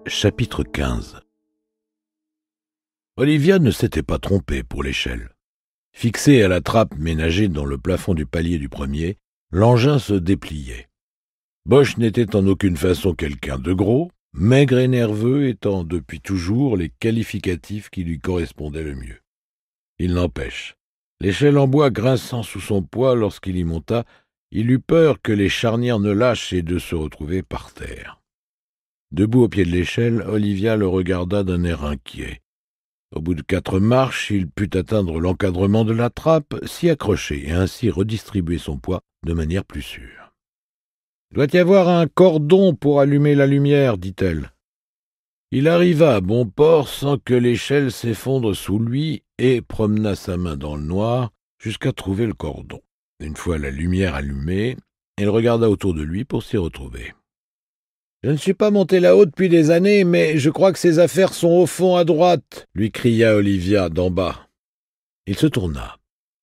Chapitre 15. Olivia ne s'était pas trompée pour l'échelle. Fixée à la trappe ménagée dans le plafond du palier du premier, l'engin se dépliait. Bosch n'était en aucune façon quelqu'un de gros, maigre et nerveux étant depuis toujours les qualificatifs qui lui correspondaient le mieux. Il n'empêche, l'échelle en bois grinçant sous son poids lorsqu'il y monta, il eut peur que les charnières ne lâchent et de se retrouver par terre. Debout au pied de l'échelle, Olivia le regarda d'un air inquiet. Au bout de 4 marches, il put atteindre l'encadrement de la trappe, s'y accrocher et ainsi redistribuer son poids de manière plus sûre. « Il doit y avoir un cordon pour allumer la lumière, dit-elle. » Il arriva à bon port sans que l'échelle s'effondre sous lui et promena sa main dans le noir jusqu'à trouver le cordon. Une fois la lumière allumée, il regarda autour de lui pour s'y retrouver. « Je ne suis pas monté là-haut depuis des années, mais je crois que ces affaires sont au fond à droite, » lui cria Olivia d'en bas. Il se tourna.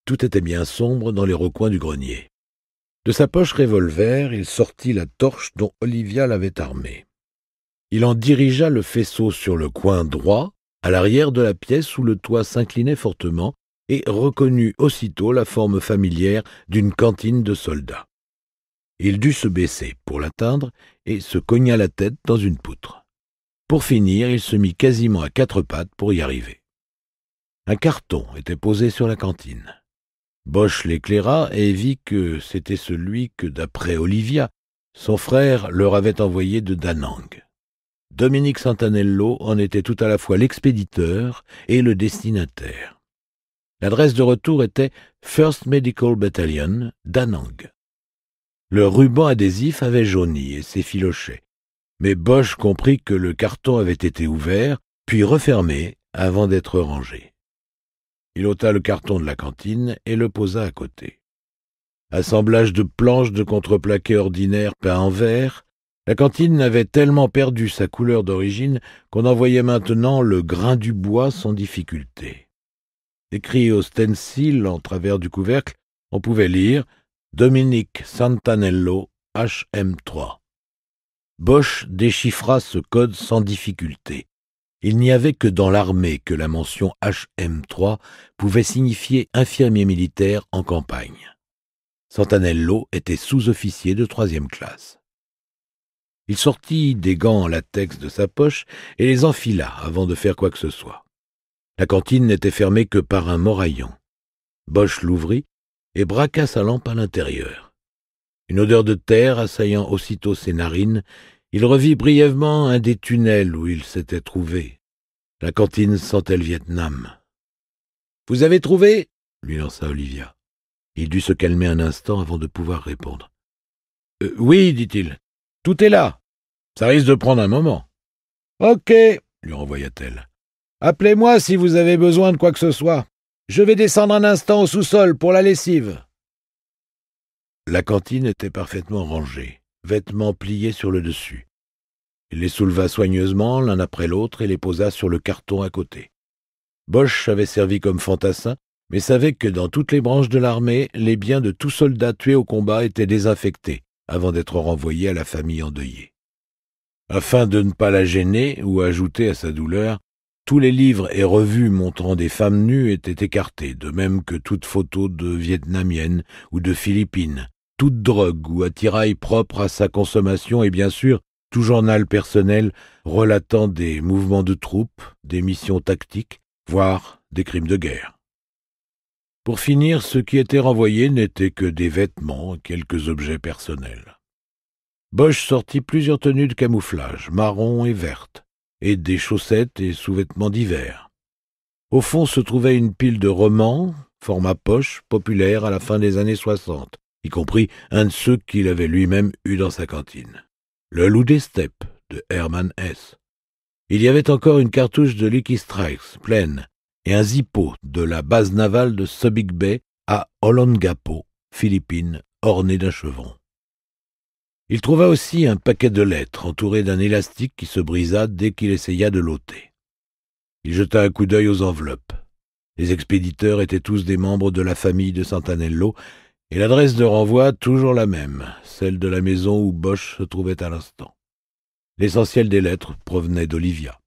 Tout était bien sombre dans les recoins du grenier. De sa poche revolver, il sortit la torche dont Olivia l'avait armé. Il en dirigea le faisceau sur le coin droit, à l'arrière de la pièce où le toit s'inclinait fortement, et reconnut aussitôt la forme familière d'une cantine de soldats. Il dut se baisser pour l'atteindre et se cogna la tête dans une poutre. Pour finir, il se mit quasiment à 4 pattes pour y arriver. Un carton était posé sur la cantine. Bosch l'éclaira et vit que c'était celui que, d'après Olivia, son frère leur avait envoyé de Da Nang. Dominique Santanello en était tout à la fois l'expéditeur et le destinataire. L'adresse de retour était First Medical Battalion, Da Nang. Le ruban adhésif avait jauni et s'effilochait, mais Bosch comprit que le carton avait été ouvert, puis refermé avant d'être rangé. Il ôta le carton de la cantine et le posa à côté. Assemblage de planches de contreplaqué ordinaire peint en vert, la cantine avait tellement perdu sa couleur d'origine qu'on en voyait maintenant le grain du bois sans difficulté. Écrit au stencil en travers du couvercle, on pouvait lire « Dominique Santanello, HM3 ». Bosch déchiffra ce code sans difficulté. Il n'y avait que dans l'armée que la mention HM3 pouvait signifier infirmier militaire en campagne. Santanello était sous-officier de 3e classe. Il sortit des gants en latex de sa poche et les enfila avant de faire quoi que ce soit. La cantine n'était fermée que par un moraillon. Bosch l'ouvrit et braqua sa lampe à l'intérieur. Une odeur de terre assaillant aussitôt ses narines, il revit brièvement un des tunnels où il s'était trouvé. La cantine sentait le Vietnam. « Vous avez trouvé ?» lui lança Olivia. Il dut se calmer un instant avant de pouvoir répondre. « Oui, dit-il. Tout est là. Ça risque de prendre un moment. »« Ok, » lui renvoya-t-elle. « Appelez-moi si vous avez besoin de quoi que ce soit. Je vais descendre un instant au sous-sol pour la lessive. » La cantine était parfaitement rangée, vêtements pliés sur le dessus. Il les souleva soigneusement l'un après l'autre et les posa sur le carton à côté. Bosch avait servi comme fantassin, mais savait que dans toutes les branches de l'armée, les biens de tout soldat tué au combat étaient désinfectés avant d'être renvoyés à la famille endeuillée. Afin de ne pas la gêner ou ajouter à sa douleur, tous les livres et revues montrant des femmes nues étaient écartés, de même que toute photo de Vietnamiennes ou de Philippines, toute drogue ou attirail propre à sa consommation et bien sûr tout journal personnel relatant des mouvements de troupes, des missions tactiques, voire des crimes de guerre. Pour finir, ce qui était renvoyé n'était que des vêtements, quelques objets personnels. Bosch sortit plusieurs tenues de camouflage, marron et vertes, et des chaussettes et sous-vêtements d'hiver. Au fond se trouvait une pile de romans, format poche, populaire à la fin des années 60, y compris un de ceux qu'il avait lui-même eu dans sa cantine. Le Loup des steppes, de Hermann Hesse. Il y avait encore une cartouche de Lucky Strikes, pleine, et un Zippo de la base navale de Subic Bay à Olongapo, Philippines, orné d'un chevron. Il trouva aussi un paquet de lettres entouré d'un élastique qui se brisa dès qu'il essaya de l'ôter. Il jeta un coup d'œil aux enveloppes. Les expéditeurs étaient tous des membres de la famille de Santanello, et l'adresse de renvoi toujours la même, celle de la maison où Bosch se trouvait à l'instant. L'essentiel des lettres provenait d'Olivia.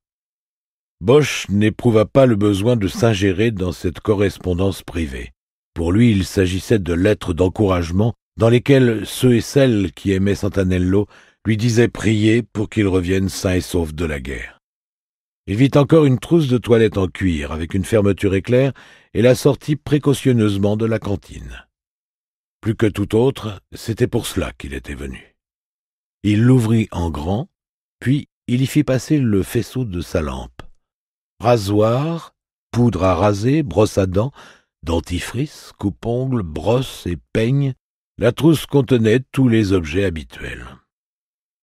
Bosch n'éprouva pas le besoin de s'ingérer dans cette correspondance privée. Pour lui, il s'agissait de lettres d'encouragement dans lesquelles ceux et celles qui aimaient Santanello lui disaient prier pour qu'il revienne sain et sauf de la guerre. Il vit encore une trousse de toilette en cuir avec une fermeture éclair et la sortit précautionneusement de la cantine. Plus que tout autre, c'était pour cela qu'il était venu. Il l'ouvrit en grand, puis il y fit passer le faisceau de sa lampe. Rasoir, poudre à raser, brosse à dents, dentifrice, coupe-ongles, brosse et peigne, la trousse contenait tous les objets habituels.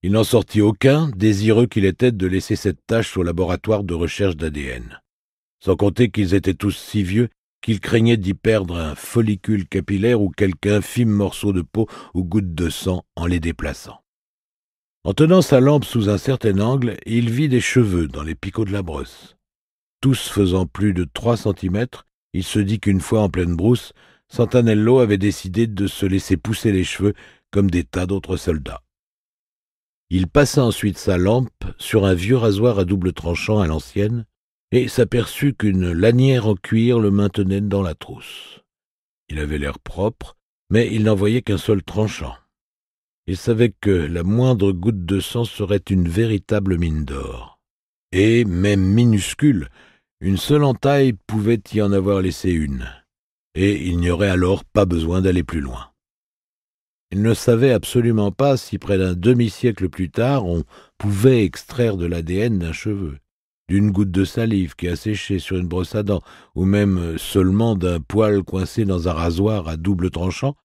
Il n'en sortit aucun, désireux qu'il était de laisser cette tâche au laboratoire de recherche d'ADN. Sans compter qu'ils étaient tous si vieux qu'il craignait d'y perdre un follicule capillaire ou quelque infime morceau de peau ou goutte de sang en les déplaçant. En tenant sa lampe sous un certain angle, il vit des cheveux dans les picots de la brosse. Tous faisant plus de 3 centimètres, il se dit qu'une fois en pleine brousse, Santanello avait décidé de se laisser pousser les cheveux comme des tas d'autres soldats. Il passa ensuite sa lampe sur un vieux rasoir à double tranchant à l'ancienne et s'aperçut qu'une lanière en cuir le maintenait dans la trousse. Il avait l'air propre, mais il n'en voyait qu'un seul tranchant. Il savait que la moindre goutte de sang serait une véritable mine d'or. Et, même minuscule, une seule entaille pouvait y en avoir laissé une, et il n'y aurait alors pas besoin d'aller plus loin. Il ne savait absolument pas si près d'un demi-siècle plus tard on pouvait extraire de l'ADN d'un cheveu, d'une goutte de salive qui a séché sur une brosse à dents, ou même seulement d'un poil coincé dans un rasoir à double tranchant,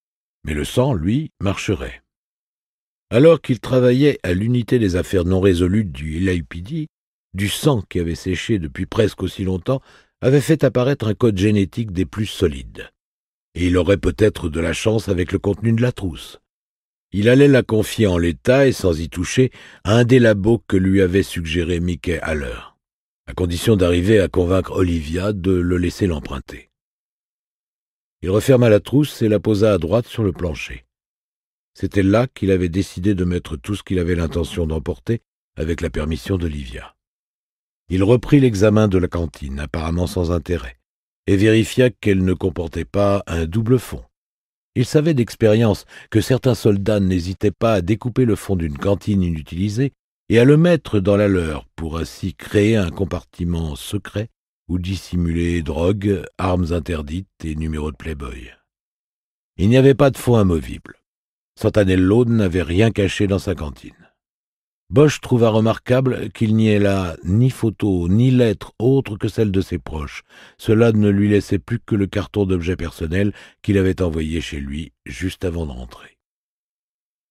mais le sang, lui, marcherait. Alors qu'il travaillait à l'unité des affaires non résolues du LAPD, du sang qui avait séché depuis presque aussi longtemps avait fait apparaître un code génétique des plus solides. Et il aurait peut-être de la chance avec le contenu de la trousse. Il allait la confier en l'état et sans y toucher à un des labos que lui avait suggéré Mickey Haller, à condition d'arriver à convaincre Olivia de le laisser l'emprunter. Il referma la trousse et la posa à droite sur le plancher. C'était là qu'il avait décidé de mettre tout ce qu'il avait l'intention d'emporter avec la permission d'Olivia. Il reprit l'examen de la cantine, apparemment sans intérêt, et vérifia qu'elle ne comportait pas un double fond. Il savait d'expérience que certains soldats n'hésitaient pas à découper le fond d'une cantine inutilisée et à le mettre dans la leur pour ainsi créer un compartiment secret où dissimuler drogue, armes interdites et numéros de Playboy. Il n'y avait pas de fond amovible. Santanello n'avait rien caché dans sa cantine. Bosch trouva remarquable qu'il n'y ait là ni photo ni lettre autre que celle de ses proches. Cela ne lui laissait plus que le carton d'objets personnels qu'il avait envoyé chez lui juste avant de rentrer.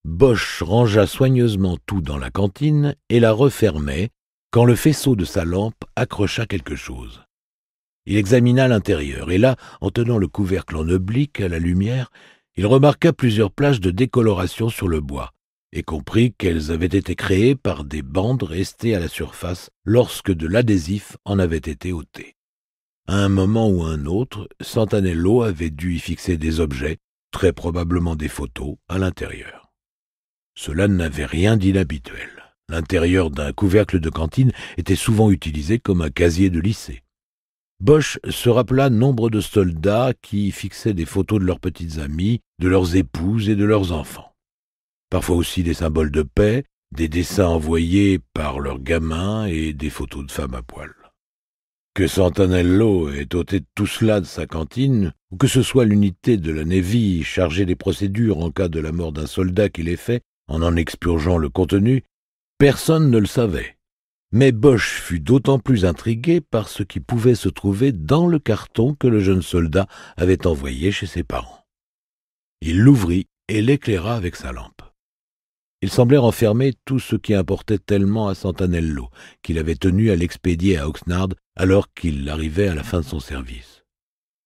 Bosch rangea soigneusement tout dans la cantine et la refermait quand le faisceau de sa lampe accrocha quelque chose. Il examina l'intérieur et là, en tenant le couvercle en oblique à la lumière, il remarqua plusieurs plages de décoloration sur le bois et comprit qu'elles avaient été créées par des bandes restées à la surface lorsque de l'adhésif en avait été ôté. À un moment ou un autre, Santanello avait dû y fixer des objets, très probablement des photos, à l'intérieur. Cela n'avait rien d'inhabituel. L'intérieur d'un couvercle de cantine était souvent utilisé comme un casier de lycée. Bosch se rappela nombre de soldats qui y fixaient des photos de leurs petites amies, de leurs épouses et de leurs enfants. Parfois aussi des symboles de paix, des dessins envoyés par leurs gamins et des photos de femmes à poil. Que Santanello ait ôté tout cela de sa cantine, ou que ce soit l'unité de la Navy chargée des procédures en cas de la mort d'un soldat qui l'ait fait, en expurgeant le contenu, personne ne le savait. Mais Bosch fut d'autant plus intrigué par ce qui pouvait se trouver dans le carton que le jeune soldat avait envoyé chez ses parents. Il l'ouvrit et l'éclaira avec sa lampe. Il semblait renfermer tout ce qui importait tellement à Santanello, qu'il avait tenu à l'expédier à Oxnard alors qu'il arrivait à la fin de son service.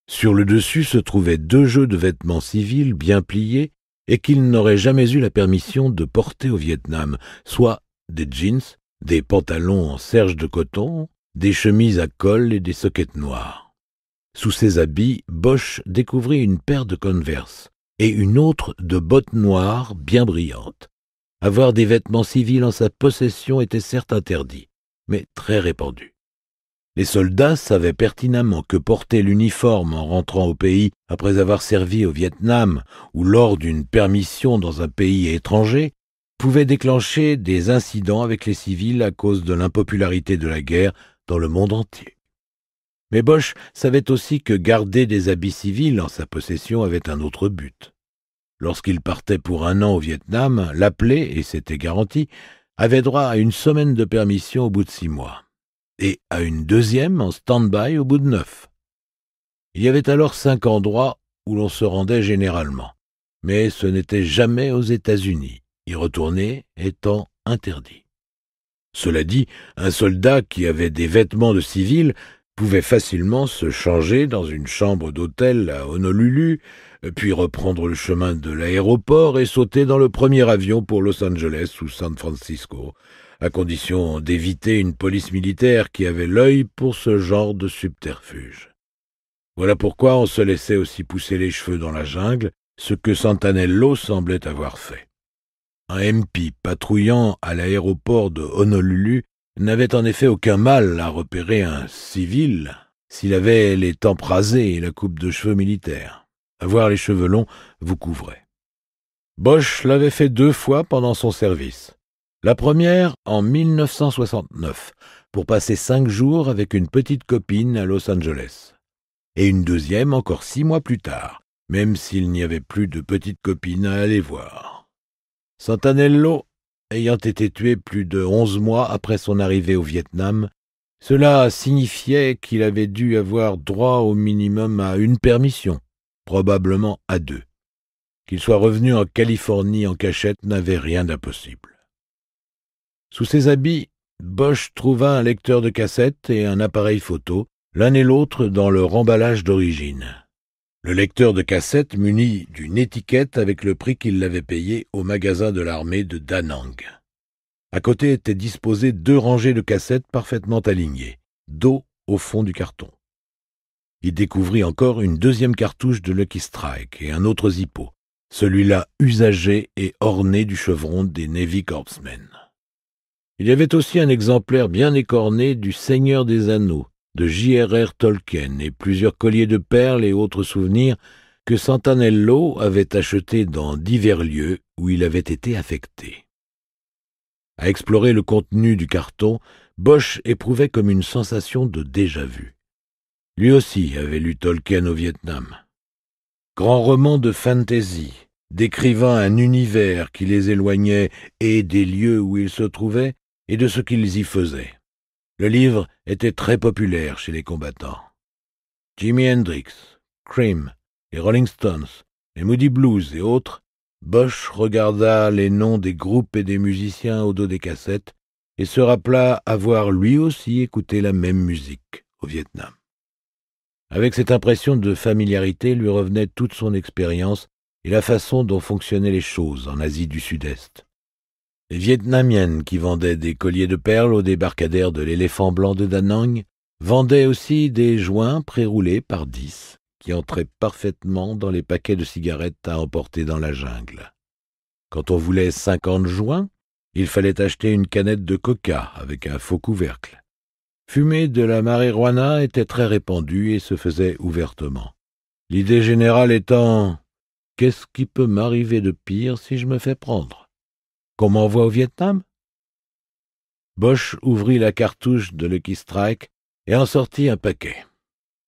Sur le dessus se trouvaient 2 jeux de vêtements civils bien pliés et qu'il n'aurait jamais eu la permission de porter au Vietnam, soit des jeans, des pantalons en serge de coton, des chemises à col et des soquettes noires. Sous ces habits, Bosch découvrit une paire de Converse et une autre de bottes noires bien brillantes. avoir des vêtements civils en sa possession était certes interdit, mais très répandu. Les soldats savaient pertinemment que porter l'uniforme en rentrant au pays après avoir servi au Vietnam ou lors d'une permission dans un pays étranger pouvait déclencher des incidents avec les civils à cause de l'impopularité de la guerre dans le monde entier. Mais Bosch savait aussi que garder des habits civils en sa possession avait un autre but. Lorsqu'il partait pour 1 an au Vietnam, l'appelé, et c'était garanti, avait droit à une semaine de permission au bout de 6 mois, et à une deuxième en stand-by au bout de 9. Il y avait alors 5 endroits où l'on se rendait généralement, mais ce n'était jamais aux États-Unis, y retourner étant interdit. Cela dit, un soldat qui avait des vêtements de civil pouvait facilement se changer dans une chambre d'hôtel à Honolulu, puis reprendre le chemin de l'aéroport et sauter dans le premier avion pour Los Angeles ou San Francisco, à condition d'éviter une police militaire qui avait l'œil pour ce genre de subterfuge. Voilà pourquoi on se laissait aussi pousser les cheveux dans la jungle, ce que Santanello semblait avoir fait. Un MP patrouillant à l'aéroport de Honolulu n'avait en effet aucun mal à repérer un civil s'il avait les tempes rasées et la coupe de cheveux militaire. Avoir les cheveux longs vous couvrait. Bosch l'avait fait 2 fois pendant son service. La première en 1969, pour passer 5 jours avec une petite copine à Los Angeles. Et une deuxième encore 6 mois plus tard, même s'il n'y avait plus de petite copine à aller voir. Santanello ayant été tué plus de 11 mois après son arrivée au Vietnam, cela signifiait qu'il avait dû avoir droit au minimum à une permission, probablement à 2. Qu'il soit revenu en Californie en cachette n'avait rien d'impossible. Sous ses habits, Bosch trouva un lecteur de cassettes et un appareil photo, l'un et l'autre dans leur emballage d'origine. Le lecteur de cassettes muni d'une étiquette avec le prix qu'il l'avait payé au magasin de l'armée de Da Nang. À côté étaient disposées 2 rangées de cassettes parfaitement alignées, dos au fond du carton. Il découvrit encore une deuxième cartouche de Lucky Strike et un autre Zippo, celui-là usagé et orné du chevron des Navy Corpsmen. Il y avait aussi un exemplaire bien écorné du Seigneur des Anneaux, de J.R.R. Tolkien et plusieurs colliers de perles et autres souvenirs que Santanello avait achetés dans divers lieux où il avait été affecté. À explorer le contenu du carton, Bosch éprouvait comme une sensation de déjà-vu. Lui aussi avait lu Tolkien au Vietnam. Grand roman de fantasy, décrivant un univers qui les éloignait et des lieux où ils se trouvaient et de ce qu'ils y faisaient. Le livre était très populaire chez les combattants. Jimi Hendrix, Cream, les Rolling Stones, les Moody Blues et autres, Bosch regarda les noms des groupes et des musiciens au dos des cassettes et se rappela avoir lui aussi écouté la même musique au Vietnam. Avec cette impression de familiarité lui revenait toute son expérience et la façon dont fonctionnaient les choses en Asie du Sud-Est. Les Vietnamiennes qui vendaient des colliers de perles au débarcadère de l'éléphant blanc de Da Nang vendaient aussi des joints préroulés par 10 qui entraient parfaitement dans les paquets de cigarettes à emporter dans la jungle. Quand on voulait 50 joints, il fallait acheter une canette de coca avec un faux couvercle. Fumer de la marijuana était très répandue et se faisait ouvertement. L'idée générale étant « Qu'est-ce qui peut m'arriver de pire si je me fais prendre ?» Qu'on m'envoie au Vietnam? Bosch ouvrit la cartouche de Lucky Strike et en sortit un paquet.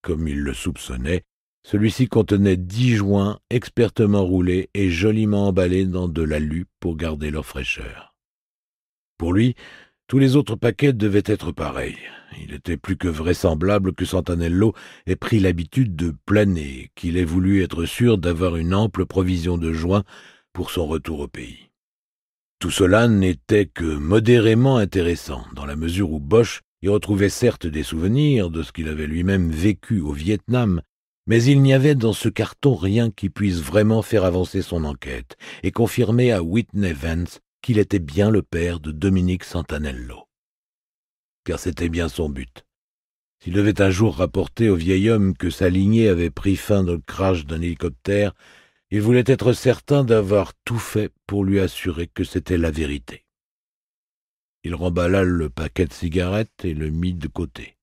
Comme il le soupçonnait, celui-ci contenait 10 joints expertement roulés et joliment emballés dans de l'alu pour garder leur fraîcheur. Pour lui, tous les autres paquets devaient être pareils. Il était plus que vraisemblable que Santanello ait pris l'habitude de planer, qu'il ait voulu être sûr d'avoir une ample provision de joints pour son retour au pays. Tout cela n'était que modérément intéressant, dans la mesure où Bosch y retrouvait certes des souvenirs de ce qu'il avait lui-même vécu au Vietnam, mais il n'y avait dans ce carton rien qui puisse vraiment faire avancer son enquête et confirmer à Whitney Vance qu'il était bien le père de Dominique Santanello. Car c'était bien son but. S'il devait un jour rapporter au vieil homme que sa lignée avait pris fin dans le crash d'un hélicoptère, Il voulait être certain d'avoir tout fait pour lui assurer que c'était la vérité. Il remballa le paquet de cigarettes et le mit de côté.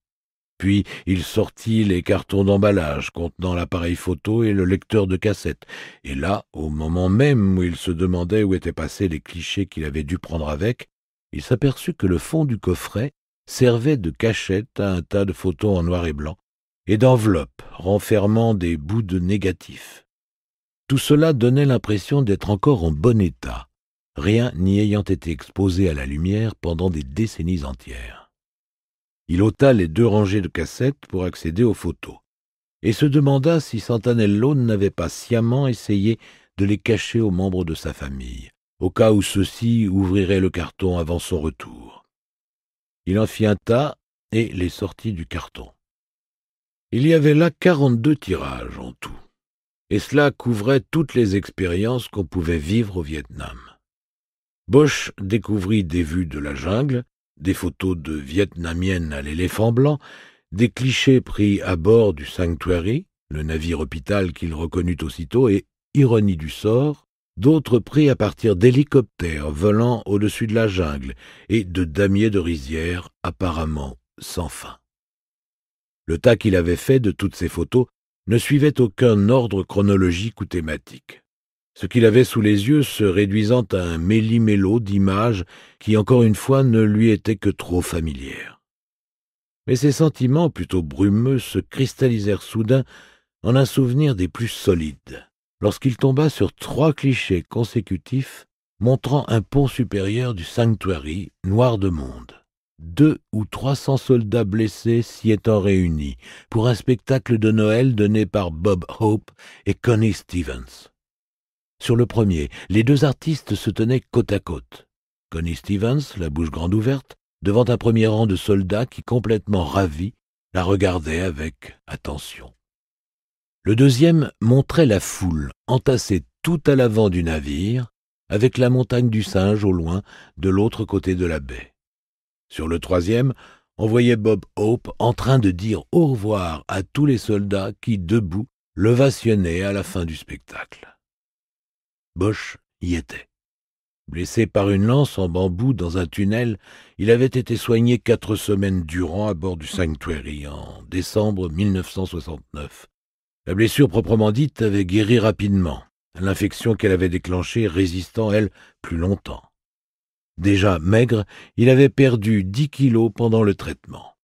Puis il sortit les cartons d'emballage contenant l'appareil photo et le lecteur de cassette. Et là, au moment même où il se demandait où étaient passés les clichés qu'il avait dû prendre avec, il s'aperçut que le fond du coffret servait de cachette à un tas de photos en noir et blanc et d'enveloppes renfermant des bouts de négatifs. Tout cela donnait l'impression d'être encore en bon état, rien n'y ayant été exposé à la lumière pendant des décennies entières. Il ôta les 2 rangées de cassettes pour accéder aux photos, et se demanda si Santanello n'avait pas sciemment essayé de les cacher aux membres de sa famille, au cas où ceux-ci ouvriraient le carton avant son retour. Il en fit un tas et les sortit du carton. Il y avait là 42 tirages en tout, et cela couvrait toutes les expériences qu'on pouvait vivre au Vietnam. Bosch découvrit des vues de la jungle, des photos de Vietnamiennes à l'éléphant blanc, des clichés pris à bord du Sanctuary, le navire-hôpital qu'il reconnut aussitôt, et, ironie du sort, d'autres pris à partir d'hélicoptères volant au-dessus de la jungle et de damiers de rizières apparemment sans fin. Le tas qu'il avait fait de toutes ces photos ne suivait aucun ordre chronologique ou thématique. Ce qu'il avait sous les yeux se réduisant à un méli-mélo d'images qui, encore une fois, ne lui étaient que trop familières. Mais ses sentiments, plutôt brumeux, se cristallisèrent soudain en un souvenir des plus solides, lorsqu'il tomba sur 3 clichés consécutifs montrant un pont supérieur du Sanctuary noir de monde. 200 ou 300 soldats blessés s'y étant réunis pour un spectacle de Noël donné par Bob Hope et Connie Stevens. Sur le premier, les 2 artistes se tenaient côte à côte. Connie Stevens, la bouche grande ouverte, devant un premier rang de soldats qui, complètement ravis, la regardaient avec attention. Le deuxième montrait la foule, entassée tout à l'avant du navire, avec la montagne du Singe au loin, de l'autre côté de la baie. Sur le troisième, on voyait Bob Hope en train de dire au revoir à tous les soldats qui, debout, l'ovationnaient à la fin du spectacle. Bosch y était. Blessé par une lance en bambou dans un tunnel, il avait été soigné 4 semaines durant à bord du Sanctuary en décembre 1969. La blessure proprement dite avait guéri rapidement, l'infection qu'elle avait déclenchée résistant, elle, plus longtemps. Déjà maigre, il avait perdu 10 kilos pendant le traitement.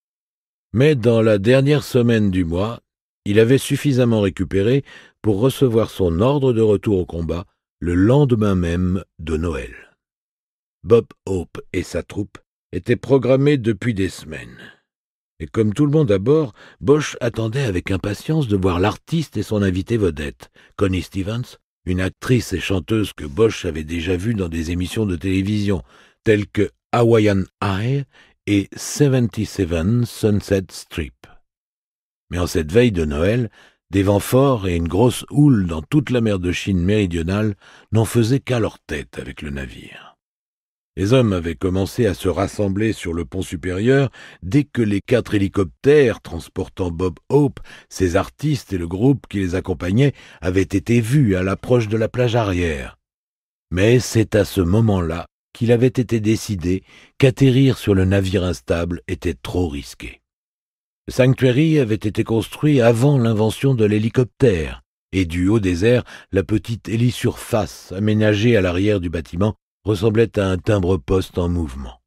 Mais dans la dernière semaine du mois, il avait suffisamment récupéré pour recevoir son ordre de retour au combat le lendemain même de Noël. Bob Hope et sa troupe étaient programmés depuis des semaines. Et comme tout le monde à bord, Bosch attendait avec impatience de voir l'artiste et son invité vedette, Connie Stevens, une actrice et chanteuse que Bosch avait déjà vue dans des émissions de télévision, telles que Hawaiian Eye et 77 Sunset Strip. Mais en cette veille de Noël, des vents forts et une grosse houle dans toute la mer de Chine méridionale n'en faisaient qu'à leur tête avec le navire. Les hommes avaient commencé à se rassembler sur le pont supérieur dès que les 4 hélicoptères transportant Bob Hope, ses artistes et le groupe qui les accompagnait avaient été vus à l'approche de la plage arrière. Mais c'est à ce moment-là qu'il avait été décidé qu'atterrir sur le navire instable était trop risqué. Le Sanctuary avait été construit avant l'invention de l'hélicoptère, et du haut des airs, la petite hélisurface aménagée à l'arrière du bâtiment ressemblait à un timbre-poste en mouvement.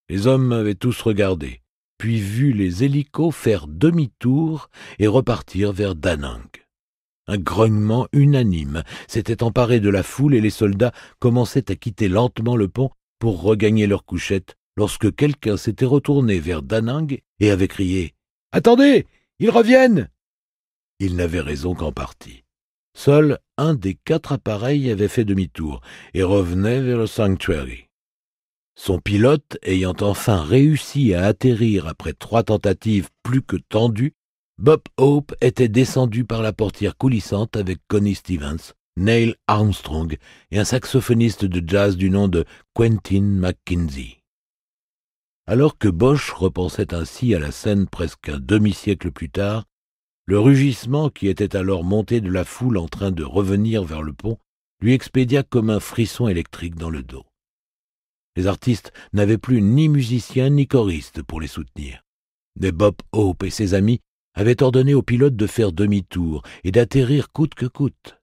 Les hommes avaient tous regardé, puis vu les hélicos faire demi-tour et repartir vers Da Nang. Un grognement unanime s'était emparé de la foule et les soldats commençaient à quitter lentement le pont pour regagner leur couchette lorsque quelqu'un s'était retourné vers Da Nang et avait crié « Attendez, ils reviennent !» Il n'avait raison qu'en partie. Seul un des 4 appareils avait fait demi-tour et revenait vers le Sanctuary. Son pilote, ayant enfin réussi à atterrir après 3 tentatives plus que tendues, Bob Hope était descendu par la portière coulissante avec Connie Stevens, Neil Armstrong et un saxophoniste de jazz du nom de Quentin McKenzie. Alors que Bosch repensait ainsi à la scène presque un demi-siècle plus tard, Le rugissement qui était alors monté de la foule en train de revenir vers le pont lui expédia comme un frisson électrique dans le dos. Les artistes n'avaient plus ni musiciens ni choristes pour les soutenir. Mais Bob Hope et ses amis avaient ordonné au pilote de faire demi-tour et d'atterrir coûte que coûte.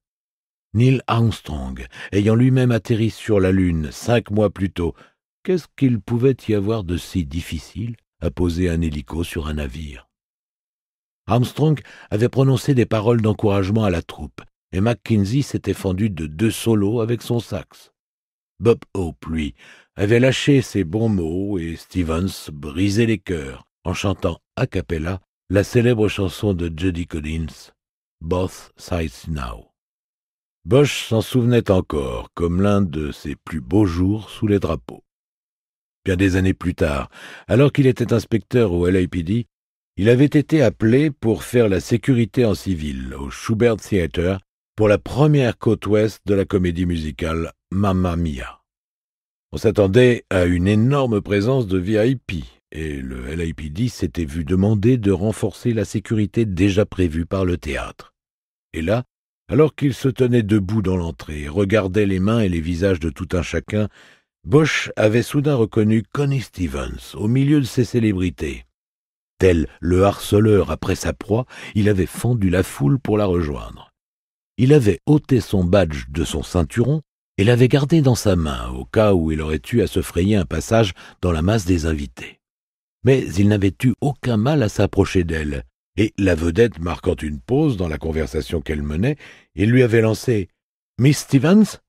Neil Armstrong, ayant lui-même atterri sur la Lune 5 mois plus tôt, qu'est-ce qu'il pouvait y avoir de si difficile à poser un hélico sur un navire? Armstrong avait prononcé des paroles d'encouragement à la troupe, et Mackenzie s'était fendu de 2 solos avec son sax. Bob Hope, lui, avait lâché ses bons mots et Stevens brisait les cœurs en chantant a cappella la célèbre chanson de Judy Collins, « Both Sides Now ». Bosch s'en souvenait encore comme l'un de ses plus beaux jours sous les drapeaux. Bien des années plus tard, alors qu'il était inspecteur au LAPD, il avait été appelé pour faire la sécurité en civil au Shubert Theatre pour la première côte ouest de la comédie musicale Mamma Mia. On s'attendait à une énorme présence de VIP et le LAPD s'était vu demander de renforcer la sécurité déjà prévue par le théâtre. Et là, alors qu'il se tenait debout dans l'entrée et regardait les mains et les visages de tout un chacun, Bosch avait soudain reconnu Connie Stevens au milieu de ses célébrités. Tel le harceleur après sa proie, il avait fendu la foule pour la rejoindre. Il avait ôté son badge de son ceinturon et l'avait gardé dans sa main au cas où il aurait eu à se frayer un passage dans la masse des invités. Mais il n'avait eu aucun mal à s'approcher d'elle, et la vedette marquant une pause dans la conversation qu'elle menait, il lui avait lancé « Miss Stevens ?»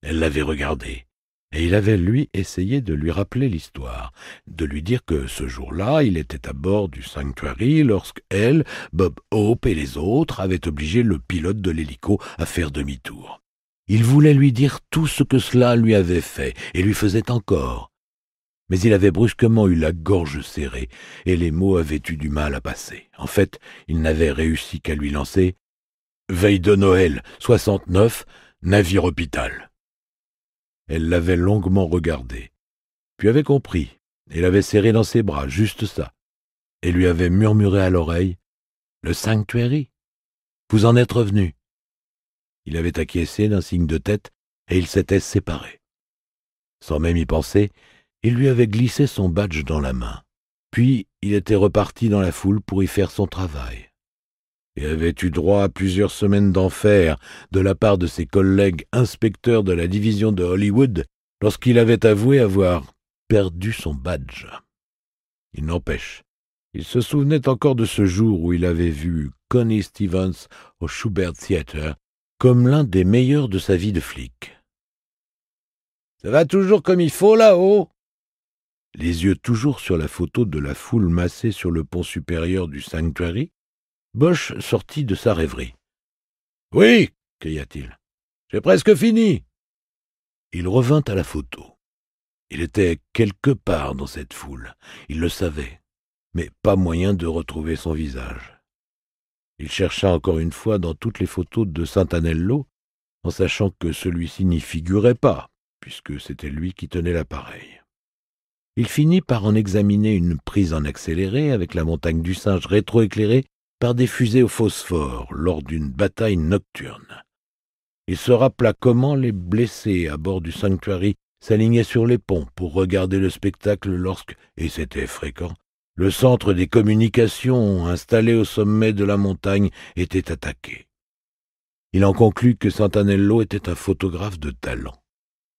Elle l'avait regardé, et il avait, lui, essayé de lui rappeler l'histoire, de lui dire que ce jour-là, il était à bord du Sanctuary lorsque elle, Bob Hope et les autres avaient obligé le pilote de l'hélico à faire demi-tour. Il voulait lui dire tout ce que cela lui avait fait, et lui faisait encore. Mais il avait brusquement eu la gorge serrée, et les mots avaient eu du mal à passer. En fait, il n'avait réussi qu'à lui lancer « Veille de Noël, 69, navire hôpital ». Elle l'avait longuement regardé, puis avait compris, et l'avait serré dans ses bras, juste ça, et lui avait murmuré à l'oreille « Le Sanctuary, vous en êtes revenu ». Il avait acquiescé d'un signe de tête, et ils s'étaient séparés. Sans même y penser, il lui avait glissé son badge dans la main. Puis il était reparti dans la foule pour y faire son travail. Et avait eu droit à plusieurs semaines d'enfer de la part de ses collègues inspecteurs de la division de Hollywood lorsqu'il avait avoué avoir perdu son badge. Il n'empêche, il se souvenait encore de ce jour où il avait vu Connie Stevens au Shubert Theatre comme l'un des meilleurs de sa vie de flic. « Ça va toujours comme il faut là-haut ?» Les yeux toujours sur la photo de la foule massée sur le pont supérieur du Sanctuary, Bosch sortit de sa rêverie. « Oui !» cria-t-il. « J'ai presque fini !» Il revint à la photo. Il était quelque part dans cette foule, il le savait, mais pas moyen de retrouver son visage. Il chercha encore une fois dans toutes les photos de Sant'Anello, en sachant que celui-ci n'y figurait pas, puisque c'était lui qui tenait l'appareil. Il finit par en examiner une prise en accéléré avec la montagne du Singe rétroéclairée par des fusées au phosphore lors d'une bataille nocturne. Il se rappela comment les blessés à bord du Sanctuary s'alignaient sur les ponts pour regarder le spectacle lorsque, et c'était fréquent, le centre des communications installé au sommet de la montagne était attaqué. Il en conclut que Sant'Anello était un photographe de talent,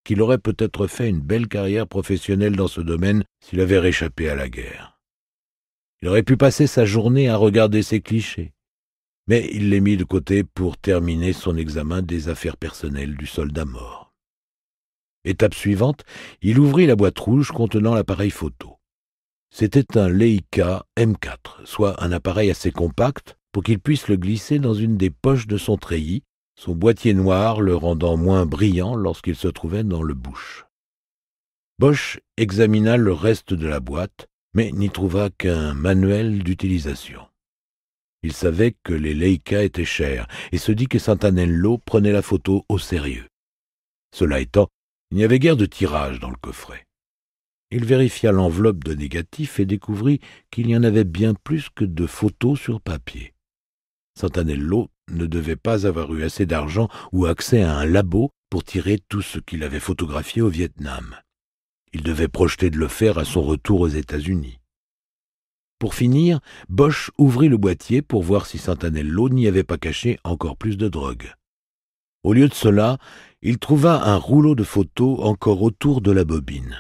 qu'il aurait peut-être fait une belle carrière professionnelle dans ce domaine s'il avait réchappé à la guerre. Il aurait pu passer sa journée à regarder ces clichés, mais il les mit de côté pour terminer son examen des affaires personnelles du soldat mort. Étape suivante, il ouvrit la boîte rouge contenant l'appareil photo. C'était un Leica M4, soit un appareil assez compact pour qu'il puisse le glisser dans une des poches de son treillis, son boîtier noir le rendant moins brillant lorsqu'il se trouvait dans le bush. Bosch examina le reste de la boîte, mais n'y trouva qu'un manuel d'utilisation. Il savait que les Leica étaient chers et se dit que Sant'Anello prenait la photo au sérieux. Cela étant, il n'y avait guère de tirage dans le coffret. Il vérifia l'enveloppe de négatifs et découvrit qu'il y en avait bien plus que de photos sur papier. Santanello ne devait pas avoir eu assez d'argent ou accès à un labo pour tirer tout ce qu'il avait photographié au Vietnam. Il devait projeter de le faire à son retour aux États-Unis. Pour finir, Bosch ouvrit le boîtier pour voir si Santanello n'y avait pas caché encore plus de drogue. Au lieu de cela, il trouva un rouleau de photos encore autour de la bobine.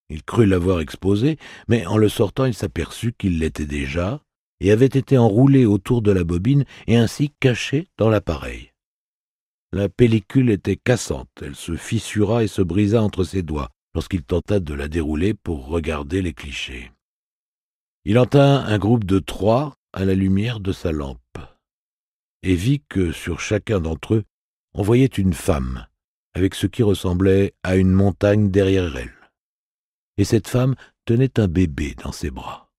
Il crut l'avoir exposé, mais en le sortant, il s'aperçut qu'il l'était déjà et avait été enroulé autour de la bobine et ainsi caché dans l'appareil. La pellicule était cassante, elle se fissura et se brisa entre ses doigts lorsqu'il tenta de la dérouler pour regarder les clichés. Il en tint un groupe de 3 à la lumière de sa lampe et vit que sur chacun d'entre eux, on voyait une femme avec ce qui ressemblait à une montagne derrière elle. Et cette femme tenait un bébé dans ses bras.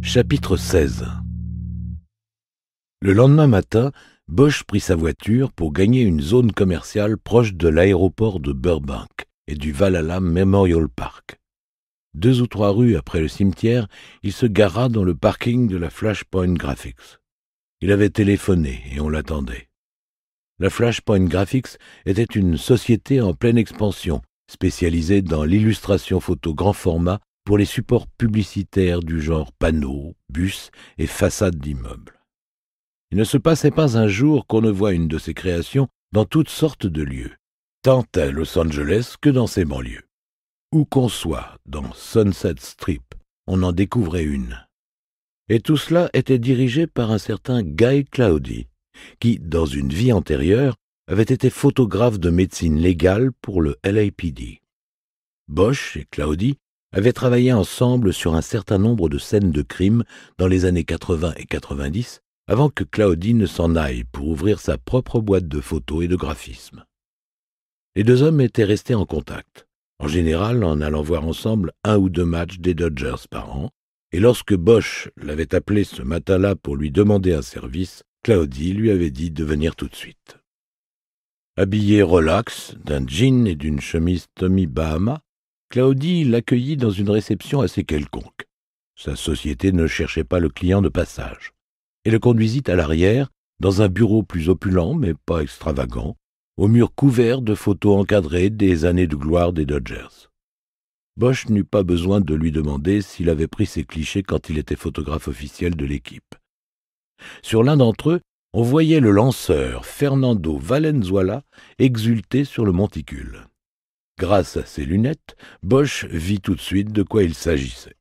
Chapitre 16. Le lendemain matin, Bosch prit sa voiture pour gagner une zone commerciale proche de l'aéroport de Burbank et du Valhalla Memorial Park. 2 ou 3 rues après le cimetière, il se gara dans le parking de la Flashpoint Graphics. Il avait téléphoné et on l'attendait. La Flashpoint Graphics était une société en pleine expansion, spécialisée dans l'illustration photo grand format pour les supports publicitaires du genre panneaux, bus et façades d'immeubles. Il ne se passait pas un jour qu'on ne voie une de ses créations dans toutes sortes de lieux, tant à Los Angeles que dans ses banlieues. Où qu'on soit, dans Sunset Strip, on en découvrait une. Et tout cela était dirigé par un certain Guy Claudi, qui, dans une vie antérieure, avait été photographe de médecine légale pour le LAPD. Bosch et Claudi avaient travaillé ensemble sur un certain nombre de scènes de crime dans les années 80 et 90, avant que Claudi ne s'en aille pour ouvrir sa propre boîte de photos et de graphisme. Les 2 hommes étaient restés en contact, en général en allant voir ensemble 1 ou 2 matchs des Dodgers par an, et lorsque Bosch l'avait appelé ce matin-là pour lui demander un service, Claudi lui avait dit de venir tout de suite. Habillé relax, d'un jean et d'une chemise Tommy Bahama, Claudi l'accueillit dans une réception assez quelconque. Sa société ne cherchait pas le client de passage, et le conduisit à l'arrière, dans un bureau plus opulent mais pas extravagant, aux murs couverts de photos encadrées des années de gloire des Dodgers. Bosch n'eut pas besoin de lui demander s'il avait pris ses clichés quand il était photographe officiel de l'équipe. Sur l'un d'entre eux, on voyait le lanceur Fernando Valenzuela exulter sur le monticule. Grâce à ses lunettes, Bosch vit tout de suite de quoi il s'agissait.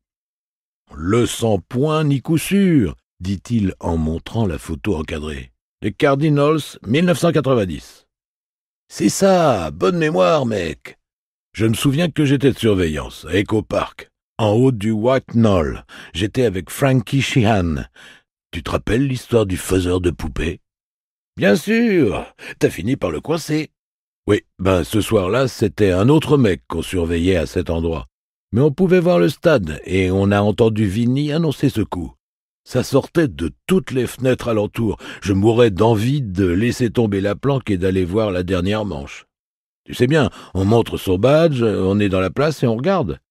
« Le sans point ni coup sûr !» dit-il en montrant la photo encadrée. « Les Cardinals, 1990. »« C'est ça, bonne mémoire, mec !» Je me souviens que j'étais de surveillance, à Echo Park, en haut du White Knoll. J'étais avec Frankie Sheehan. Tu te rappelles l'histoire du faiseur de poupées? Bien sûr, t'as fini par le coincer. Oui, ce soir-là, c'était un autre mec qu'on surveillait à cet endroit. Mais on pouvait voir le stade, et on a entendu Vinny annoncer ce coup. Ça sortait de toutes les fenêtres alentour. Je mourais d'envie de laisser tomber la planque et d'aller voir la dernière manche. Tu sais bien, on montre son badge, on est dans la place et on regarde.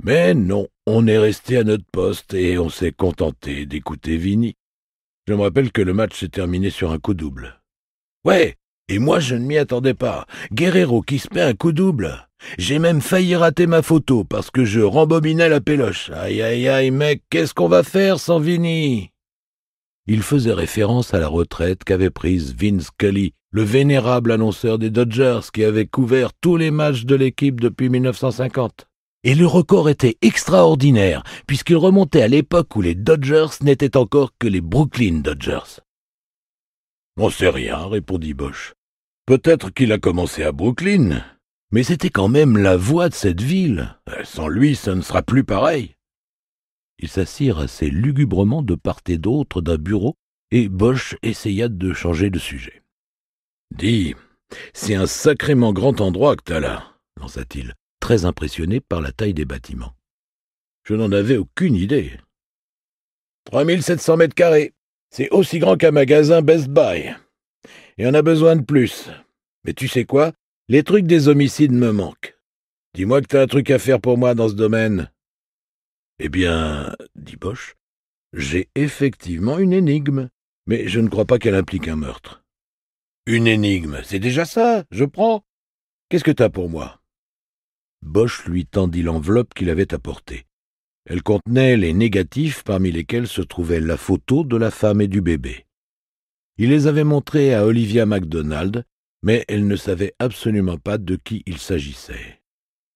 Mais non, on est resté à notre poste et on s'est contenté d'écouter Vinny. Je me rappelle que le match s'est terminé sur un coup double. Ouais, et moi je ne m'y attendais pas. Guerrero qui se met un coup double. J'ai même failli rater ma photo parce que je rembobinais la péloche. Aïe aïe aïe mec, qu'est-ce qu'on va faire sans Vinny? Il faisait référence à la retraite qu'avait prise Vince Scully, le vénérable annonceur des Dodgers qui avait couvert tous les matchs de l'équipe depuis 1950. Et le record était extraordinaire, puisqu'il remontait à l'époque où les Dodgers n'étaient encore que les Brooklyn Dodgers. « On sait rien, » répondit Bosch. « Peut-être qu'il a commencé à Brooklyn, mais c'était quand même la voix de cette ville. Sans lui, ça ne sera plus pareil. » Ils s'assirent assez lugubrement de part et d'autre d'un bureau, et Bosch essaya de changer de sujet. « Dis, c'est un sacrément grand endroit que t'as là, » lança-t-il, très impressionné par la taille des bâtiments. Je n'en avais aucune idée. 3700 mètres carrés. C'est aussi grand qu'un magasin Best Buy. Et on a besoin de plus. Mais tu sais quoi? Les trucs des homicides me manquent. Dis-moi que t'as un truc à faire pour moi dans ce domaine. Eh bien, dit Bosch, j'ai effectivement une énigme, mais je ne crois pas qu'elle implique un meurtre. Une énigme, c'est déjà ça, je prends. Qu'est-ce que t'as pour moi? Bosch lui tendit l'enveloppe qu'il avait apportée. Elle contenait les négatifs parmi lesquels se trouvait la photo de la femme et du bébé. Il les avait montrés à Olivia MacDonald, mais elle ne savait absolument pas de qui il s'agissait.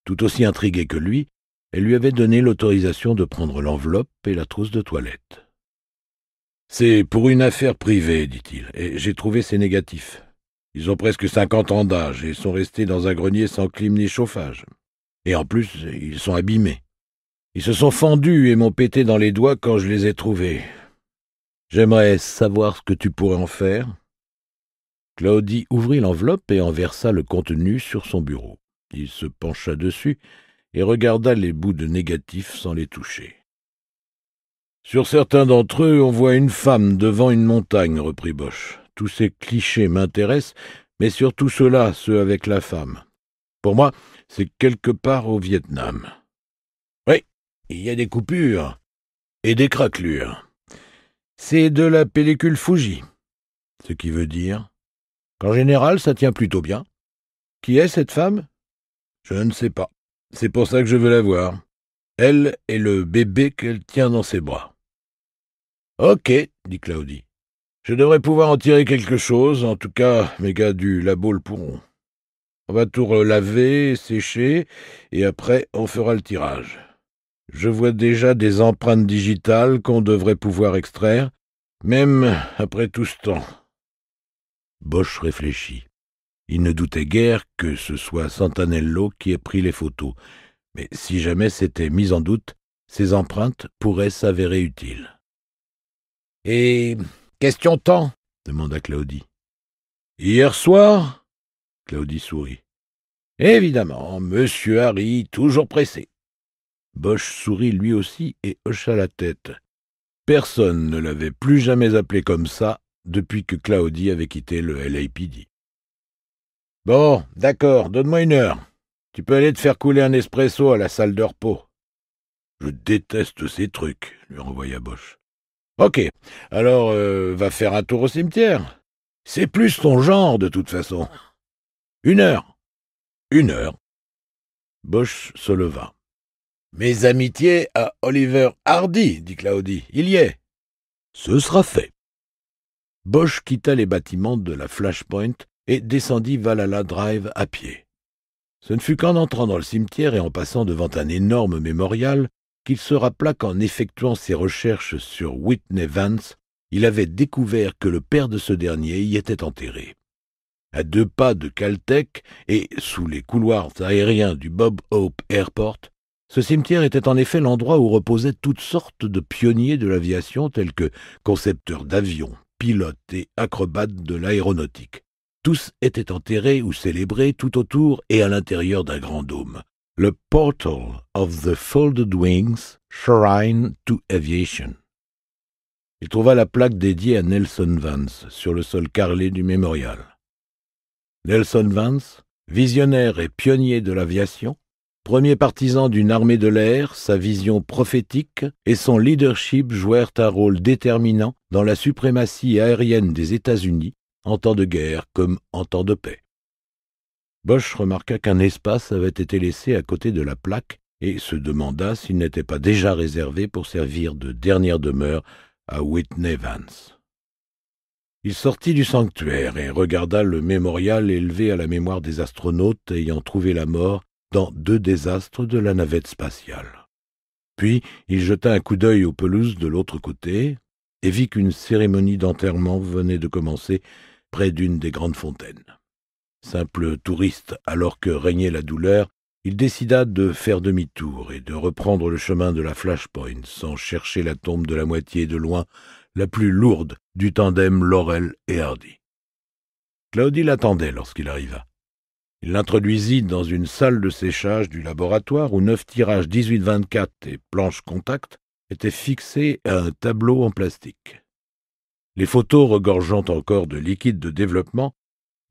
Tout aussi intriguée que lui, elle lui avait donné l'autorisation de prendre l'enveloppe et la trousse de toilette. « C'est pour une affaire privée, dit-il, et j'ai trouvé ces négatifs. Ils ont presque 50 ans d'âge et sont restés dans un grenier sans clim ni chauffage. Et en plus, ils sont abîmés. Ils se sont fendus et m'ont pété dans les doigts quand je les ai trouvés. J'aimerais savoir ce que tu pourrais en faire. » Claudie ouvrit l'enveloppe et en versa le contenu sur son bureau. Il se pencha dessus et regarda les bouts de négatifs sans les toucher. « Sur certains d'entre eux, on voit une femme devant une montagne, reprit Bosch. Tous ces clichés m'intéressent, mais surtout ceux-là, ceux avec la femme. Pour moi, c'est quelque part au Vietnam. Oui, il y a des coupures et des craquelures. C'est de la pellicule Fuji, ce qui veut dire qu'en général, ça tient plutôt bien. Qui est cette femme? Je ne sais pas. C'est pour ça que je veux la voir. Elle et le bébé qu'elle tient dans ses bras. Ok, dit Claudie. Je devrais pouvoir en tirer quelque chose. En tout cas, mes gars du labo le pourront. On va tout relaver, sécher, et après, on fera le tirage. Je vois déjà des empreintes digitales qu'on devrait pouvoir extraire, même après tout ce temps. Bosch réfléchit. Il ne doutait guère que ce soit Santanello qui ait pris les photos, mais si jamais c'était mis en doute, ces empreintes pourraient s'avérer utiles. « Et question temps ?» demanda Claudie. « Hier soir ?» Claudie sourit. « Évidemment, Monsieur Harry, toujours pressé. » Bosch sourit lui aussi et hocha la tête. Personne ne l'avait plus jamais appelé comme ça depuis que Claudie avait quitté le LAPD. « Bon, d'accord, donne-moi 1 heure. Tu peux aller te faire couler un espresso à la salle de repos. »« Je déteste ces trucs, » lui renvoya Bosch. « Ok, alors va faire un tour au cimetière. C'est plus ton genre, de toute façon. 1 heure. 1 heure. » Bosch se leva. « Mes amitiés à Oliver Hardy, dit Claudie. Il y est. »« Ce sera fait. » Bosch quitta les bâtiments de la Flashpoint et descendit Valhalla Drive à pied. Ce ne fut qu'en entrant dans le cimetière et en passant devant un énorme mémorial qu'il se rappela qu'en effectuant ses recherches sur Whitney Vance, il avait découvert que le père de ce dernier y était enterré. À 2 pas de Caltech et sous les couloirs aériens du Bob Hope Airport, ce cimetière était en effet l'endroit où reposaient toutes sortes de pionniers de l'aviation tels que concepteurs d'avions, pilotes et acrobates de l'aéronautique. Tous étaient enterrés ou célébrés tout autour et à l'intérieur d'un grand dôme, le Portal of the Folded Wings, Shrine to Aviation. Il trouva la plaque dédiée à Nelson Vance sur le sol carrelé du mémorial. Nelson Vance, visionnaire et pionnier de l'aviation, premier partisan d'une armée de l'air, sa vision prophétique et son leadership jouèrent un rôle déterminant dans la suprématie aérienne des États-Unis en temps de guerre comme en temps de paix. Bosch remarqua qu'un espace avait été laissé à côté de la plaque et se demanda s'il n'était pas déjà réservé pour servir de dernière demeure à Whitney Vance. Il sortit du sanctuaire et regarda le mémorial élevé à la mémoire des astronautes ayant trouvé la mort dans 2 désastres de la navette spatiale. Puis il jeta un coup d'œil aux pelouses de l'autre côté et vit qu'une cérémonie d'enterrement venait de commencer près d'une des grandes fontaines. Simple touriste, alors que régnait la douleur, il décida de faire demi-tour et de reprendre le chemin de la Flashpoint sans chercher la tombe de la moitié de loin la plus lourde du tandem Laurel et Hardy. Claudie l'attendait lorsqu'il arriva. Il l'introduisit dans une salle de séchage du laboratoire où 9 tirages 18-24 et planches contact étaient fixés à un tableau en plastique. Les photos regorgeant encore de liquide de développement,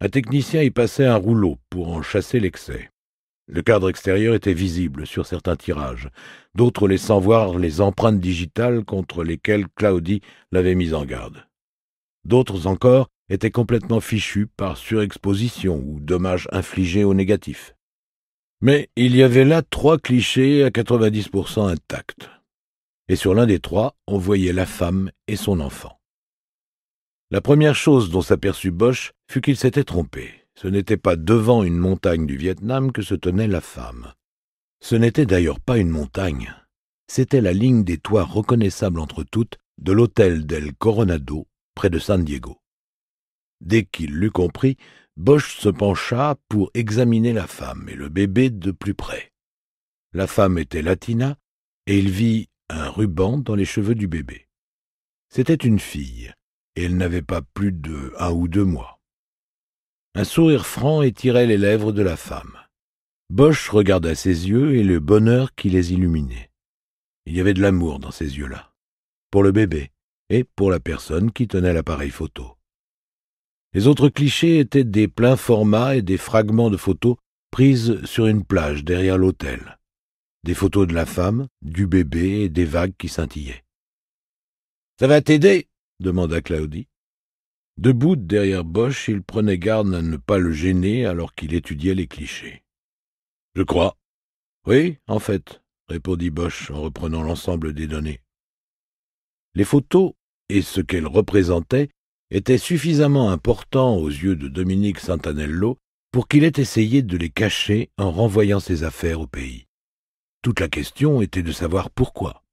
un technicien y passait un rouleau pour en chasser l'excès. Le cadre extérieur était visible sur certains tirages, d'autres laissant voir les empreintes digitales contre lesquelles Claudie l'avait mise en garde. D'autres encore étaient complètement fichus par surexposition ou dommages infligés au négatif. Mais il y avait là 3 clichés à 90% intacts. Et sur l'un des 3, on voyait la femme et son enfant. La première chose dont s'aperçut Bosch fut qu'il s'était trompé. Ce n'était pas devant une montagne du Vietnam que se tenait la femme. Ce n'était d'ailleurs pas une montagne. C'était la ligne des toits reconnaissables entre toutes de l'hôtel del Coronado, près de San Diego. Dès qu'il l'eut compris, Bosch se pencha pour examiner la femme et le bébé de plus près. La femme était latina et il vit un ruban dans les cheveux du bébé. C'était une fille et elle n'avait pas plus de 1 ou 2 mois. Un sourire franc étirait les lèvres de la femme. Bosch regarda ses yeux et le bonheur qui les illuminait. Il y avait de l'amour dans ces yeux-là, pour le bébé et pour la personne qui tenait l'appareil photo. Les autres clichés étaient des pleins formats et des fragments de photos prises sur une plage derrière l'hôtel. Des photos de la femme, du bébé et des vagues qui scintillaient. « Ça va t'aider » demanda Claudie. Debout derrière Bosch, il prenait garde à ne pas le gêner alors qu'il étudiait les clichés. « Je crois. »« Oui, en fait, » répondit Bosch en reprenant l'ensemble des données. Les photos et ce qu'elles représentaient étaient suffisamment importants aux yeux de Dominique Santanello pour qu'il ait essayé de les cacher en renvoyant ses affaires au pays. Toute la question était de savoir pourquoi.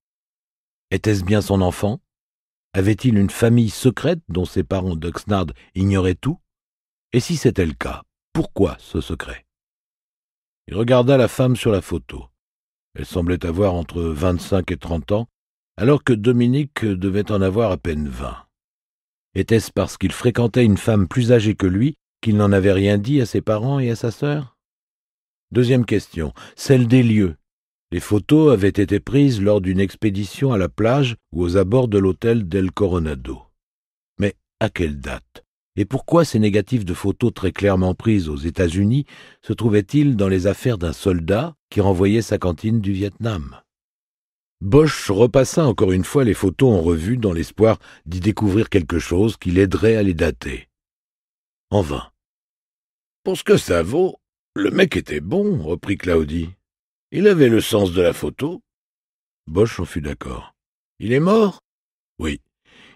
Était-ce bien son enfant ? Avait-il une famille secrète dont ses parents d'Oxnard ignoraient tout ? Et si c'était le cas, pourquoi ce secret ? Il regarda la femme sur la photo. Elle semblait avoir entre 25 et 30 ans, alors que Dominique devait en avoir à peine 20. Était-ce parce qu'il fréquentait une femme plus âgée que lui qu'il n'en avait rien dit à ses parents et à sa sœur ? Deuxième question, celle des lieux. Les photos avaient été prises lors d'une expédition à la plage ou aux abords de l'hôtel del Coronado. Mais à quelle date ? Et pourquoi ces négatifs de photos très clairement prises aux États-Unis se trouvaient-ils dans les affaires d'un soldat qui renvoyait sa cantine du Vietnam ? Bosch repassa encore une fois les photos en revue dans l'espoir d'y découvrir quelque chose qui l'aiderait à les dater. En vain. « Pour ce que ça vaut, le mec était bon, » reprit Claudie. « Il avait le sens de la photo. » Bosch en fut d'accord. « Il est mort ? » ?»« Oui.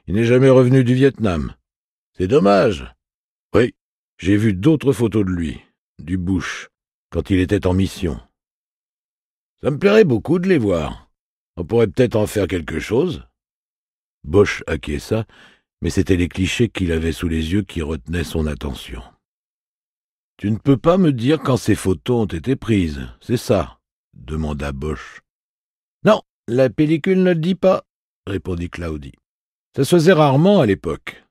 Il n'est jamais revenu du Vietnam. »« C'est dommage. » »« Oui. J'ai vu d'autres photos de lui, du Bush, quand il était en mission. »« Ça me plairait beaucoup de les voir. On pourrait peut-être en faire quelque chose. » Bosch acquiesça, mais c'étaient les clichés qu'il avait sous les yeux qui retenaient son attention. « Tu ne peux pas me dire quand ces photos ont été prises, c'est ça ?» demanda Bosch. « Non, la pellicule ne le dit pas, » répondit Claudie. « Ça se faisait rarement à l'époque. »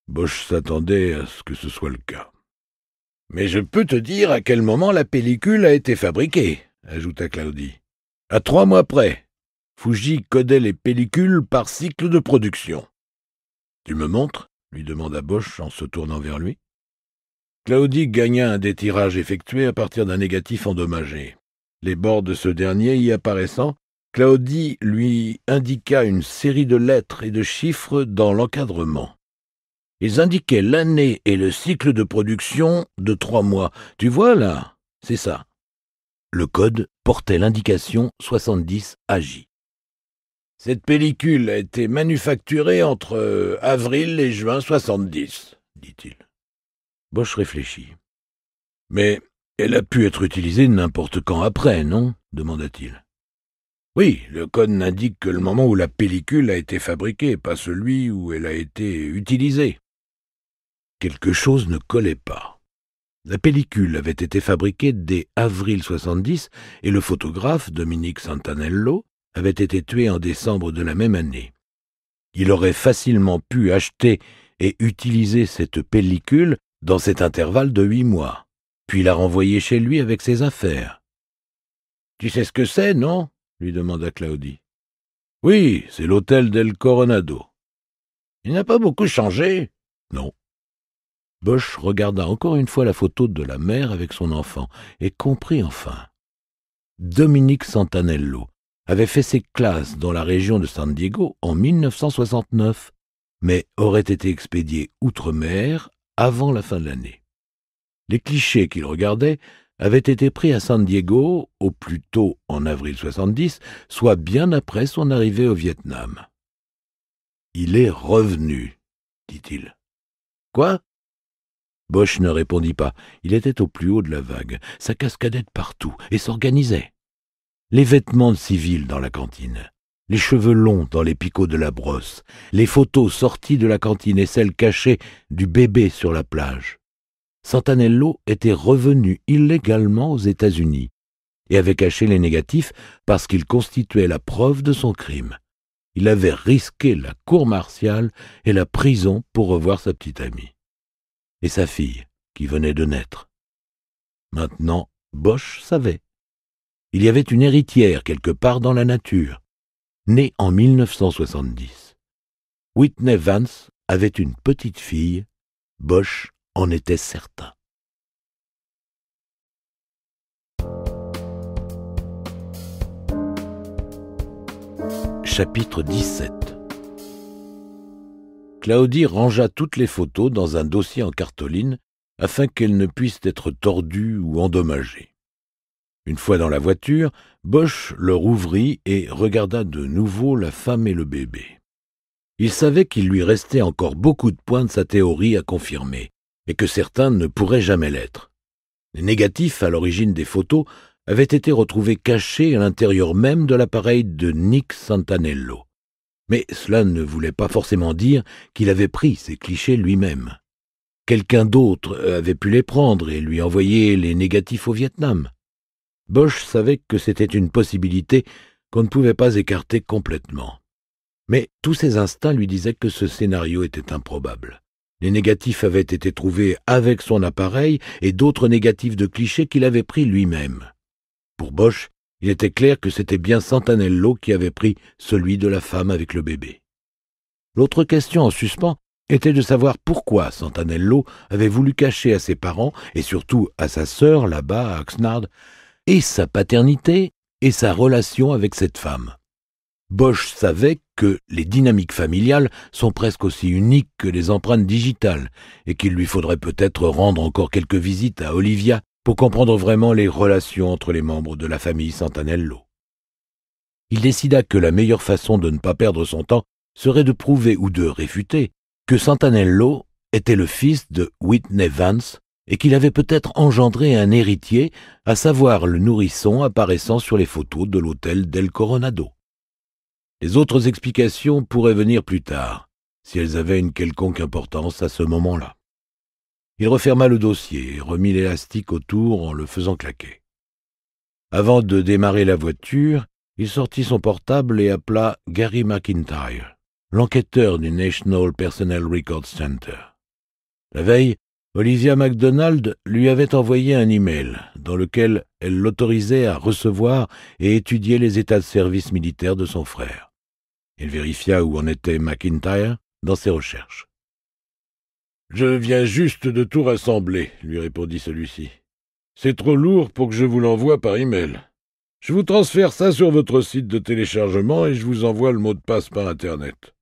Bosch s'attendait à ce que ce soit le cas. « Mais je peux te dire à quel moment la pellicule a été fabriquée, » ajouta Claudie. « À 3 mois près. Fuji codait les pellicules par cycle de production. »« Tu me montres ?» lui demanda Bosch en se tournant vers lui. Claudie gagna un des tirages effectués à partir d'un négatif endommagé. Les bords de ce dernier y apparaissant, Claudie lui indiqua une série de lettres et de chiffres dans l'encadrement. Ils indiquaient l'année et le cycle de production de 3 mois. Tu vois là, c'est ça. Le code portait l'indication 70 AJ. Cette pellicule a été manufacturée entre avril et juin 70, dit-il. Bosch réfléchit. « Mais elle a pu être utilisée n'importe quand après, non ?» demanda-t-il. « Oui, le code n'indique que le moment où la pellicule a été fabriquée, pas celui où elle a été utilisée. » Quelque chose ne collait pas. La pellicule avait été fabriquée dès avril 70 et le photographe, Dominique Santanello, avait été tué en décembre de la même année. Il aurait facilement pu acheter et utiliser cette pellicule dans cet intervalle de 8 mois, puis la renvoyer chez lui avec ses affaires. « Tu sais ce que c'est, non ?» lui demanda Claudie. « Oui, c'est l'hôtel del Coronado. »« Il n'a pas beaucoup changé ?»« Non. » Bosch regarda encore une fois la photo de la mère avec son enfant et comprit enfin. Dominique Santanello avait fait ses classes dans la région de San Diego en 1969, mais aurait été expédié outre-mer avant la fin de l'année. Les clichés qu'il regardait avaient été pris à San Diego au plus tôt en avril 70, soit bien après son arrivée au Vietnam. « Il est revenu », dit-il. « Quoi ?» Bosch ne répondit pas. Il était au plus haut de la vague. Ça cascadait de partout et s'organisait. Les vêtements de civil dans la cantine, les cheveux longs dans les picots de la brosse, les photos sorties de la cantine et celles cachées du bébé sur la plage. Santanello était revenu illégalement aux États-Unis et avait caché les négatifs parce qu'ils constituaient la preuve de son crime. Il avait risqué la cour martiale et la prison pour revoir sa petite amie. Et sa fille, qui venait de naître. Maintenant, Bosch savait. Il y avait une héritière quelque part dans la nature, née en 1970. Whitney Vance avait une petite fille, Bosch en était certain. Chapitre 17. Claudie rangea toutes les photos dans un dossier en cartoline afin qu'elles ne puissent être tordues ou endommagées. Une fois dans la voiture, Bosch le rouvrit et regarda de nouveau la femme et le bébé. Il savait qu'il lui restait encore beaucoup de points de sa théorie à confirmer, et que certains ne pourraient jamais l'être. Les négatifs à l'origine des photos avaient été retrouvés cachés à l'intérieur même de l'appareil de Nick Santanello. Mais cela ne voulait pas forcément dire qu'il avait pris ces clichés lui-même. Quelqu'un d'autre avait pu les prendre et lui envoyer les négatifs au Vietnam. Bosch savait que c'était une possibilité qu'on ne pouvait pas écarter complètement. Mais tous ses instincts lui disaient que ce scénario était improbable. Les négatifs avaient été trouvés avec son appareil et d'autres négatifs de clichés qu'il avait pris lui-même. Pour Bosch, il était clair que c'était bien Santanello qui avait pris celui de la femme avec le bébé. L'autre question en suspens était de savoir pourquoi Santanello avait voulu cacher à ses parents, et surtout à sa sœur là-bas à Oxnard, et sa paternité et sa relation avec cette femme. Bosch savait que les dynamiques familiales sont presque aussi uniques que les empreintes digitales, et qu'il lui faudrait peut-être rendre encore quelques visites à Olivia pour comprendre vraiment les relations entre les membres de la famille Santanello. Il décida que la meilleure façon de ne pas perdre son temps serait de prouver ou de réfuter que Santanello était le fils de Whitney Vance et qu'il avait peut-être engendré un héritier, à savoir le nourrisson apparaissant sur les photos de l'hôtel d'El Coronado. Les autres explications pourraient venir plus tard, si elles avaient une quelconque importance à ce moment-là. Il referma le dossier et remit l'élastique autour en le faisant claquer. Avant de démarrer la voiture, il sortit son portable et appela Gary McIntyre, l'enquêteur du National Personnel Records Center. La veille, Olivia MacDonald lui avait envoyé un email dans lequel elle l'autorisait à recevoir et étudier les états de service militaire de son frère. Il vérifia où en était McIntyre dans ses recherches. « Je viens juste de tout rassembler, » lui répondit celui-ci. « C'est trop lourd pour que je vous l'envoie par email. Je vous transfère ça sur votre site de téléchargement et je vous envoie le mot de passe par Internet. »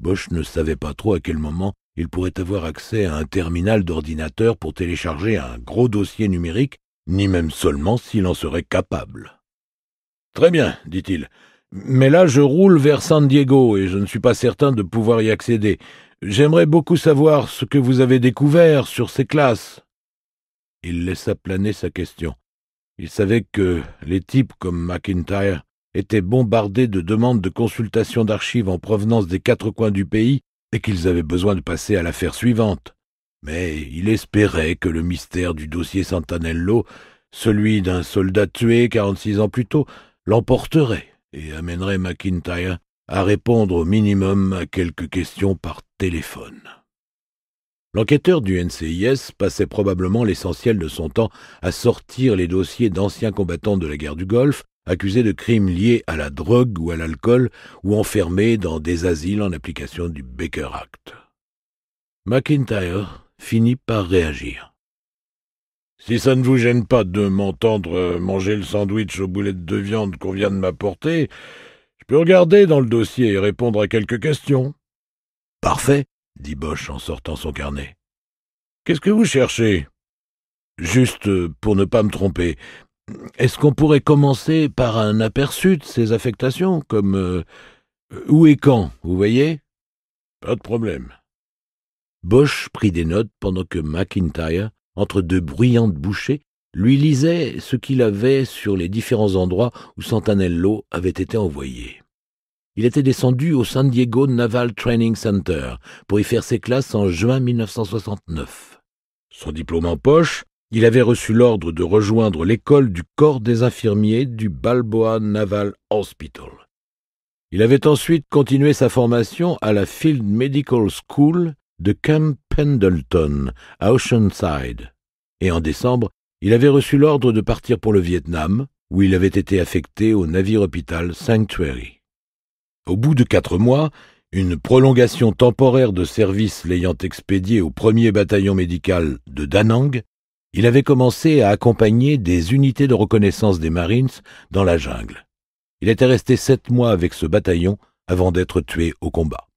Bosch ne savait pas trop à quel moment il pourrait avoir accès à un terminal d'ordinateur pour télécharger un gros dossier numérique, ni même seulement s'il en serait capable. « Très bien, dit-il. Mais là, je roule vers San Diego et je ne suis pas certain de pouvoir y accéder. J'aimerais beaucoup savoir ce que vous avez découvert sur ces classes. » Il laissa planer sa question. Il savait que les types comme McIntyre étaient bombardés de demandes de consultation d'archives en provenance des 4 coins du pays et qu'ils avaient besoin de passer à l'affaire suivante. Mais il espérait que le mystère du dossier Santanello, celui d'un soldat tué 46 ans plus tôt, l'emporterait et amènerait McIntyre à répondre au minimum à quelques questions par téléphone. L'enquêteur du NCIS passait probablement l'essentiel de son temps à sortir les dossiers d'anciens combattants de la guerre du Golfe, accusés de crimes liés à la drogue ou à l'alcool, ou enfermés dans des asiles en application du Baker Act. McIntyre finit par réagir. « Si ça ne vous gêne pas de m'entendre manger le sandwich aux boulettes de viande qu'on vient de m'apporter, je peux regarder dans le dossier et répondre à quelques questions. »« Parfait, » dit Bosch en sortant son carnet. « Qu'est-ce que vous cherchez ?»« Juste pour ne pas me tromper. Est-ce qu'on pourrait commencer par un aperçu de ces affectations, comme où et quand, vous voyez ?»« Pas de problème. » Bosch prit des notes pendant que McIntyre, entre deux bruyantes bouchées, lui lisait ce qu'il avait sur les différents endroits où Santanello avait été envoyé. Il était descendu au San Diego Naval Training Center pour y faire ses classes en juin 1969. Son diplôme en poche, il avait reçu l'ordre de rejoindre l'école du corps des infirmiers du Balboa Naval Hospital. Il avait ensuite continué sa formation à la Field Medical School de Camp Pendleton, à Oceanside. Et en décembre, il avait reçu l'ordre de partir pour le Vietnam, où il avait été affecté au navire-hôpital Sanctuary. Au bout de 4 mois, une prolongation temporaire de service l'ayant expédié au 1er bataillon médical de Da Nang, il avait commencé à accompagner des unités de reconnaissance des Marines dans la jungle. Il était resté 7 mois avec ce bataillon avant d'être tué au combat.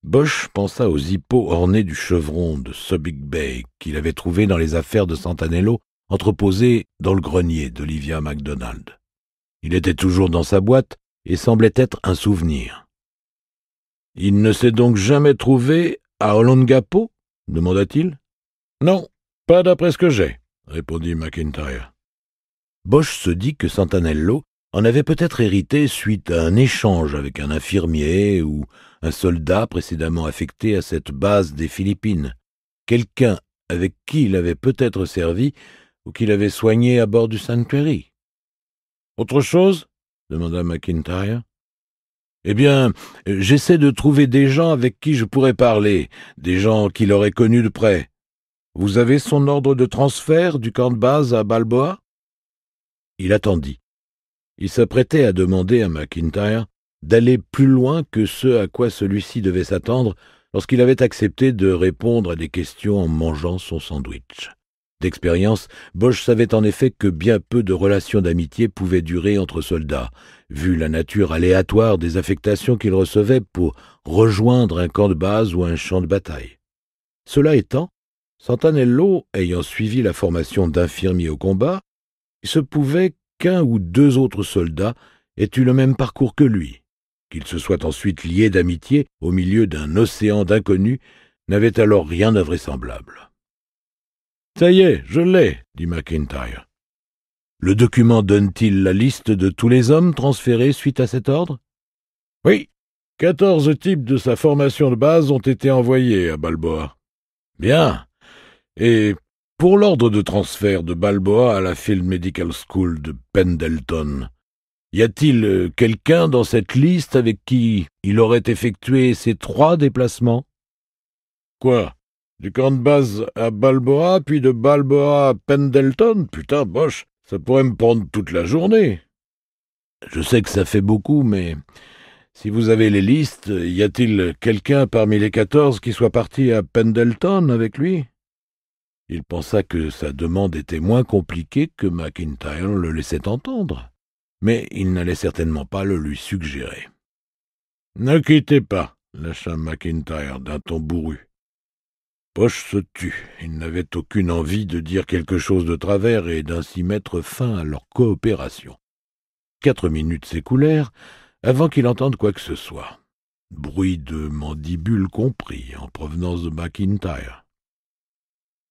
Bosch pensa aux hippos ornés du chevron de Subic Bay qu'il avait trouvés dans les affaires de Santanello entreposées dans le grenier d'Olivia MacDonald. Il était toujours dans sa boîte et semblait être un souvenir. « Il ne s'est donc jamais trouvé à Olongapo ?» demanda-t-il. « Non, pas d'après ce que j'ai, » répondit McIntyre. Bosch se dit que Santanello en avait peut-être hérité suite à un échange avec un infirmier ou un soldat précédemment affecté à cette base des Philippines, quelqu'un avec qui il avait peut-être servi ou qu'il avait soigné à bord du Sanctuary. « Autre chose ?» demanda McIntyre. « Eh bien, j'essaie de trouver des gens avec qui je pourrais parler, des gens qui l'auraient connu de près. Vous avez son ordre de transfert du camp de base à Balboa ?» Il attendit. Il s'apprêtait à demander à McIntyre d'aller plus loin que ce à quoi celui-ci devait s'attendre lorsqu'il avait accepté de répondre à des questions en mangeant son sandwich. D'expérience, Bosch savait en effet que bien peu de relations d'amitié pouvaient durer entre soldats, vu la nature aléatoire des affectations qu'ils recevaient pour rejoindre un camp de base ou un champ de bataille. Cela étant, Santanello, ayant suivi la formation d'infirmier au combat, il se pouvait qu'un ou 2 autres soldats aient eu le même parcours que lui. Qu'ils se soient ensuite liés d'amitié au milieu d'un océan d'inconnus n'avait alors rien d'invraisemblable. « Ça y est, je l'ai, » dit McIntyre. « Le document donne-t-il la liste de tous les hommes transférés suite à cet ordre ?»« Oui, 14 types de sa formation de base ont été envoyés à Balboa. »« Bien. Et pour l'ordre de transfert de Balboa à la Field Medical School de Pendleton, y a-t-il quelqu'un dans cette liste avec qui il aurait effectué ces 3 déplacements ?»« Quoi ? Du camp de base à Balboa, puis de Balboa à Pendleton ? Putain, Bosch, ça pourrait me prendre toute la journée. »« Je sais que ça fait beaucoup, mais si vous avez les listes, y a-t-il quelqu'un parmi les 14 qui soit parti à Pendleton avec lui ?» Il pensa que sa demande était moins compliquée que McIntyre le laissait entendre, mais il n'allait certainement pas le lui suggérer. « Ne quittez pas, » lâcha McIntyre d'un ton bourru. Bosch se tut. Il n'avait aucune envie de dire quelque chose de travers et d'ainsi mettre fin à leur coopération. 4 minutes s'écoulèrent avant qu'il entende quoi que ce soit. Bruit de mandibules compris en provenance de McIntyre.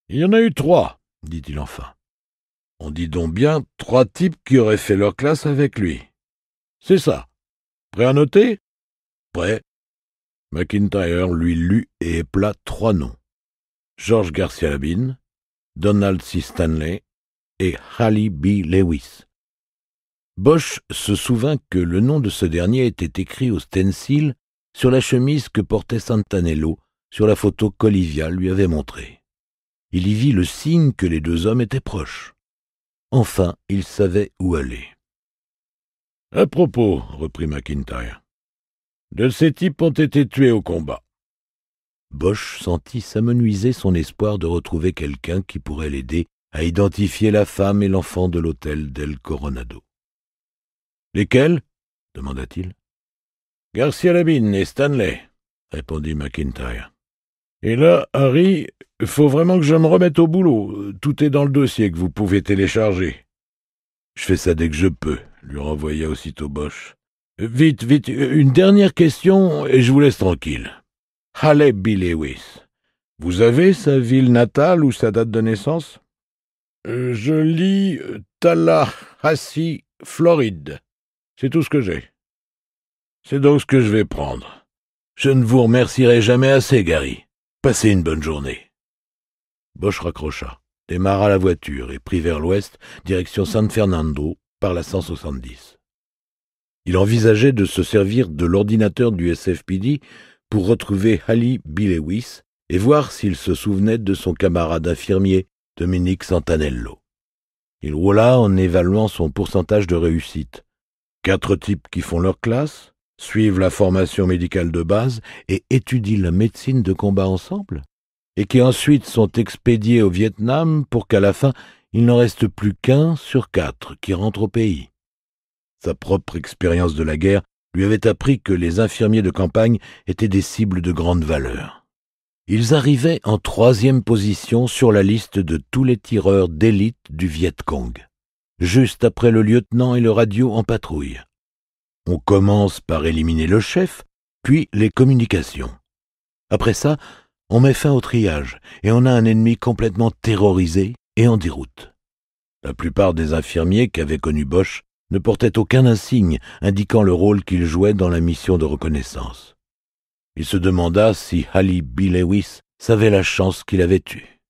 « Il y en a eu 3, dit-il enfin. On dit donc bien 3 types qui auraient fait leur classe avec lui. C'est ça. Prêt à noter ? Prêt. McIntyre lui lut et épela 3 noms. George Garcia Labine, Donald C. Stanley et Hallie B. Lewis. Bosch se souvint que le nom de ce dernier était écrit au stencil sur la chemise que portait Santanello sur la photo qu'Olivia lui avait montrée. Il y vit le signe que les 2 hommes étaient proches. Enfin, il savait où aller. « À propos, » reprit McIntyre, « de ces types ont été tués au combat. » Bosch sentit s'amenuiser son espoir de retrouver quelqu'un qui pourrait l'aider à identifier la femme et l'enfant de l'hôtel d'El Coronado. « Lesquels ?» demanda-t-il. « Garcia Labine et Stanley, » répondit McIntyre. « Et là, Harry, faut vraiment que je me remette au boulot. Tout est dans le dossier que vous pouvez télécharger. »« Je fais ça dès que je peux, » lui renvoya aussitôt Bosch. « Vite, vite, une dernière question et je vous laisse tranquille. Haley B. Lewis, vous avez sa ville natale ou sa date de naissance ? » Je lis Tallahassee, Floride. C'est tout ce que j'ai. C'est donc ce que je vais prendre. Je ne vous remercierai jamais assez, Gary. Passez une bonne journée. Bosch raccrocha, démarra la voiture et prit vers l'ouest, direction San Fernando, par la 170. Il envisageait de se servir de l'ordinateur du SFPD pour retrouver Haley B. Lewis et voir s'il se souvenait de son camarade infirmier, Dominique Santanello. Il roula en évaluant son pourcentage de réussite. 4 types qui font leur classe, suivent la formation médicale de base et étudient la médecine de combat ensemble, et qui ensuite sont expédiés au Vietnam pour qu'à la fin, il n'en reste plus qu'1 sur 4 qui rentre au pays. Sa propre expérience de la guerre lui avait appris que les infirmiers de campagne étaient des cibles de grande valeur. Ils arrivaient en 3e position sur la liste de tous les tireurs d'élite du Viet Cong, juste après le lieutenant et le radio en patrouille. On commence par éliminer le chef, puis les communications. Après ça, on met fin au triage et on a un ennemi complètement terrorisé et en déroute. La plupart des infirmiers qu'avait connu Bosch ne portaient aucun insigne indiquant le rôle qu'ils jouaient dans la mission de reconnaissance. Il se demanda si Haley B. Lewis savait la chance qu'il avait eue.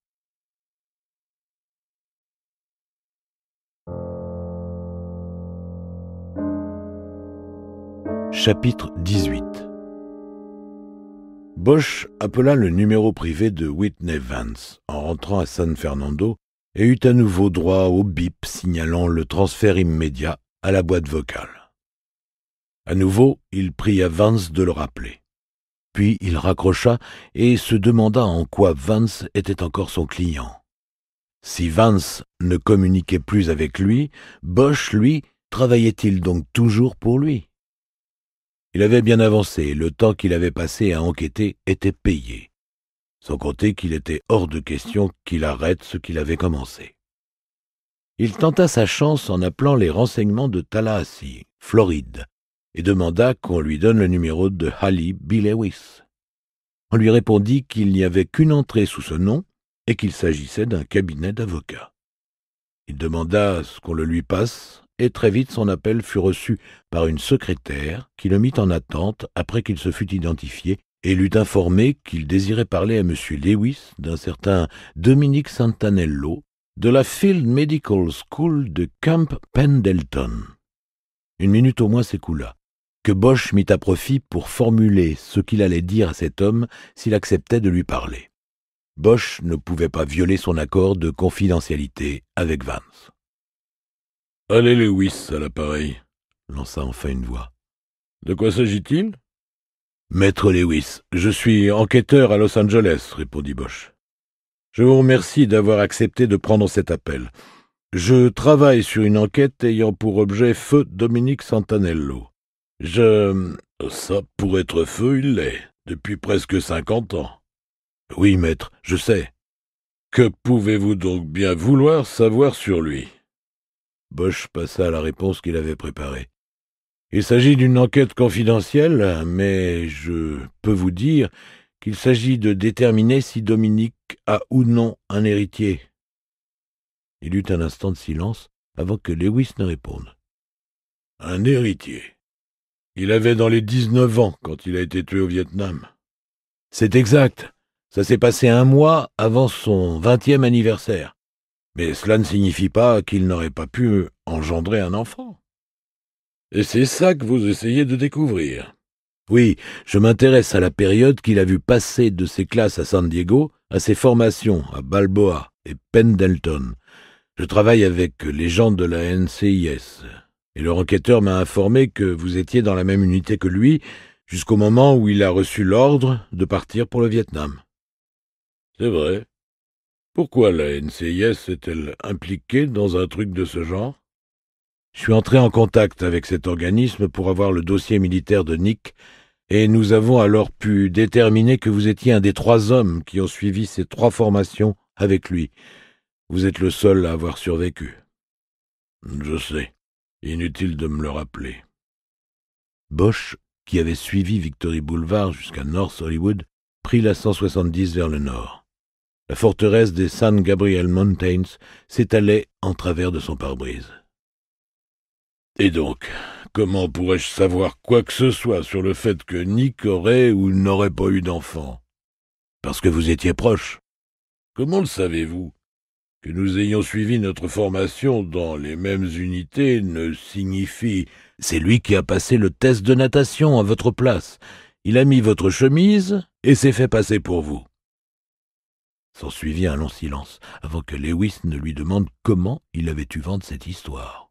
Chapitre 18. Bosch appela le numéro privé de Whitney Vance en rentrant à San Fernando et eut à nouveau droit au bip signalant le transfert immédiat à la boîte vocale. À nouveau, il pria Vance de le rappeler. Puis il raccrocha et se demanda en quoi Vance était encore son client. Si Vance ne communiquait plus avec lui, Bosch, lui, travaillait-il donc toujours pour lui ? Il avait bien avancé et le temps qu'il avait passé à enquêter était payé, sans compter qu'il était hors de question qu'il arrête ce qu'il avait commencé. Il tenta sa chance en appelant les renseignements de Tallahassee, Floride, et demanda qu'on lui donne le numéro de Haley B. Lewis. On lui répondit qu'il n'y avait qu'une entrée sous ce nom et qu'il s'agissait d'un cabinet d'avocats. Il demanda ce qu'on le lui passe, et très vite son appel fut reçu par une secrétaire qui le mit en attente après qu'il se fut identifié et l'eut informé qu'il désirait parler à M. Lewis d'un certain Dominique Santanello de la Field Medical School de Camp Pendleton. 1 minute au moins s'écoula, que Bosch mit à profit pour formuler ce qu'il allait dire à cet homme s'il acceptait de lui parler. Bosch ne pouvait pas violer son accord de confidentialité avec Vance. « Allez, Lewis, à l'appareil », lança enfin une voix. « De quoi s'agit-il ?»« Maître Lewis, je suis enquêteur à Los Angeles, » répondit Bosch. « Je vous remercie d'avoir accepté de prendre cet appel. Je travaille sur une enquête ayant pour objet feu Dominique Santanello. Ça, pour être feu, il l'est, depuis presque 50 ans. »« Oui, maître, je sais. »« Que pouvez-vous donc bien vouloir savoir sur lui ?» Bosch passa à la réponse qu'il avait préparée. « Il s'agit d'une enquête confidentielle, mais je peux vous dire qu'il s'agit de déterminer si Dominique a ou non un héritier. » Il eut un instant de silence avant que Lewis ne réponde. « Un héritier. Il avait dans les 19 ans quand il a été tué au Vietnam. »« C'est exact. Ça s'est passé 1 mois avant son 20e anniversaire. Mais cela ne signifie pas qu'il n'aurait pas pu engendrer un enfant. » « Et c'est ça que vous essayez de découvrir. »« Oui, je m'intéresse à la période qu'il a vu passer de ses classes à San Diego à ses formations à Balboa et Pendleton. Je travaille avec les gens de la NCIS, et leur enquêteur m'a informé que vous étiez dans la même unité que lui, jusqu'au moment où il a reçu l'ordre de partir pour le Vietnam. C'est vrai. Pourquoi la NCIS est-elle impliquée dans un truc de ce genre? Je suis entré en contact avec cet organisme pour avoir le dossier militaire de Nick, et nous avons alors pu déterminer que vous étiez un des 3 hommes qui ont suivi ces 3 formations avec lui. Vous êtes le seul à avoir survécu. Je sais. Inutile de me le rappeler. Bosch, qui avait suivi Victory Boulevard jusqu'à North Hollywood, prit la 170 vers le nord. La forteresse des San Gabriel Mountains s'étalait en travers de son pare-brise. Et donc, comment pourrais-je savoir quoi que ce soit sur le fait que Nick aurait ou n'aurait pas eu d'enfant? Parce que vous étiez proche. Comment le savez-vous? Que nous ayons suivi notre formation dans les mêmes unités ne signifie... C'est lui qui a passé le test de natation à votre place. Il a mis votre chemise et s'est fait passer pour vous. S'ensuivit un long silence, avant que Lewis ne lui demande comment il avait eu vent de cette histoire.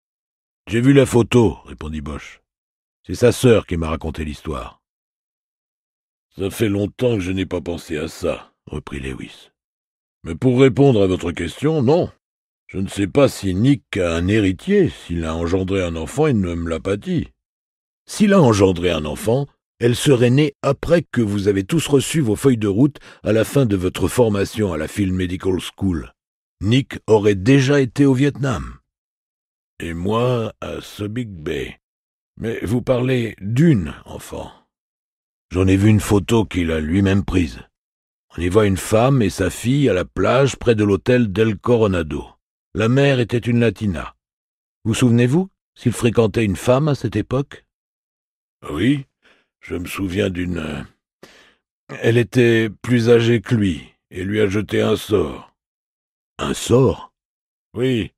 « J'ai vu la photo, » répondit Bosch. « C'est sa sœur qui m'a raconté l'histoire. »« Ça fait longtemps que je n'ai pas pensé à ça, » reprit Lewis. « Mais pour répondre à votre question, non. Je ne sais pas si Nick a un héritier. S'il a engendré un enfant, il ne me l'a pas dit. S'il a engendré un enfant, elle serait née après que vous avez tous reçu vos feuilles de route à la fin de votre formation à la Field Medical School. Nick aurait déjà été au Vietnam. Et moi, à Subic Bay. Mais vous parlez d'une enfant. J'en ai vu une photo qu'il a lui-même prise. On y voit une femme et sa fille à la plage près de l'hôtel Del Coronado. La mère était une latina. Vous souvenez-vous s'il fréquentait une femme à cette époque? Oui, je me souviens d'une... Elle était plus âgée que lui et lui a jeté un sort. Un sort? Oui,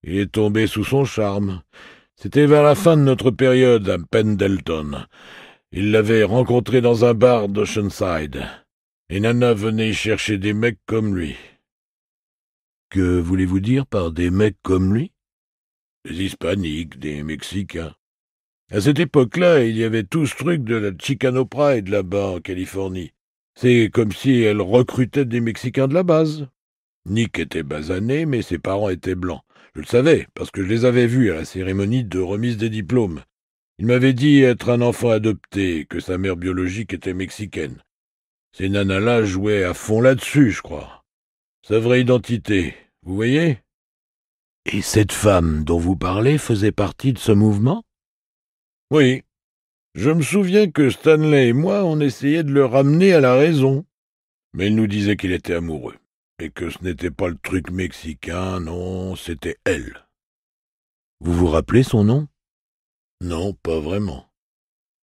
il est tombé sous son charme. C'était vers la fin de notre période à Pendleton. Il l'avait rencontrée dans un bar d'Oceanside. Et Nana venait y chercher des mecs comme lui. Que voulez-vous dire par des mecs comme lui? Des Hispaniques, des Mexicains. À cette époque-là, il y avait tout ce truc de la Chicano Pride là-bas en Californie. C'est comme si elle recrutait des Mexicains de la base. Nick était basané, mais ses parents étaient blancs. Je le savais, parce que je les avais vus à la cérémonie de remise des diplômes. Il m'avait dit être un enfant adopté, que sa mère biologique était mexicaine. Ces nanas-là jouaient à fond là-dessus, je crois. Sa vraie identité, vous voyez? Et cette femme dont vous parlez faisait partie de ce mouvement? Oui. Je me souviens que Stanley et moi, on essayait de le ramener à la raison. Mais il nous disait qu'il était amoureux, et que ce n'était pas le truc mexicain, non, c'était elle. Vous vous rappelez son nom? Non, pas vraiment.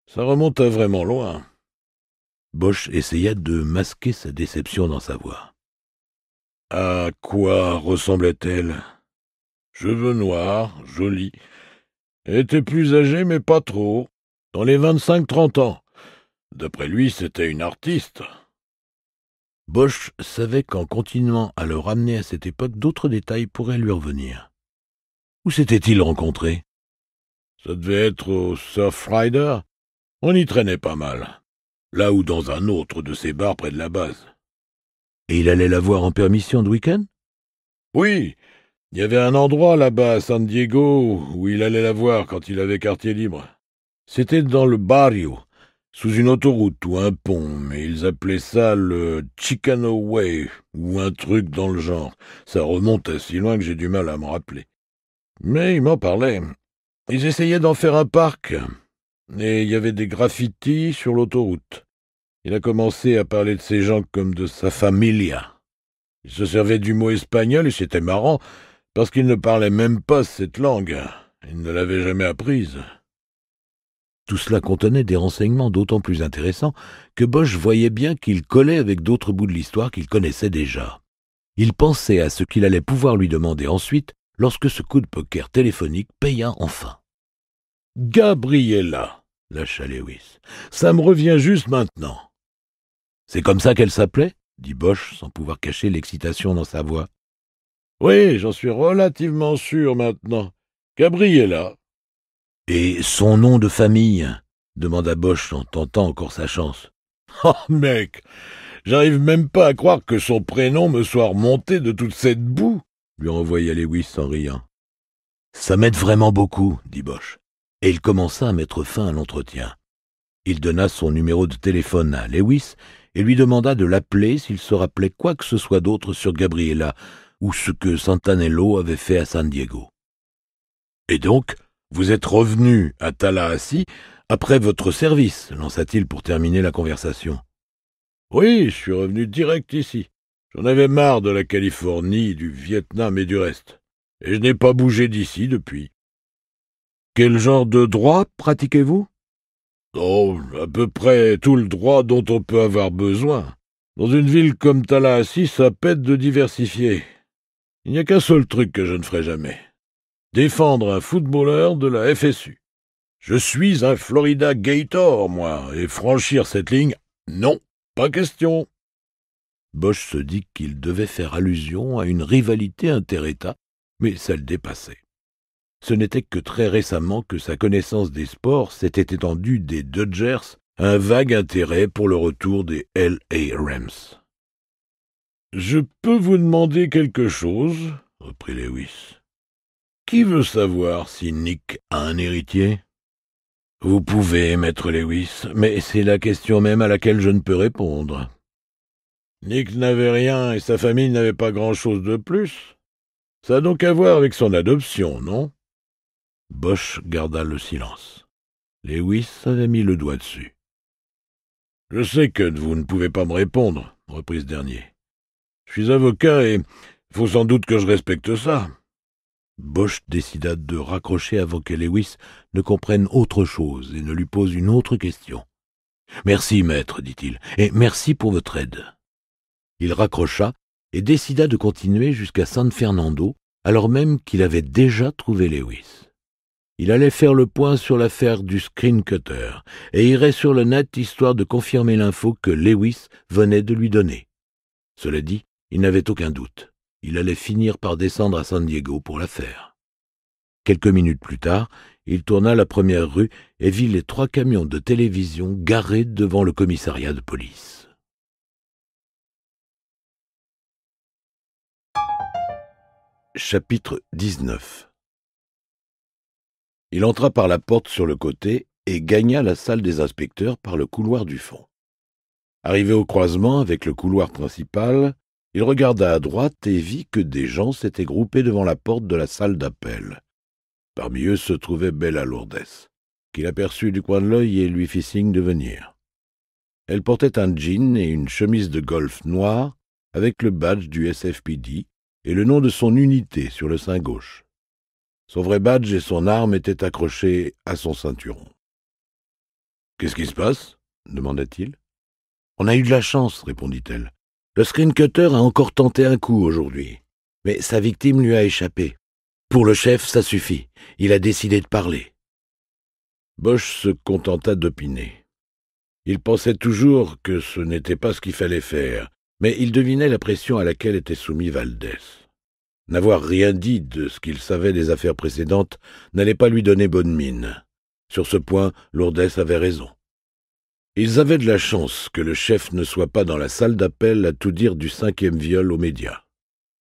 Ça remonte à vraiment loin. Bosch essaya de masquer sa déception dans sa voix. À quoi ressemblait-elle? Cheveux noirs, jolis. Elle était plus âgée, mais pas trop. Dans les 25-30 ans. D'après lui, c'était une artiste. Bosch savait qu'en continuant à le ramener à cette époque, d'autres détails pourraient lui revenir. Où s'était-il rencontré? Ça devait être au Surfrider. On y traînait pas mal. Là ou dans un autre de ces bars près de la base. Et il allait la voir en permission de week-end? Oui, il y avait un endroit là-bas à San Diego où il allait la voir quand il avait quartier libre. C'était dans le barrio, sous une autoroute ou un pont, mais ils appelaient ça le Chicano Way ou un truc dans le genre. Ça remonte à si loin que j'ai du mal à me rappeler. Mais ils m'en parlaient. Ils essayaient d'en faire un parc, et il y avait des graffitis sur l'autoroute. Il a commencé à parler de ces gens comme de sa familia. Il se servait du mot espagnol et c'était marrant, parce qu'il ne parlait même pas cette langue. Il ne l'avait jamais apprise. Tout cela contenait des renseignements d'autant plus intéressants que Bosch voyait bien qu'il collait avec d'autres bouts de l'histoire qu'il connaissait déjà. Il pensait à ce qu'il allait pouvoir lui demander ensuite lorsque ce coup de poker téléphonique paya enfin. « Gabriella !» lâcha Lewis. « Ça me revient juste maintenant. » « C'est comme ça qu'elle s'appelait ?» dit Bosch sans pouvoir cacher l'excitation dans sa voix. « Oui, j'en suis relativement sûr maintenant. Gabriella. » « Et son nom de famille ?» demanda Bosch en tentant encore sa chance. « Oh, mec, j'arrive même pas à croire que son prénom me soit remonté de toute cette boue !» lui envoya Lewis en riant. « Ça m'aide vraiment beaucoup, » dit Bosch, et il commença à mettre fin à l'entretien. Il donna son numéro de téléphone à Lewis et lui demanda de l'appeler s'il se rappelait quoi que ce soit d'autre sur Gabriela ou ce que Santanello avait fait à San Diego. « Et donc, vous êtes revenu à Tallahassee après votre service ?» lança-t-il pour terminer la conversation. « Oui, je suis revenu direct ici. J'en avais marre de la Californie, du Vietnam et du reste. Et je n'ai pas bougé d'ici depuis. »« Quel genre de droit pratiquez-vous ?»« Oh, à peu près tout le droit dont on peut avoir besoin. Dans une ville comme Tallahassee, ça pète de diversifier. Il n'y a qu'un seul truc que je ne ferai jamais. Défendre un footballeur de la FSU. Je suis un Florida Gator, moi, et franchir cette ligne, non, pas question. » Bosch se dit qu'il devait faire allusion à une rivalité inter-États, mais ça le dépassait. Ce n'était que très récemment que sa connaissance des sports s'était étendue des Dodgers à un vague intérêt pour le retour des L.A. Rams. « Je peux vous demander quelque chose ?» reprit Lewis. « Qui veut savoir si Nick a un héritier ?»« Vous pouvez, maître Lewis, mais c'est la question même à laquelle je ne peux répondre. » « Nick n'avait rien et sa famille n'avait pas grand-chose de plus. Ça a donc à voir avec son adoption, non ?» Bosch garda le silence. Lewis avait mis le doigt dessus. « Je sais que vous ne pouvez pas me répondre, » reprit ce dernier. « Je suis avocat et faut sans doute que je respecte ça. » Bosch décida de raccrocher avant que Lewis ne comprenne autre chose et ne lui pose une autre question. « Merci, maître, dit-il, et merci pour votre aide. » Il raccrocha et décida de continuer jusqu'à San Fernando, alors même qu'il avait déjà trouvé Lewis. Il allait faire le point sur l'affaire du screen cutter et irait sur le net histoire de confirmer l'info que Lewis venait de lui donner. Cela dit, il n'avait aucun doute. Il allait finir par descendre à San Diego pour l'affaire. Quelques minutes plus tard, il tourna la première rue et vit les 3 camions de télévision garés devant le commissariat de police. Chapitre 19. Il entra par la porte sur le côté et gagna la salle des inspecteurs par le couloir du fond. Arrivé au croisement avec le couloir principal, il regarda à droite et vit que des gens s'étaient groupés devant la porte de la salle d'appel. Parmi eux se trouvait Bella Lourdes, qu'il aperçut du coin de l'œil et lui fit signe de venir. Elle portait un jean et une chemise de golf noire avec le badge du SFPD et le nom de son unité sur le sein gauche. Son vrai badge et son arme étaient accrochés à son ceinturon. « Qu'est-ce qui se passe ?» demanda-t-il. « On a eu de la chance, » répondit-elle. « Le screen cutter a encore tenté un coup aujourd'hui, mais sa victime lui a échappé. Pour le chef, ça suffit. Il a décidé de parler. » Bosch se contenta d'opiner. Il pensait toujours que ce n'était pas ce qu'il fallait faire, mais il devinait la pression à laquelle était soumis Valdés. N'avoir rien dit de ce qu'il savait des affaires précédentes n'allait pas lui donner bonne mine. Sur ce point, Lourdes avait raison. Ils avaient de la chance que le chef ne soit pas dans la salle d'appel à tout dire du 5e viol aux médias.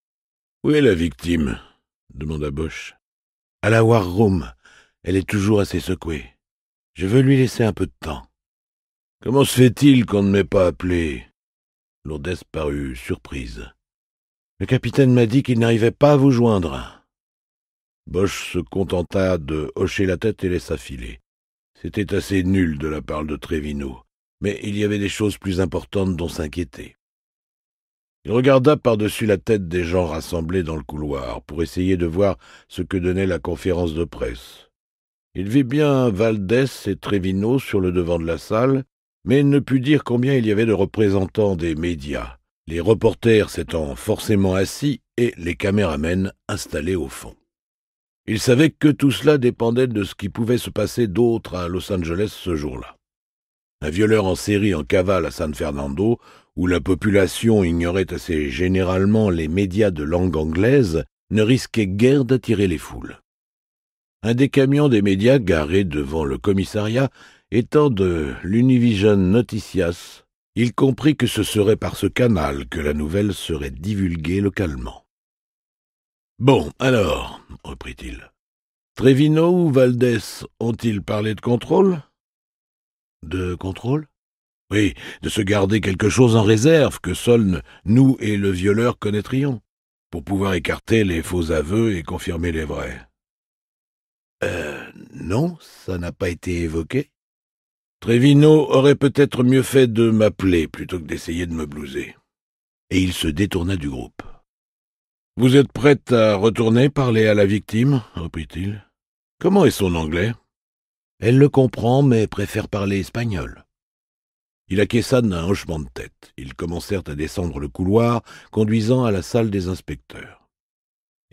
« Où est la victime ?» demanda Bosch. « À la War Room. Elle est toujours assez secouée. Je veux lui laisser un peu de temps. »« Comment se fait-il qu'on ne m'ait pas appelé ?» Lourdes parut surprise. « Le capitaine m'a dit qu'il n'arrivait pas à vous joindre. » Bosch se contenta de hocher la tête et laissa filer. C'était assez nul de la part de Trevino, mais il y avait des choses plus importantes dont s'inquiéter. Il regarda par-dessus la tête des gens rassemblés dans le couloir pour essayer de voir ce que donnait la conférence de presse. Il vit bien Valdés et Trevino sur le devant de la salle, mais ne put dire combien il y avait de représentants des médias, les reporters s'étant forcément assis et les caméramens installés au fond. Il savait que tout cela dépendait de ce qui pouvait se passer d'autre à Los Angeles ce jour-là. Un violeur en série en cavale à San Fernando, où la population ignorait assez généralement les médias de langue anglaise, ne risquait guère d'attirer les foules. Un des camions des médias garés devant le commissariat Étant de l'Univision Noticias, il comprit que ce serait par ce canal que la nouvelle serait divulguée localement. « Bon, alors, reprit-il, Trevino ou Valdés ont-ils parlé de contrôle ?»« De contrôle ?» ?»« Oui, de se garder quelque chose en réserve que seuls nous et le violeur connaîtrions, pour pouvoir écarter les faux aveux et confirmer les vrais. » Non, ça n'a pas été évoqué. Trevino aurait peut-être mieux fait de m'appeler plutôt que d'essayer de me blouser. Et il se détourna du groupe. « Vous êtes prête à retourner parler à la victime ?» reprit-il. « Comment est son anglais ?»« Elle le comprend, mais préfère parler espagnol. » Il acquiesça d'un hochement de tête. Ils commencèrent à descendre le couloir conduisant à la salle des inspecteurs.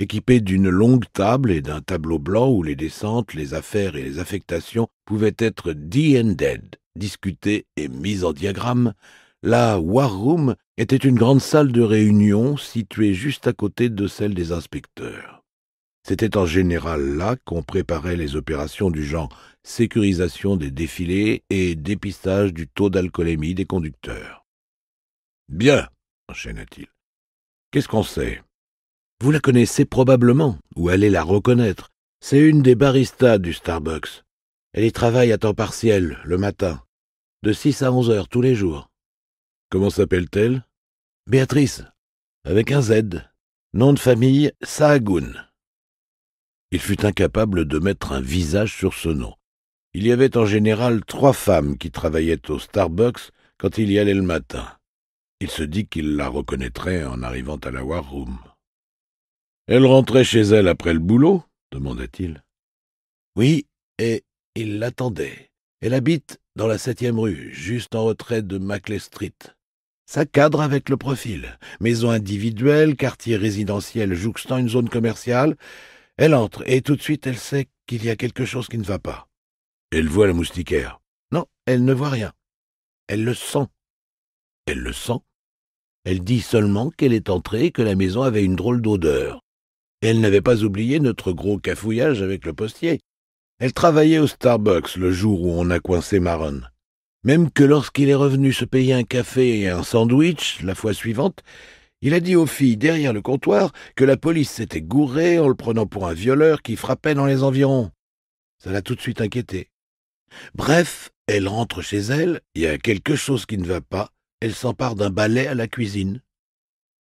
Équipé d'une longue table et d'un tableau blanc où les descentes, les affaires et les affectations pouvaient être D&D, discutées et mises en diagramme, la War Room était une grande salle de réunion située juste à côté de celle des inspecteurs. C'était en général là qu'on préparait les opérations du genre sécurisation des défilés et dépistage du taux d'alcoolémie des conducteurs. « Bien, enchaîna-t-il. Qu'est-ce qu'on sait ? Vous la connaissez probablement, ou allez la reconnaître. C'est une des baristas du Starbucks. Elle y travaille à temps partiel, le matin, de 6 à 11 heures tous les jours. Comment s'appelle-t-elle ? Béatrice, avec un Z. Nom de famille, Sahagún. Il fut incapable de mettre un visage sur ce nom. Il y avait en général 3 femmes qui travaillaient au Starbucks quand il y allait le matin. Il se dit qu'il la reconnaîtrait en arrivant à la War Room. Elle rentrait chez elle après le boulot ? Demanda-t-il. Oui, et il l'attendait. Elle habite dans la 7e rue, juste en retrait de Maclay Street. Ça cadre avec le profil. Maison individuelle, quartier résidentiel jouxtant une zone commerciale. Elle entre, et tout de suite elle sait qu'il y a quelque chose qui ne va pas. Elle voit la moustiquaire. Non, elle ne voit rien. Elle le sent. Elle le sent. Elle dit seulement qu'elle est entrée et que la maison avait une drôle d'odeur. Et elle n'avait pas oublié notre gros cafouillage avec le postier. Elle travaillait au Starbucks le jour où on a coincé Maron. Même que lorsqu'il est revenu se payer un café et un sandwich la fois suivante, il a dit aux filles derrière le comptoir que la police s'était gourée en le prenant pour un violeur qui frappait dans les environs. Ça l'a tout de suite inquiétée. Bref, elle rentre chez elle, il y a quelque chose qui ne va pas, elle s'empare d'un balai à la cuisine.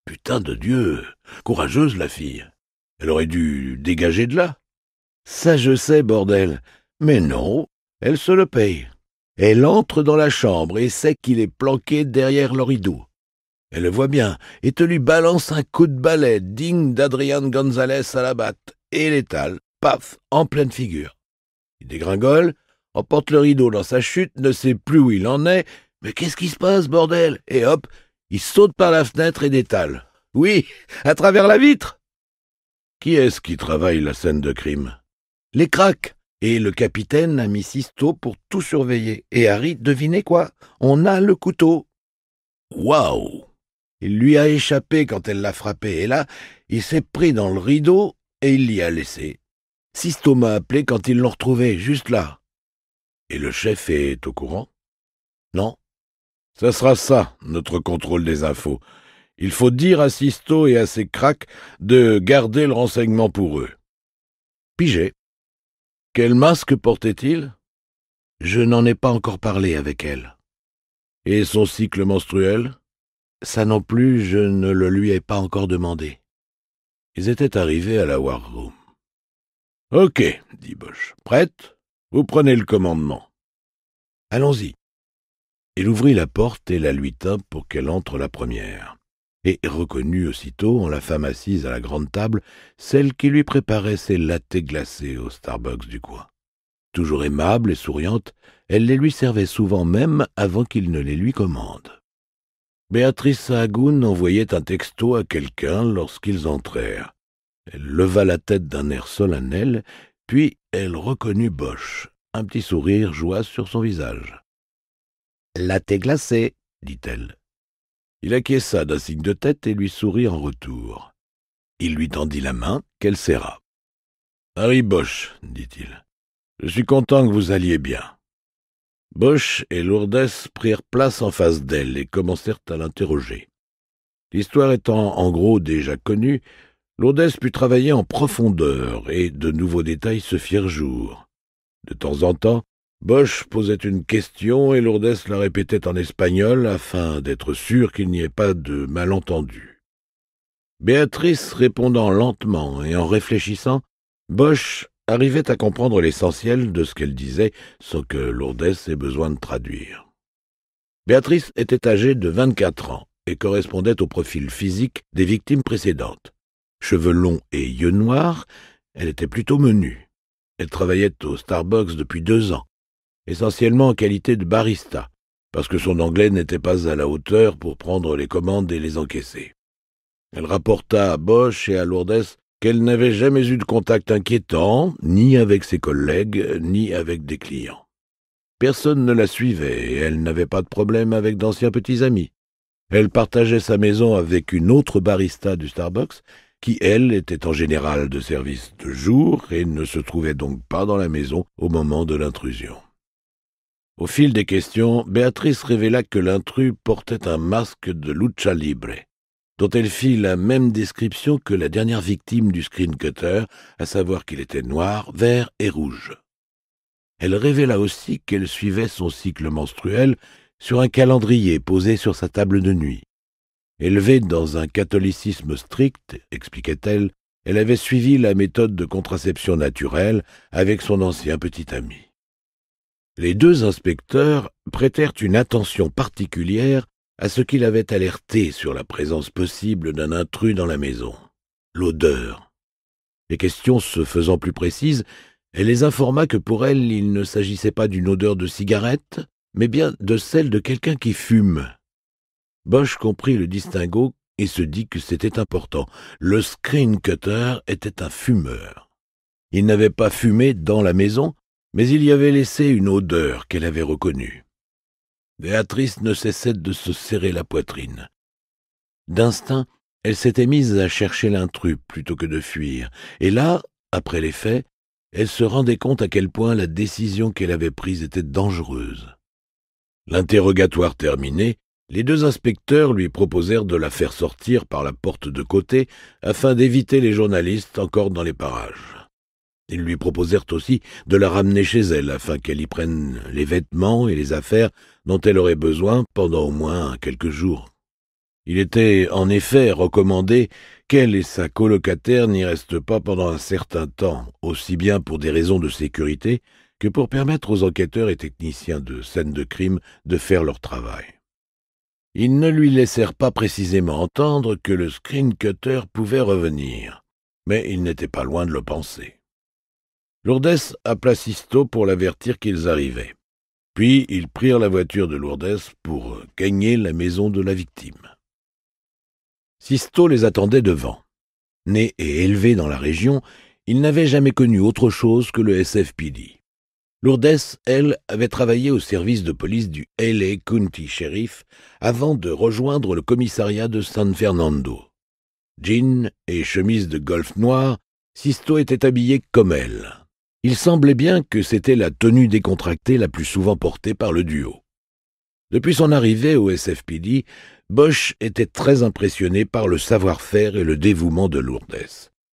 Putain de Dieu, courageuse la fille. Elle aurait dû dégager de là. Ça je sais, bordel. Mais non, elle se le paye. Elle entre dans la chambre et sait qu'il est planqué derrière le rideau. Elle le voit bien et te lui balance un coup de balai digne d'Adrian González à la batte et l'étale, paf, en pleine figure. Il dégringole, emporte le rideau dans sa chute, ne sait plus où il en est. Mais qu'est-ce qui se passe, bordel? Et hop, il saute par la fenêtre et détale. Oui, à travers la vitre. Qui est-ce qui travaille la scène de crime? Les cracks. Et le capitaine a mis Sisto pour tout surveiller. Et Harry, devinez quoi? On a le couteau. Waouh! Il lui a échappé quand elle l'a frappé. Et là, il s'est pris dans le rideau et il l'y a laissé. Sisto m'a appelé quand ils l'ont retrouvé, juste là. Et le chef est au courant? Non. Ça sera ça, notre contrôle des infos. Il faut dire à Sisto et à ses cracks de garder le renseignement pour eux. Pigé. Quel masque portait-il? Je n'en ai pas encore parlé avec elle. Et son cycle menstruel? Ça non plus, je ne le lui ai pas encore demandé. Ils étaient arrivés à la War Room. « Ok, dit Bosch. Prête? Vous prenez le commandement. »« Allons-y. » Il ouvrit la porte et la lui tint pour qu'elle entre la première. Et reconnut aussitôt, en la femme assise à la grande table, celle qui lui préparait ses lattés glacés au Starbucks du coin. Toujours aimable et souriante, elle les lui servait souvent même avant qu'il ne les lui commande. Béatrice Sahagún envoyait un texto à quelqu'un lorsqu'ils entrèrent. Elle leva la tête d'un air solennel, puis elle reconnut Bosch. Un petit sourire joua sur son visage. « Latte glacé, dit-elle. Il acquiesça d'un signe de tête et lui sourit en retour. Il lui tendit la main, qu'elle serra. « Harry Bosch, dit-il, je suis content que vous alliez bien. Bosch et Lourdes prirent place en face d'elle et commencèrent à l'interroger. L'histoire étant en gros déjà connue, Lourdes put travailler en profondeur et de nouveaux détails se firent jour. De temps en temps, Bosch posait une question et Lourdes la répétait en espagnol afin d'être sûr qu'il n'y ait pas de malentendu. Béatrice répondant lentement et en réfléchissant, Bosch arrivait à comprendre l'essentiel de ce qu'elle disait sans que Lourdes ait besoin de traduire. Béatrice était âgée de 24 ans et correspondait au profil physique des victimes précédentes. Cheveux longs et yeux noirs, elle était plutôt menue. Elle travaillait au Starbucks depuis 2 ans, essentiellement en qualité de barista, parce que son anglais n'était pas à la hauteur pour prendre les commandes et les encaisser. Elle rapporta à Bosch et à Lourdes qu'elle n'avait jamais eu de contact inquiétant, ni avec ses collègues, ni avec des clients. Personne ne la suivait et elle n'avait pas de problème avec d'anciens petits amis. Elle partageait sa maison avec une autre barista du Starbucks, qui, elle, était en général de service de jour et ne se trouvait donc pas dans la maison au moment de l'intrusion. Au fil des questions, Béatrice révéla que l'intrus portait un masque de lucha libre, dont elle fit la même description que la dernière victime du screen cutter, à savoir qu'il était noir, vert et rouge. Elle révéla aussi qu'elle suivait son cycle menstruel sur un calendrier posé sur sa table de nuit. Élevée dans un catholicisme strict, expliquait-elle, elle avait suivi la méthode de contraception naturelle avec son ancien petit ami. Les 2 inspecteurs prêtèrent une attention particulière à ce qu'il avait alerté sur la présence possible d'un intrus dans la maison, l'odeur. Les questions se faisant plus précises, elle les informa que pour elle, il ne s'agissait pas d'une odeur de cigarette, mais bien de celle de quelqu'un qui fume. Bosch comprit le distinguo et se dit que c'était important. Le screen cutter était un fumeur. Il n'avait pas fumé dans la maison, mais il y avait laissé une odeur qu'elle avait reconnue. Béatrice ne cessait de se serrer la poitrine. D'instinct, elle s'était mise à chercher l'intrus plutôt que de fuir, et là, après les faits, elle se rendait compte à quel point la décision qu'elle avait prise était dangereuse. L'interrogatoire terminé, les 2 inspecteurs lui proposèrent de la faire sortir par la porte de côté afin d'éviter les journalistes encore dans les parages. Ils lui proposèrent aussi de la ramener chez elle afin qu'elle y prenne les vêtements et les affaires dont elle aurait besoin pendant au moins quelques jours. Il était en effet recommandé qu'elle et sa colocataire n'y restent pas pendant un certain temps, aussi bien pour des raisons de sécurité que pour permettre aux enquêteurs et techniciens de scènes de crime de faire leur travail. Ils ne lui laissèrent pas précisément entendre que le screen cutter pouvait revenir, mais il n'était pas loin de le penser. Lourdes appela Sisto pour l'avertir qu'ils arrivaient. Puis ils prirent la voiture de Lourdes pour gagner la maison de la victime. Sisto les attendait devant. Né et élevé dans la région, il n'avait jamais connu autre chose que le SFPD. Lourdes, elle, avait travaillé au service de police du LA County Sheriff avant de rejoindre le commissariat de San Fernando. Jean et chemise de golf noir, Sisto était habillé comme elle. Il semblait bien que c'était la tenue décontractée la plus souvent portée par le duo. Depuis son arrivée au SFPD, Bosch était très impressionné par le savoir-faire et le dévouement de Lourdes,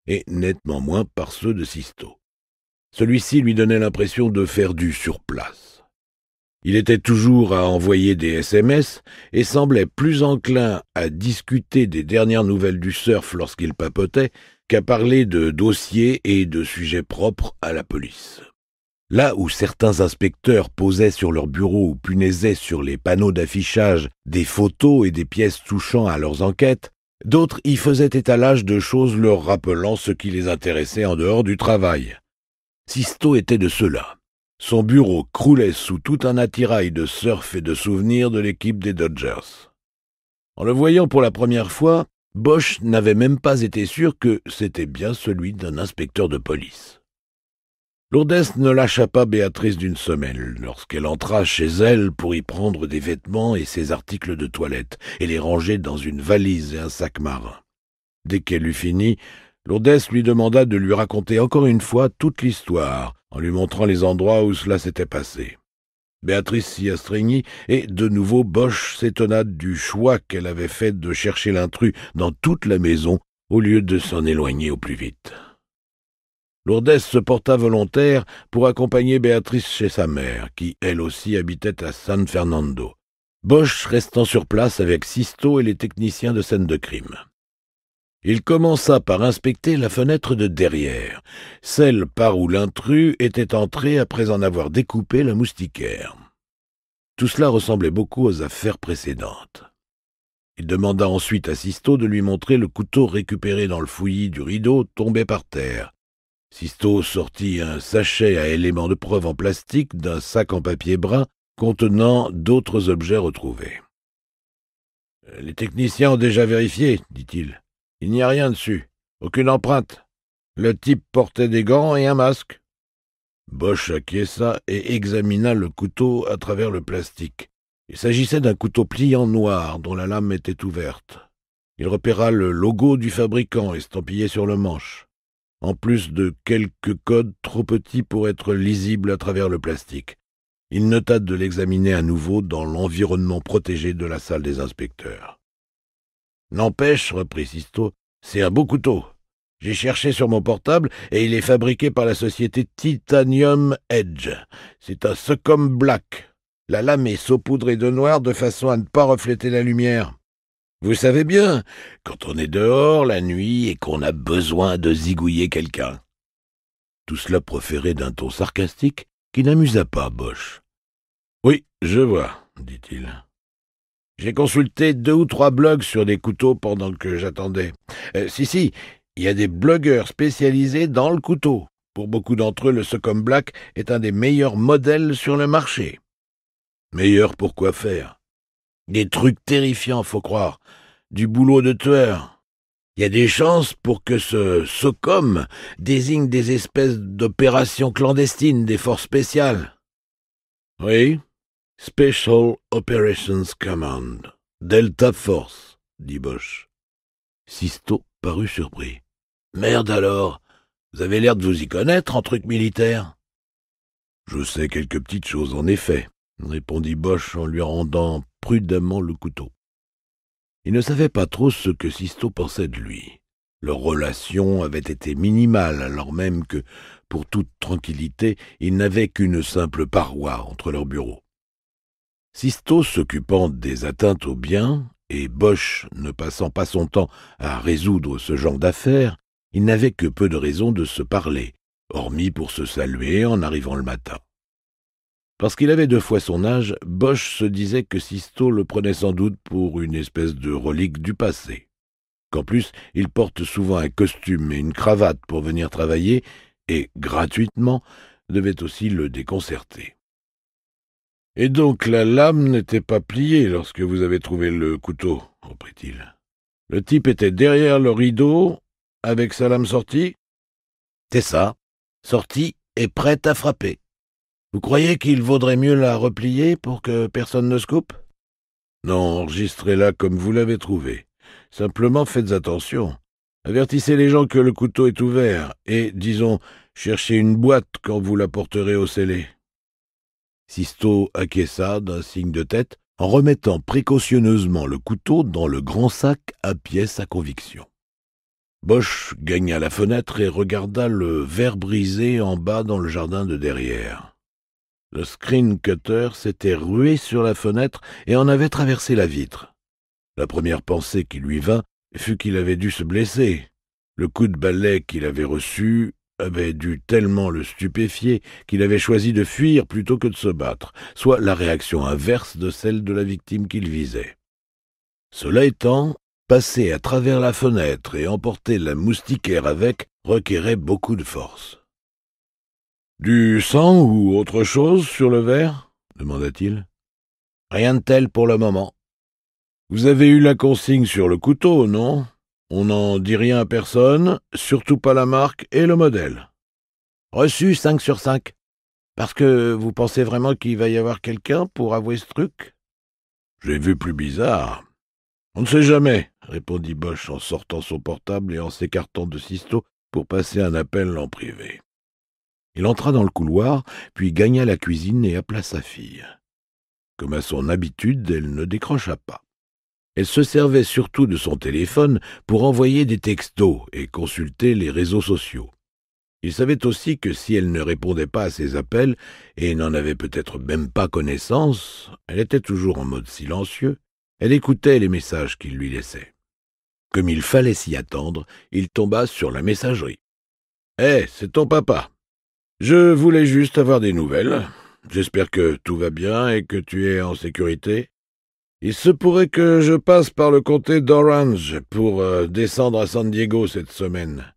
et nettement moins par ceux de Sisto. Celui-ci lui donnait l'impression de faire du surplace. Il était toujours à envoyer des SMS et semblait plus enclin à discuter des dernières nouvelles du surf lorsqu'il papotait qu'à parler de dossiers et de sujets propres à la police. Là où certains inspecteurs posaient sur leur bureau ou punaisaient sur les panneaux d'affichage des photos et des pièces touchant à leurs enquêtes, d'autres y faisaient étalage de choses leur rappelant ce qui les intéressait en dehors du travail. Sisto était de ceux-là. Son bureau croulait sous tout un attirail de surf et de souvenirs de l'équipe des Dodgers. En le voyant pour la première fois, Bosch n'avait même pas été sûr que c'était bien celui d'un inspecteur de police. Lourdes ne lâcha pas Béatrice d'une semelle lorsqu'elle entra chez elle pour y prendre des vêtements et ses articles de toilette et les ranger dans une valise et un sac marin. Dès qu'elle eut fini, Lourdes lui demanda de lui raconter encore une fois toute l'histoire, en lui montrant les endroits où cela s'était passé. Béatrice s'y astreignit, et de nouveau Bosch s'étonna du choix qu'elle avait fait de chercher l'intrus dans toute la maison au lieu de s'en éloigner au plus vite. Lourdes se porta volontaire pour accompagner Béatrice chez sa mère, qui elle aussi habitait à San Fernando, Bosch restant sur place avec Sisto et les techniciens de scène de crime. Il commença par inspecter la fenêtre de derrière, celle par où l'intrus était entré après en avoir découpé la moustiquaire. Tout cela ressemblait beaucoup aux affaires précédentes. Il demanda ensuite à Sisto de lui montrer le couteau récupéré dans le fouillis du rideau tombé par terre. Sisto sortit un sachet à éléments de preuve en plastique d'un sac en papier brun contenant d'autres objets retrouvés. « Les techniciens ont déjà vérifié, dit-il. Il n'y a rien dessus, aucune empreinte. Le type portait des gants et un masque. » Bosch acquiesça et examina le couteau à travers le plastique. Il s'agissait d'un couteau pliant noir dont la lame était ouverte. Il repéra le logo du fabricant estampillé sur le manche, en plus de quelques codes trop petits pour être lisibles à travers le plastique. Il nota de l'examiner à nouveau dans l'environnement protégé de la salle des inspecteurs. « N'empêche, reprit Sisto, c'est un beau couteau. J'ai cherché sur mon portable et il est fabriqué par la société Titanium Edge. C'est un Secom Black. La lame est saupoudrée de noir de façon à ne pas refléter la lumière. Vous savez bien, quand on est dehors la nuit et qu'on a besoin de zigouiller quelqu'un. » Tout cela proféré d'un ton sarcastique qui n'amusa pas Bosch. « Oui, je vois, dit-il. J'ai consulté 2 ou 3 blogs sur des couteaux pendant que j'attendais. Si, il y a des blogueurs spécialisés dans le couteau. Pour beaucoup d'entre eux, le Secom Black est un des meilleurs modèles sur le marché. » « Meilleur pour quoi faire ? Des trucs terrifiants, faut croire. Du boulot de tueur. Il y a des chances pour que ce SOCOM désigne des espèces d'opérations clandestines des forces spéciales. »« Oui, Special Operations Command, Delta Force, » dit Bosch. Sisto parut surpris. « Merde alors, vous avez l'air de vous y connaître en trucs militaires. »« Je sais quelques petites choses en effet, » répondit Bosch en lui rendant prudemment le couteau. Il ne savait pas trop ce que Sisto pensait de lui. Leur relation avait été minimale, alors même que, pour toute tranquillité, ils n'avaient qu'une simple paroi entre leurs bureaux. Sisto s'occupant des atteintes aux biens, et Bosch ne passant pas son temps à résoudre ce genre d'affaires, ils n'avaient que peu de raisons de se parler, hormis pour se saluer en arrivant le matin. Parce qu'il avait 2 fois son âge, Bosch se disait que Sisto le prenait sans doute pour une espèce de relique du passé, qu'en plus il porte souvent un costume et une cravate pour venir travailler, et, gratuitement, devait aussi le déconcerter. « Et donc la lame n'était pas pliée lorsque vous avez trouvé le couteau, » reprit-il. « Le type était derrière le rideau, avec sa lame sortie ?»« C'est ça, sortie et prête à frapper. Vous croyez qu'il vaudrait mieux la replier pour que personne ne se coupe ? Non, enregistrez-la comme vous l'avez trouvée. Simplement faites attention. Avertissez les gens que le couteau est ouvert et, disons, cherchez une boîte quand vous la porterez au scellé. » Sisto acquiesça d'un signe de tête en remettant précautionneusement le couteau dans le grand sac à pièces à conviction. Bosch gagna la fenêtre et regarda le verre brisé en bas dans le jardin de derrière. Le screen cutter s'était rué sur la fenêtre et en avait traversé la vitre. La première pensée qui lui vint fut qu'il avait dû se blesser. Le coup de balai qu'il avait reçu avait dû tellement le stupéfier qu'il avait choisi de fuir plutôt que de se battre, soit la réaction inverse de celle de la victime qu'il visait. Cela étant, passer à travers la fenêtre et emporter la moustiquaire avec requérait beaucoup de force. « Du sang ou autre chose sur le verre ?» demanda-t-il. « Rien de tel pour le moment. »« Vous avez eu la consigne sur le couteau, non ? On n'en dit rien à personne, surtout pas la marque et le modèle. »« Reçu 5 sur 5. Parce que vous pensez vraiment qu'il va y avoir quelqu'un pour avouer ce truc ? » « J'ai vu plus bizarre. »« On ne sait jamais, » répondit Bosch en sortant son portable et en s'écartant de Sisto pour passer un appel en privé. Il entra dans le couloir, puis gagna la cuisine et appela sa fille. Comme à son habitude, elle ne décrocha pas. Elle se servait surtout de son téléphone pour envoyer des textos et consulter les réseaux sociaux. Il savait aussi que si elle ne répondait pas à ses appels, et n'en avait peut-être même pas connaissance, elle était toujours en mode silencieux, elle écoutait les messages qu'il lui laissait. Comme il fallait s'y attendre, il tomba sur la messagerie. « Hé, c'est ton papa. Je voulais juste avoir des nouvelles. J'espère que tout va bien et que tu es en sécurité. Il se pourrait que je passe par le comté d'Orange pour descendre à San Diego cette semaine.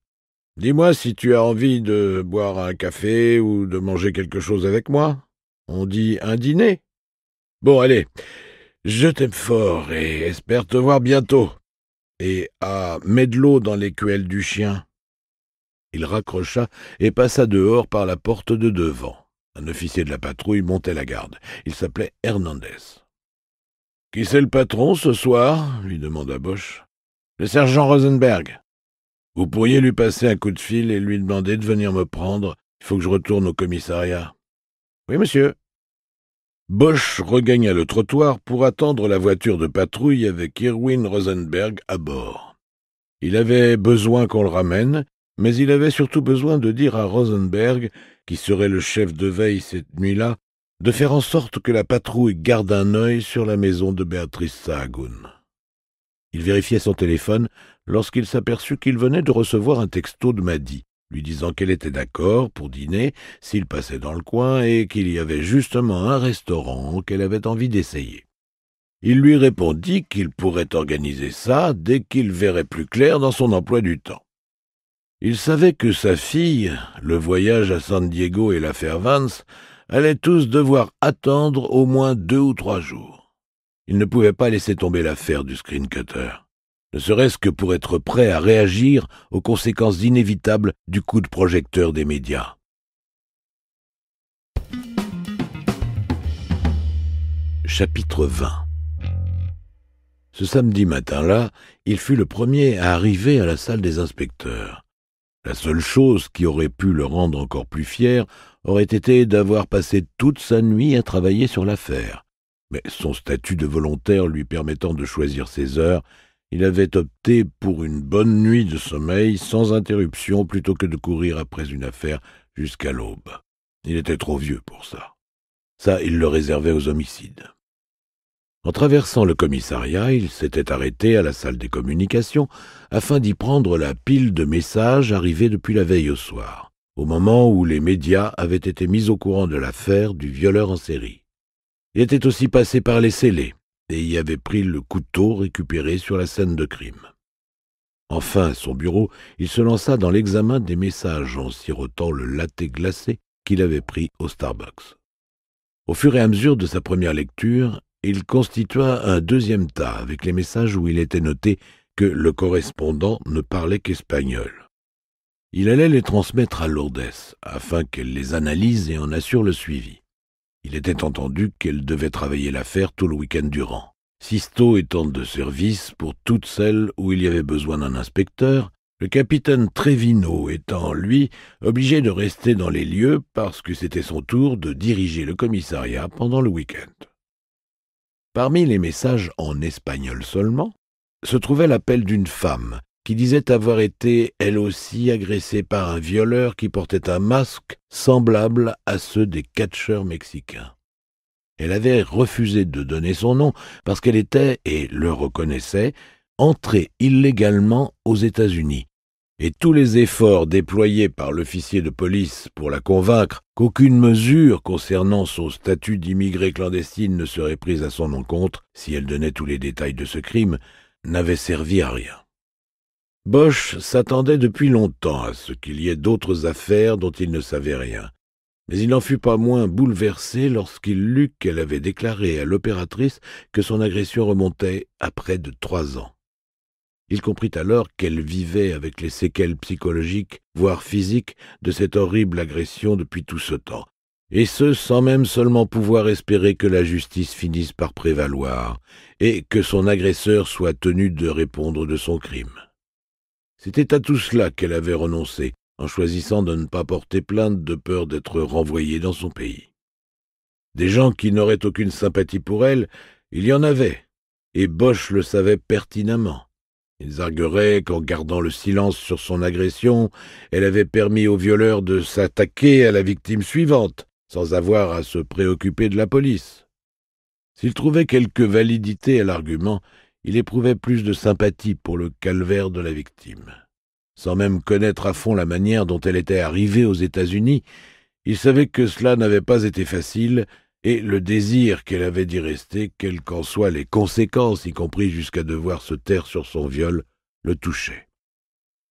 Dis-moi si tu as envie de boire un café ou de manger quelque chose avec moi. On dit un dîner. Bon, allez, je t'aime fort et espère te voir bientôt. Et mets de l'eau dans l'écuelle du chien. » Il raccrocha et passa dehors par la porte de devant. Un officier de la patrouille montait la garde. Il s'appelait Hernandez. « Qui c'est le patron ce soir ?» lui demanda Bosch. « Le sergent Rosenberg. Vous pourriez lui passer un coup de fil et lui demander de venir me prendre. Il faut que je retourne au commissariat. »« Oui, monsieur. » Bosch regagna le trottoir pour attendre la voiture de patrouille avec Irwin Rosenberg à bord. Il avait besoin qu'on le ramène, mais il avait surtout besoin de dire à Rosenberg, qui serait le chef de veille cette nuit-là, de faire en sorte que la patrouille garde un œil sur la maison de Béatrice Sahagún. Il vérifiait son téléphone lorsqu'il s'aperçut qu'il venait de recevoir un texto de Maddy, lui disant qu'elle était d'accord pour dîner s'il passait dans le coin et qu'il y avait justement un restaurant qu'elle avait envie d'essayer. Il lui répondit qu'il pourrait organiser ça dès qu'il verrait plus clair dans son emploi du temps. Il savait que sa fille, le voyage à San Diego et l'affaire Vance allaient tous devoir attendre au moins 2 ou 3 jours. Il ne pouvait pas laisser tomber l'affaire du screen cutter, ne serait-ce que pour être prêt à réagir aux conséquences inévitables du coup de projecteur des médias. Chapitre 20. Ce samedi matin-là, il fut le premier à arriver à la salle des inspecteurs. La seule chose qui aurait pu le rendre encore plus fier aurait été d'avoir passé toute sa nuit à travailler sur l'affaire. Mais son statut de volontaire lui permettant de choisir ses heures, il avait opté pour une bonne nuit de sommeil sans interruption plutôt que de courir après une affaire jusqu'à l'aube. Il était trop vieux pour ça. Ça, il le réservait aux homicides. En traversant le commissariat, il s'était arrêté à la salle des communications afin d'y prendre la pile de messages arrivés depuis la veille au soir, au moment où les médias avaient été mis au courant de l'affaire du violeur en série. Il était aussi passé par les scellés et y avait pris le couteau récupéré sur la scène de crime. Enfin, à son bureau, il se lança dans l'examen des messages en sirotant le latte glacé qu'il avait pris au Starbucks. Au fur et à mesure de sa première lecture, il constitua un deuxième tas avec les messages où il était noté que le correspondant ne parlait qu'espagnol. Il allait les transmettre à Lourdes afin qu'elle les analyse et en assure le suivi. Il était entendu qu'elle devait travailler l'affaire tout le week-end durant, Sisto étant de service pour toutes celles où il y avait besoin d'un inspecteur, le capitaine Trevino étant, lui, obligé de rester dans les lieux parce que c'était son tour de diriger le commissariat pendant le week-end. Parmi les messages en espagnol seulement, se trouvait l'appel d'une femme qui disait avoir été, elle aussi, agressée par un violeur qui portait un masque semblable à ceux des catcheurs mexicains. Elle avait refusé de donner son nom parce qu'elle était, et le reconnaissait, entrée illégalement aux États-Unis. Et tous les efforts déployés par l'officier de police pour la convaincre qu'aucune mesure concernant son statut d'immigrée clandestine ne serait prise à son encontre si elle donnait tous les détails de ce crime n'avaient servi à rien. Bosch s'attendait depuis longtemps à ce qu'il y ait d'autres affaires dont il ne savait rien, mais il n'en fut pas moins bouleversé lorsqu'il lut qu'elle avait déclaré à l'opératrice que son agression remontait à près de 3 ans. Il comprit alors qu'elle vivait avec les séquelles psychologiques, voire physiques, de cette horrible agression depuis tout ce temps, et ce sans même seulement pouvoir espérer que la justice finisse par prévaloir, et que son agresseur soit tenu de répondre de son crime. C'était à tout cela qu'elle avait renoncé, en choisissant de ne pas porter plainte de peur d'être renvoyé dans son pays. Des gens qui n'auraient aucune sympathie pour elle, il y en avait, et Bosch le savait pertinemment. Ils argueraient qu'en gardant le silence sur son agression, elle avait permis au violeur de s'attaquer à la victime suivante, sans avoir à se préoccuper de la police. S'il trouvait quelque validité à l'argument, il éprouvait plus de sympathie pour le calvaire de la victime. Sans même connaître à fond la manière dont elle était arrivée aux États-Unis, il savait que cela n'avait pas été facile, et le désir qu'elle avait d'y rester, quelles qu'en soient les conséquences, y compris jusqu'à devoir se taire sur son viol, le touchait.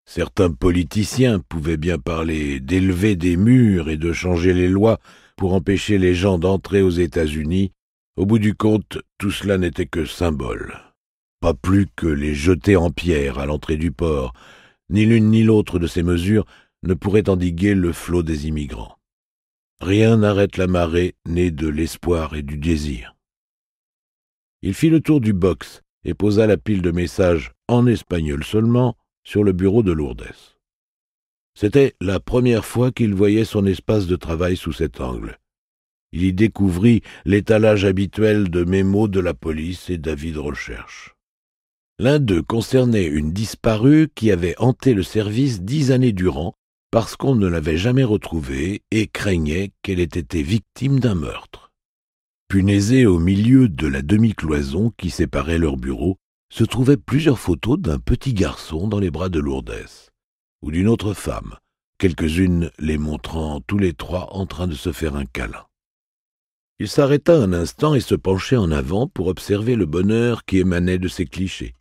Certains politiciens pouvaient bien parler d'élever des murs et de changer les lois pour empêcher les gens d'entrer aux États-Unis. Au bout du compte, tout cela n'était que symbole. Pas plus que les jeter en pierre à l'entrée du port. Ni l'une ni l'autre de ces mesures ne pourrait endiguer le flot des immigrants. Rien n'arrête la marée née de l'espoir et du désir. Il fit le tour du box et posa la pile de messages, en espagnol seulement, sur le bureau de Lourdes. C'était la première fois qu'il voyait son espace de travail sous cet angle. Il y découvrit l'étalage habituel de mémos de la police et d'avis de recherche. L'un d'eux concernait une disparue qui avait hanté le service 10 années durant, parce qu'on ne l'avait jamais retrouvée et craignait qu'elle ait été victime d'un meurtre. Punaisé au milieu de la demi-cloison qui séparait leur bureau, se trouvaient plusieurs photos d'un petit garçon dans les bras de Lourdes, ou d'une autre femme, quelques-unes les montrant tous les trois en train de se faire un câlin. Il s'arrêta un instant et se penchait en avant pour observer le bonheur qui émanait de ces clichés.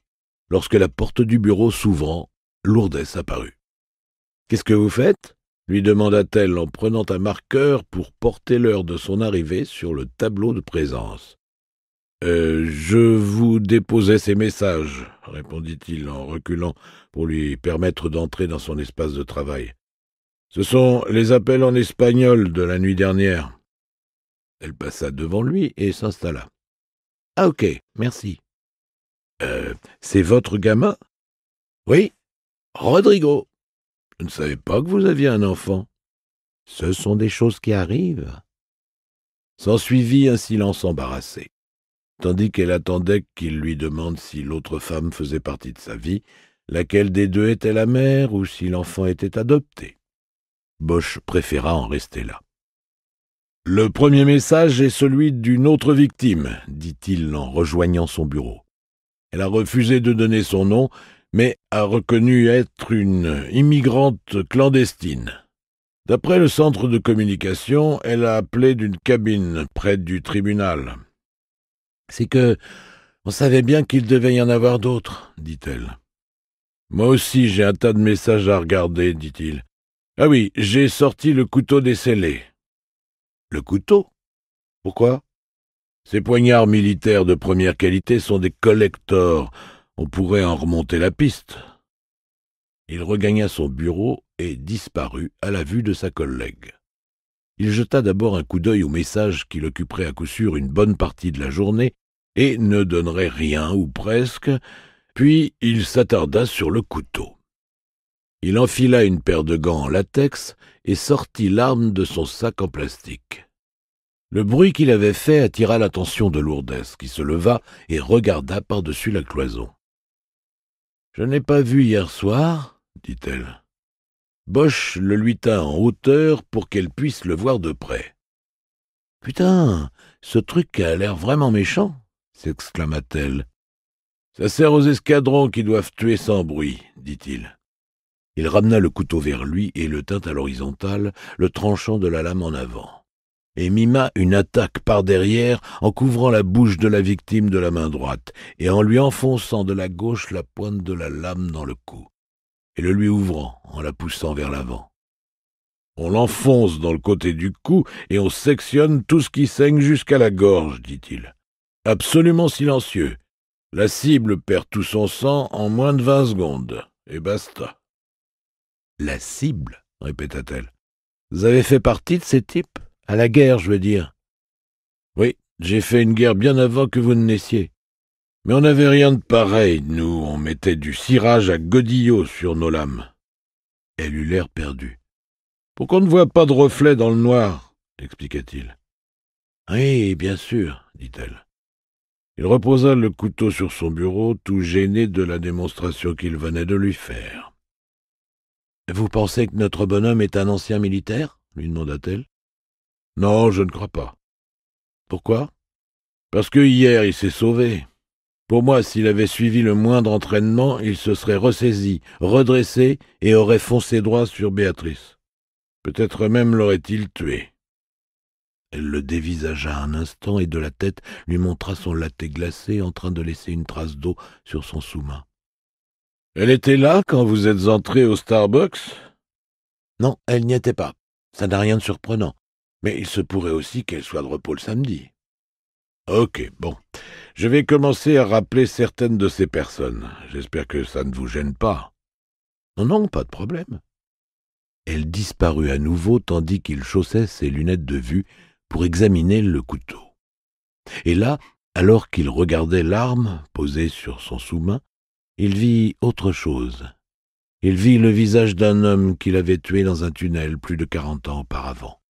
Lorsque la porte du bureau s'ouvrant, Lourdes apparut. « Qu'est-ce que vous faites ?» lui demanda-t-elle en prenant un marqueur pour porter l'heure de son arrivée sur le tableau de présence. « Je vous déposais ces messages, » répondit-il en reculant pour lui permettre d'entrer dans son espace de travail. « Ce sont les appels en espagnol de la nuit dernière. » Elle passa devant lui et s'installa. « Ah ok, merci. »« C'est votre gamin ?»« Oui, Rodrigo. Je ne savais pas que vous aviez un enfant. »« Ce sont des choses qui arrivent. » S'ensuivit un silence embarrassé, tandis qu'elle attendait qu'il lui demande si l'autre femme faisait partie de sa vie, laquelle des deux était la mère ou si l'enfant était adopté. Bosch préféra en rester là. « Le premier message est celui d'une autre victime, » dit-il en rejoignant son bureau. Elle a refusé de donner son nom, mais a reconnu être une immigrante clandestine. D'après le centre de communication, elle a appelé d'une cabine près du tribunal. « C'est que on savait bien qu'il devait y en avoir d'autres, » dit-elle. « Moi aussi j'ai un tas de messages à regarder, » dit-il. « Ah oui, j'ai sorti le couteau des scellés. »« Le couteau ? Pourquoi ? » Ces poignards militaires de première qualité sont des collectors. On pourrait en remonter la piste. Il regagna son bureau et disparut à la vue de sa collègue. Il jeta d'abord un coup d'œil aux messages qui l'occuperaient à coup sûr une bonne partie de la journée et ne donneraient rien ou presque, puis il s'attarda sur le couteau. Il enfila une paire de gants en latex et sortit l'arme de son sac en plastique. Le bruit qu'il avait fait attira l'attention de Lourdes, qui se leva et regarda par-dessus la cloison. « Je n'ai pas vu hier soir, » dit-elle. Bosch le lui tint en hauteur pour qu'elle puisse le voir de près. « Putain, ce truc a l'air vraiment méchant, » s'exclama-t-elle. « Ça sert aux escadrons qui doivent tuer sans bruit, » dit-il. Il ramena le couteau vers lui et le tint à l'horizontale, le tranchant de la lame en avant, et mima une attaque par derrière en couvrant la bouche de la victime de la main droite et en lui enfonçant de la gauche la pointe de la lame dans le cou, et le lui ouvrant en la poussant vers l'avant. On l'enfonce dans le côté du cou et on sectionne tout ce qui saigne jusqu'à la gorge, dit-il. Absolument silencieux. La cible perd tout son sang en moins de 20 secondes, et basta. « La cible ?» répéta-t-elle. « Vous avez fait partie de ces types ? À la guerre, je veux dire. »« Oui, j'ai fait une guerre bien avant que vous ne naissiez. Mais on n'avait rien de pareil, nous, on mettait du cirage à godillot sur nos lames. » Elle eut l'air perdue. pour qu'on ne voit pas de reflet dans le noir, expliqua-t-il. Oui, bien sûr, dit-elle. Il reposa le couteau sur son bureau, tout gêné de la démonstration qu'il venait de lui faire. « Vous pensez que notre bonhomme est un ancien militaire ?» lui demanda-t-elle. « Non, je ne crois pas. »« Pourquoi ?»« Parce que hier il s'est sauvé. Pour moi, s'il avait suivi le moindre entraînement, il se serait ressaisi, redressé et aurait foncé droit sur Béatrice. Peut-être même l'aurait-il tué. » Elle le dévisagea un instant et de la tête lui montra son latte glacé en train de laisser une trace d'eau sur son sous-main. « Elle était là quand vous êtes entré au Starbucks ?»« Non, elle n'y était pas. Ça n'a rien de surprenant. Mais il se pourrait aussi qu'elle soit de repos le samedi. »« Ok, bon. Je vais commencer à rappeler certaines de ces personnes. J'espère que ça ne vous gêne pas. »« Non, non, pas de problème. » Elle disparut à nouveau tandis qu'il chaussait ses lunettes de vue pour examiner le couteau. Et là, alors qu'il regardait l'arme posée sur son sous-main, il vit autre chose. Il vit le visage d'un homme qu'il avait tué dans un tunnel plus de 40 ans auparavant.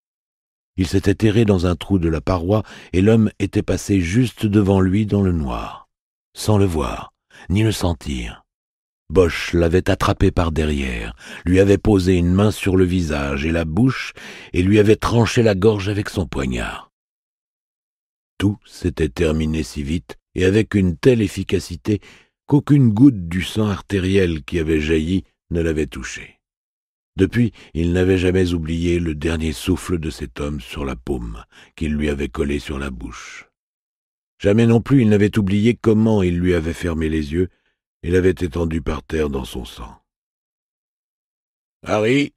Il s'était terré dans un trou de la paroi et l'homme était passé juste devant lui dans le noir, sans le voir, ni le sentir. Bosch l'avait attrapé par derrière, lui avait posé une main sur le visage et la bouche et lui avait tranché la gorge avec son poignard. Tout s'était terminé si vite et avec une telle efficacité qu'aucune goutte du sang artériel qui avait jailli ne l'avait touché. Depuis, il n'avait jamais oublié le dernier souffle de cet homme sur la paume qu'il lui avait collé sur la bouche. Jamais non plus il n'avait oublié comment il lui avait fermé les yeux et l'avait étendu par terre dans son sang. « Harry !»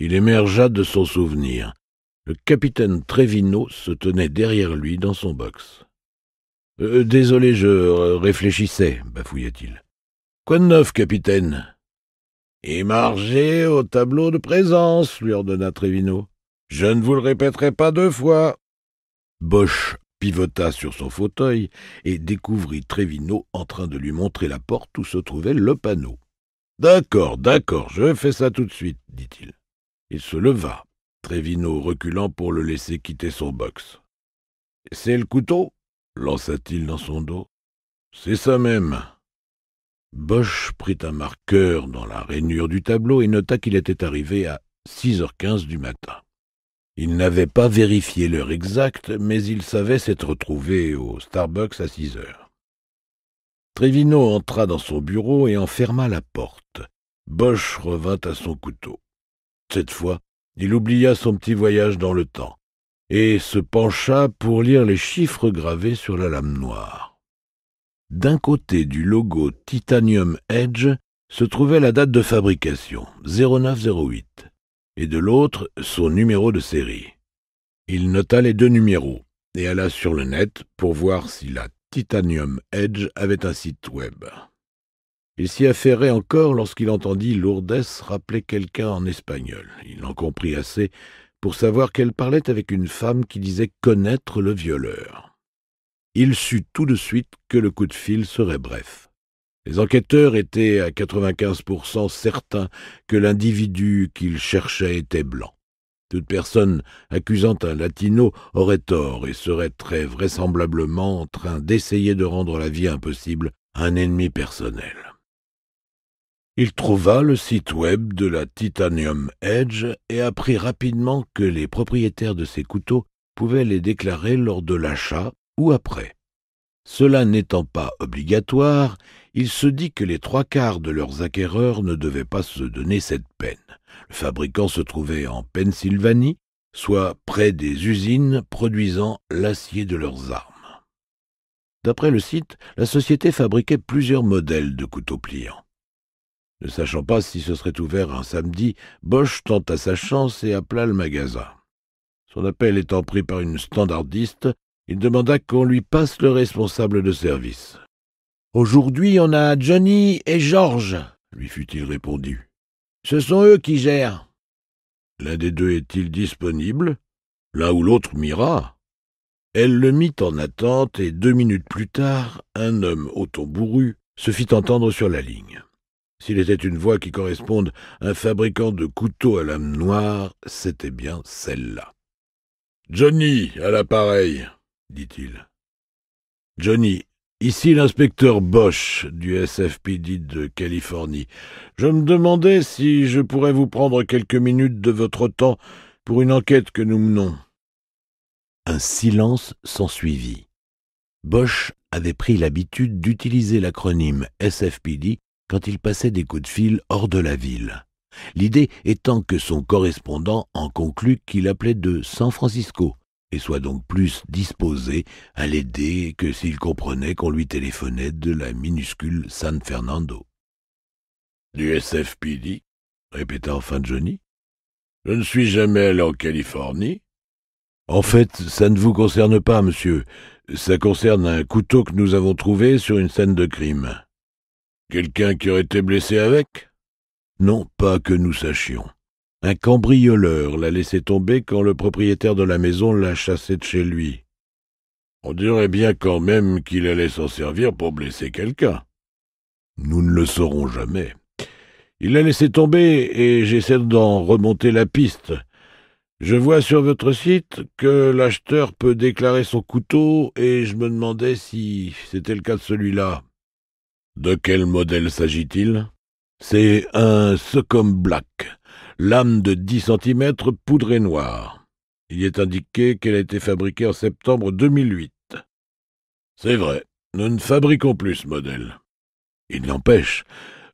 Il émergea de son souvenir. Le capitaine Trevino se tenait derrière lui dans son box. « Désolé, je réfléchissais, » bafouilla-t-il. « Quoi de neuf, capitaine ?»« Émargez au tableau de présence, » lui ordonna Trevino. « Je ne vous le répéterai pas 2 fois. » Bosch pivota sur son fauteuil et découvrit Trevino en train de lui montrer la porte où se trouvait le panneau. « D'accord, je fais ça tout de suite, » dit-il. Il se leva, Trevino reculant pour le laisser quitter son box. « C'est le couteau ?» lança-t-il dans son dos. « C'est ça même. » Bosch prit un marqueur dans la rainure du tableau et nota qu'il était arrivé à 6h15 du matin. Il n'avait pas vérifié l'heure exacte, mais il savait s'être trouvé au Starbucks à 6h. Trevino entra dans son bureau et en ferma la porte. Bosch revint à son couteau. Cette fois, il oublia son petit voyage dans le temps et se pencha pour lire les chiffres gravés sur la lame noire. D'un côté du logo Titanium Edge se trouvait la date de fabrication, 0908, et de l'autre son numéro de série. Il nota les 2 numéros et alla sur le net pour voir si la Titanium Edge avait un site web. Il s'y affairait encore lorsqu'il entendit Lourdes rappeler quelqu'un en espagnol. Il en comprit assez pour savoir qu'elle parlait avec une femme qui disait connaître le violeur. Il sut tout de suite que le coup de fil serait bref. Les enquêteurs étaient à 95% certains que l'individu qu'ils cherchaient était blanc. Toute personne accusant un latino aurait tort et serait très vraisemblablement en train d'essayer de rendre la vie impossible à un ennemi personnel. Il trouva le site web de la Titanium Edge et apprit rapidement que les propriétaires de ces couteaux pouvaient les déclarer lors de l'achat ou après. Cela n'étant pas obligatoire, il se dit que les 3/4 de leurs acquéreurs ne devaient pas se donner cette peine. Le fabricant se trouvait en Pennsylvanie, soit près des usines produisant l'acier de leurs armes. D'après le site, la société fabriquait plusieurs modèles de couteaux pliants. Ne sachant pas si ce serait ouvert un samedi, Bosch tenta sa chance et appela le magasin. Son appel étant pris par une standardiste, il demanda qu'on lui passe le responsable de service. « Aujourd'hui, on a Johnny et George, » lui fut-il répondu. « Ce sont eux qui gèrent. »« L'un des deux est-il disponible ? L'un ou l'autre m'ira. » Elle le mit en attente et 2 minutes plus tard, un homme au ton bourru se fit entendre sur la ligne. S'il était une voix qui corresponde à un fabricant de couteaux à lame noire, c'était bien celle-là. « Johnny, à l'appareil !» dit-il. « Johnny, ici l'inspecteur Bosch du SFPD de Californie. Je me demandais si je pourrais vous prendre quelques minutes de votre temps pour une enquête que nous menons. » Un silence s'ensuivit. Bosch avait pris l'habitude d'utiliser l'acronyme SFPD quand il passait des coups de fil hors de la ville. L'idée étant que son correspondant en conclut qu'il appelait de San Francisco et soit donc plus disposé à l'aider que s'il comprenait qu'on lui téléphonait de la minuscule San Fernando. « Du SFPD ?» répéta enfin Johnny. « Je ne suis jamais allé en Californie. »« En fait, ça ne vous concerne pas, monsieur. Ça concerne un couteau que nous avons trouvé sur une scène de crime. »« Quelqu'un qui aurait été blessé avec ?»« Non, pas que nous sachions. Un cambrioleur l'a laissé tomber quand le propriétaire de la maison l'a chassé de chez lui. On dirait bien quand même qu'il allait s'en servir pour blesser quelqu'un. Nous ne le saurons jamais. Il l'a laissé tomber et j'essaie d'en remonter la piste. Je vois sur votre site que l'acheteur peut déclarer son couteau et je me demandais si c'était le cas de celui-là. »« De quel modèle s'agit-il ?»« C'est un Socom Black, lame de 10 cm poudrée noire. Il y est indiqué qu'elle a été fabriquée en septembre 2008. »« C'est vrai, nous ne fabriquons plus ce modèle. Il n'empêche,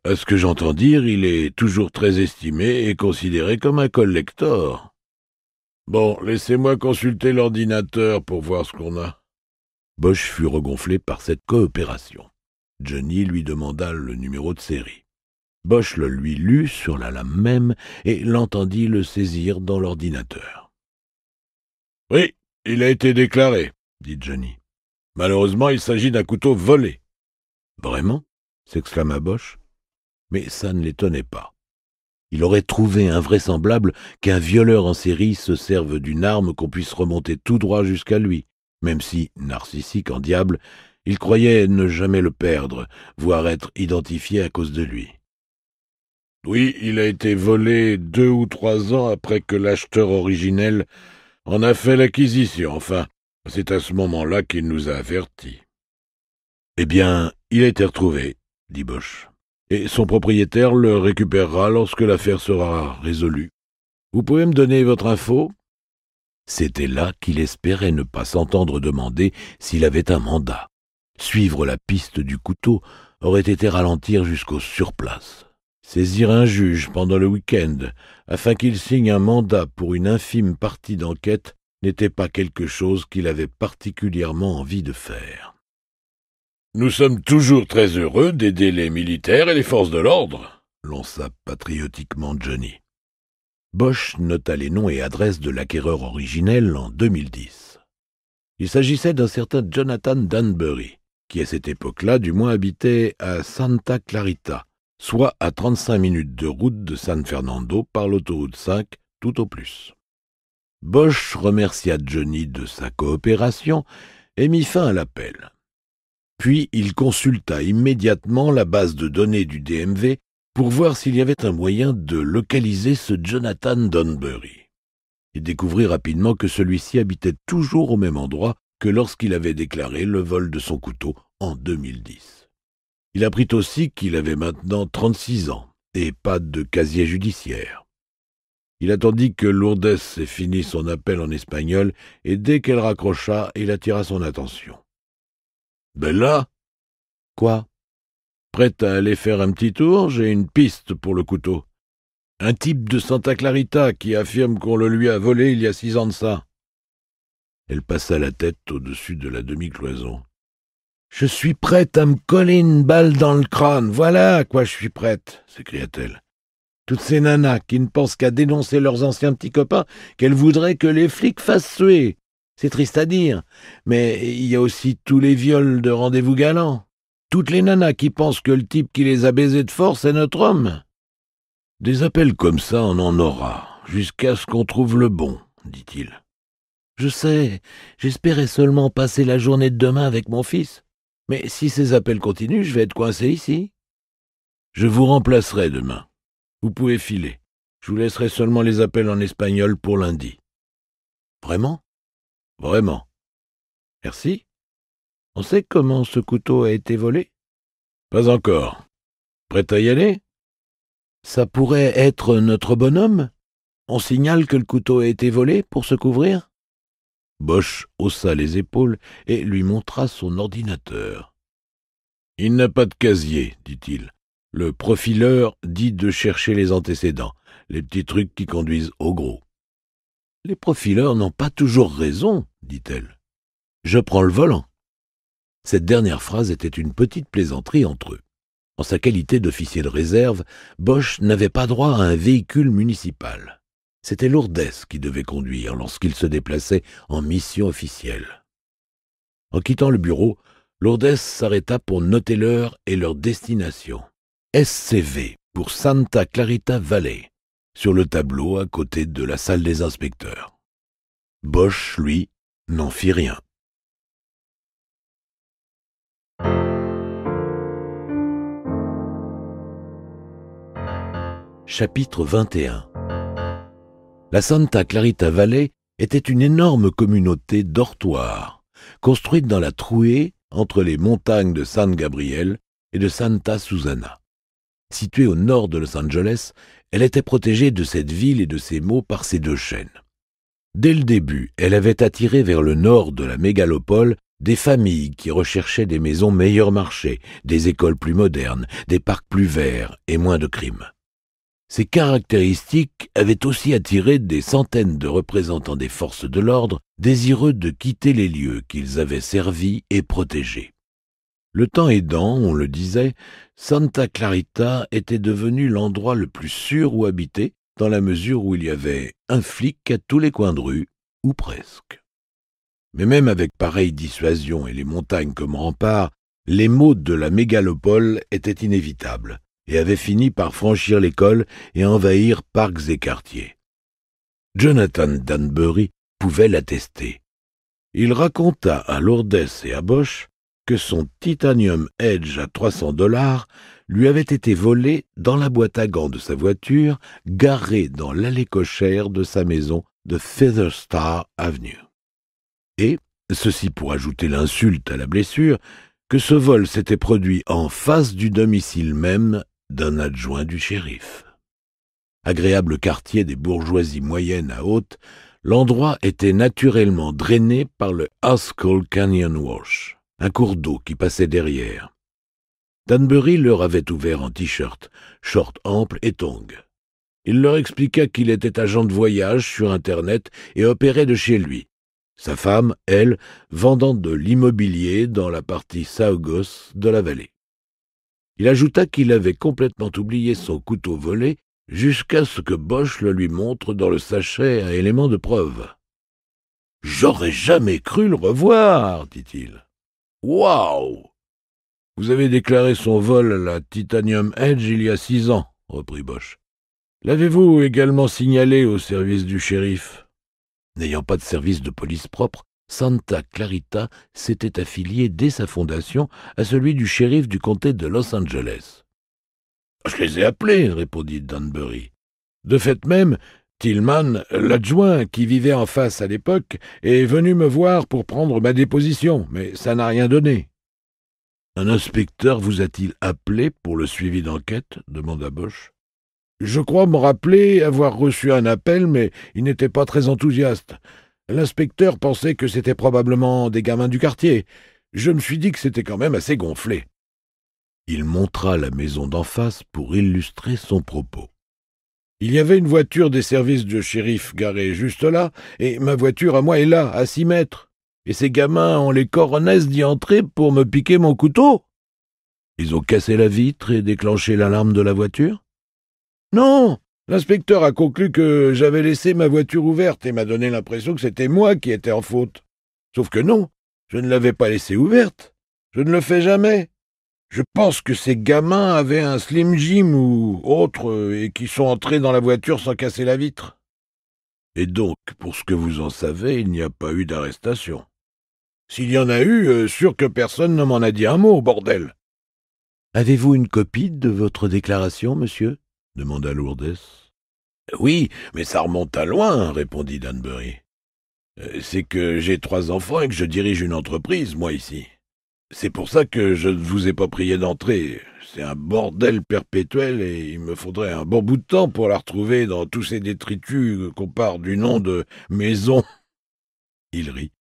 à ce que j'entends dire, il est toujours très estimé et considéré comme un collector. » Bon, laissez-moi consulter l'ordinateur pour voir ce qu'on a. Bosch fut regonflé par cette coopération. Johnny lui demanda le numéro de série. Bosch le lui lut sur la lame même et l'entendit le saisir dans l'ordinateur. « Oui, il a été déclaré, » dit Johnny. « Malheureusement, il s'agit d'un couteau volé. »« Vraiment ?» s'exclama Bosch. Mais ça ne l'étonnait pas. Il aurait trouvé invraisemblable qu'un violeur en série se serve d'une arme qu'on puisse remonter tout droit jusqu'à lui, même si, narcissique en diable, il croyait ne jamais le perdre, voire être identifié à cause de lui. Oui, il a été volé 2 ou 3 ans après que l'acheteur originel en a fait l'acquisition. Enfin, c'est à ce moment-là qu'il nous a avertis. « Eh bien, il a été retrouvé, » dit Bosch. Et son propriétaire le récupérera lorsque l'affaire sera résolue. Vous pouvez me donner votre info ? C'était là qu'il espérait ne pas s'entendre demander s'il avait un mandat. Suivre la piste du couteau aurait été ralentir jusqu'au surplace. Saisir un juge pendant le week-end afin qu'il signe un mandat pour une infime partie d'enquête n'était pas quelque chose qu'il avait particulièrement envie de faire. « Nous sommes toujours très heureux d'aider les militaires et les forces de l'ordre, » lança patriotiquement Johnny. Bosch nota les noms et adresses de l'acquéreur originel en 2010. Il s'agissait d'un certain Jonathan Danbury, qui à cette époque-là du moins habitait à Santa Clarita, soit à 35 minutes de route de San Fernando par l'autoroute 5 tout au plus. Bosch remercia Johnny de sa coopération et mit fin à l'appel. Puis il consulta immédiatement la base de données du DMV pour voir s'il y avait un moyen de localiser ce Jonathan Danbury. Il découvrit rapidement que celui-ci habitait toujours au même endroit que lorsqu'il avait déclaré le vol de son couteau en 2010. Il apprit aussi qu'il avait maintenant 36 ans et pas de casier judiciaire. Il attendit que Lourdes ait fini son appel en espagnol et dès qu'elle raccrocha, il attira son attention. « Bella ?»« Quoi ? Prête à aller faire un petit tour ? J'ai une piste pour le couteau. Un type de Santa Clarita qui affirme qu'on le lui a volé il y a 6 ans de ça. » Elle passa la tête au-dessus de la demi-cloison. « Je suis prête à me coller une balle dans le crâne, voilà à quoi je suis prête !» s'écria-t-elle. « Toutes ces nanas qui ne pensent qu'à dénoncer leurs anciens petits copains, qu'elles voudraient que les flics fassent suer. C'est triste à dire, mais il y a aussi tous les viols de rendez-vous galants. Toutes les nanas qui pensent que le type qui les a baisés de force est notre homme. » « Des appels comme ça, on en aura, jusqu'à ce qu'on trouve le bon, » dit-il. « Je sais, j'espérais seulement passer la journée de demain avec mon fils. Mais si ces appels continuent, je vais être coincé ici. » Je vous remplacerai demain. Vous pouvez filer. Je vous laisserai seulement les appels en espagnol pour lundi. » « Vraiment ? » ?»« Vraiment. »« Merci. On sait comment ce couteau a été volé ? » ?»« Pas encore. Prêt à y aller ? » ?»« Ça pourrait être notre bonhomme ? On signale que le couteau a été volé pour se couvrir ?» Bosch haussa les épaules et lui montra son ordinateur. « Il n'a pas de casier, dit-il. Le profileur dit de chercher les antécédents, les petits trucs qui conduisent au gros. »« Les profileurs n'ont pas toujours raison, dit-elle. Je prends le volant. » Cette dernière phrase était une petite plaisanterie entre eux. En sa qualité d'officier de réserve, Bosch n'avait pas droit à un véhicule municipal. C'était Lourdes qui devait conduire lorsqu'il se déplaçait en mission officielle. En quittant le bureau, Lourdes s'arrêta pour noter l'heure et leur destination. SCV pour Santa Clarita Valley, sur le tableau à côté de la salle des inspecteurs. Bosch, lui, n'en fit rien. Chapitre 21. La Santa Clarita Valley était une énorme communauté dortoirs, construite dans la trouée entre les montagnes de San Gabriel et de Santa Susana. Située au nord de Los Angeles, elle était protégée de cette ville et de ses maux par ses deux chaînes. Dès le début, elle avait attiré vers le nord de la mégalopole des familles qui recherchaient des maisons meilleur marché, des écoles plus modernes, des parcs plus verts et moins de crimes. Ces caractéristiques avaient aussi attiré des centaines de représentants des forces de l'ordre désireux de quitter les lieux qu'ils avaient servis et protégés. Le temps aidant, on le disait, Santa Clarita était devenu l'endroit le plus sûr où habiter, dans la mesure où il y avait un flic à tous les coins de rue, ou presque. Mais même avec pareille dissuasion et les montagnes comme rempart, les maux de la mégalopole étaient inévitables et avaient fini par franchir l'école et envahir parcs et quartiers. Jonathan Danbury pouvait l'attester. Il raconta à Lourdes et à Bosch que son Titanium Edge à $300 lui avait été volé dans la boîte à gants de sa voiture, garée dans l'allée cochère de sa maison de Feather Star Avenue. Et, ceci pour ajouter l'insulte à la blessure, que ce vol s'était produit en face du domicile même d'un adjoint du shérif. Agréable quartier des bourgeoisies moyennes à hautes, l'endroit était naturellement drainé par le Haskell Canyon Wash, un cours d'eau qui passait derrière. Danbury leur avait ouvert en t-shirt, short ample et tongs. Il leur expliqua qu'il était agent de voyage sur Internet et opérait de chez lui. Sa femme, elle, vendant de l'immobilier dans la partie Saugus de la vallée. Il ajouta qu'il avait complètement oublié son couteau volé jusqu'à ce que Bosch le lui montre dans le sachet à élément de preuve. « J'aurais jamais cru le revoir, dit-il. « Waouh ! Vous avez déclaré son vol à la Titanium Edge il y a 6 ans, reprit Bosch. L'avez-vous également signalé au service du shérif ? » N'ayant pas de service de police propre, Santa Clarita s'était affiliée dès sa fondation à celui du shérif du comté de Los Angeles. « Je les ai appelés, répondit Danbury. De fait même, Tillman, l'adjoint qui vivait en face à l'époque, est venu me voir pour prendre ma déposition, mais ça n'a rien donné. »« Un inspecteur vous a-t-il appelé pour le suivi d'enquête ? » demanda Bosch. « Je crois me rappeler avoir reçu un appel, mais il n'était pas très enthousiaste. L'inspecteur pensait que c'était probablement des gamins du quartier. Je me suis dit que c'était quand même assez gonflé. » Il montra la maison d'en face pour illustrer son propos. « Il y avait une voiture des services de shérif garée juste là, et ma voiture à moi est là, à 6 mètres. Et ces gamins ont les coronesses d'y entrer pour me piquer mon couteau. Ils ont cassé la vitre et déclenché l'alarme de la voiture ? Non, l'inspecteur a conclu que j'avais laissé ma voiture ouverte et m'a donné l'impression que c'était moi qui étais en faute. Sauf que non, je ne l'avais pas laissée ouverte. Je ne le fais jamais. Je pense que ces gamins avaient un Slim Jim ou autre et qui sont entrés dans la voiture sans casser la vitre. Et donc, pour ce que vous en savez, il n'y a pas eu d'arrestation. S'il y en a eu, sûr que personne ne m'en a dit un mot, bordel. Avez-vous une copie de votre déclaration, monsieur demanda Lourdes. Oui, mais ça remonte à loin, répondit Danbury. C'est que j'ai 3 enfants et que je dirige une entreprise, moi, ici. C'est pour ça que je ne vous ai pas prié d'entrer. C'est un bordel perpétuel et il me faudrait un bon bout de temps pour la retrouver dans tous ces détritus qu'on part du nom de maison. Il rit.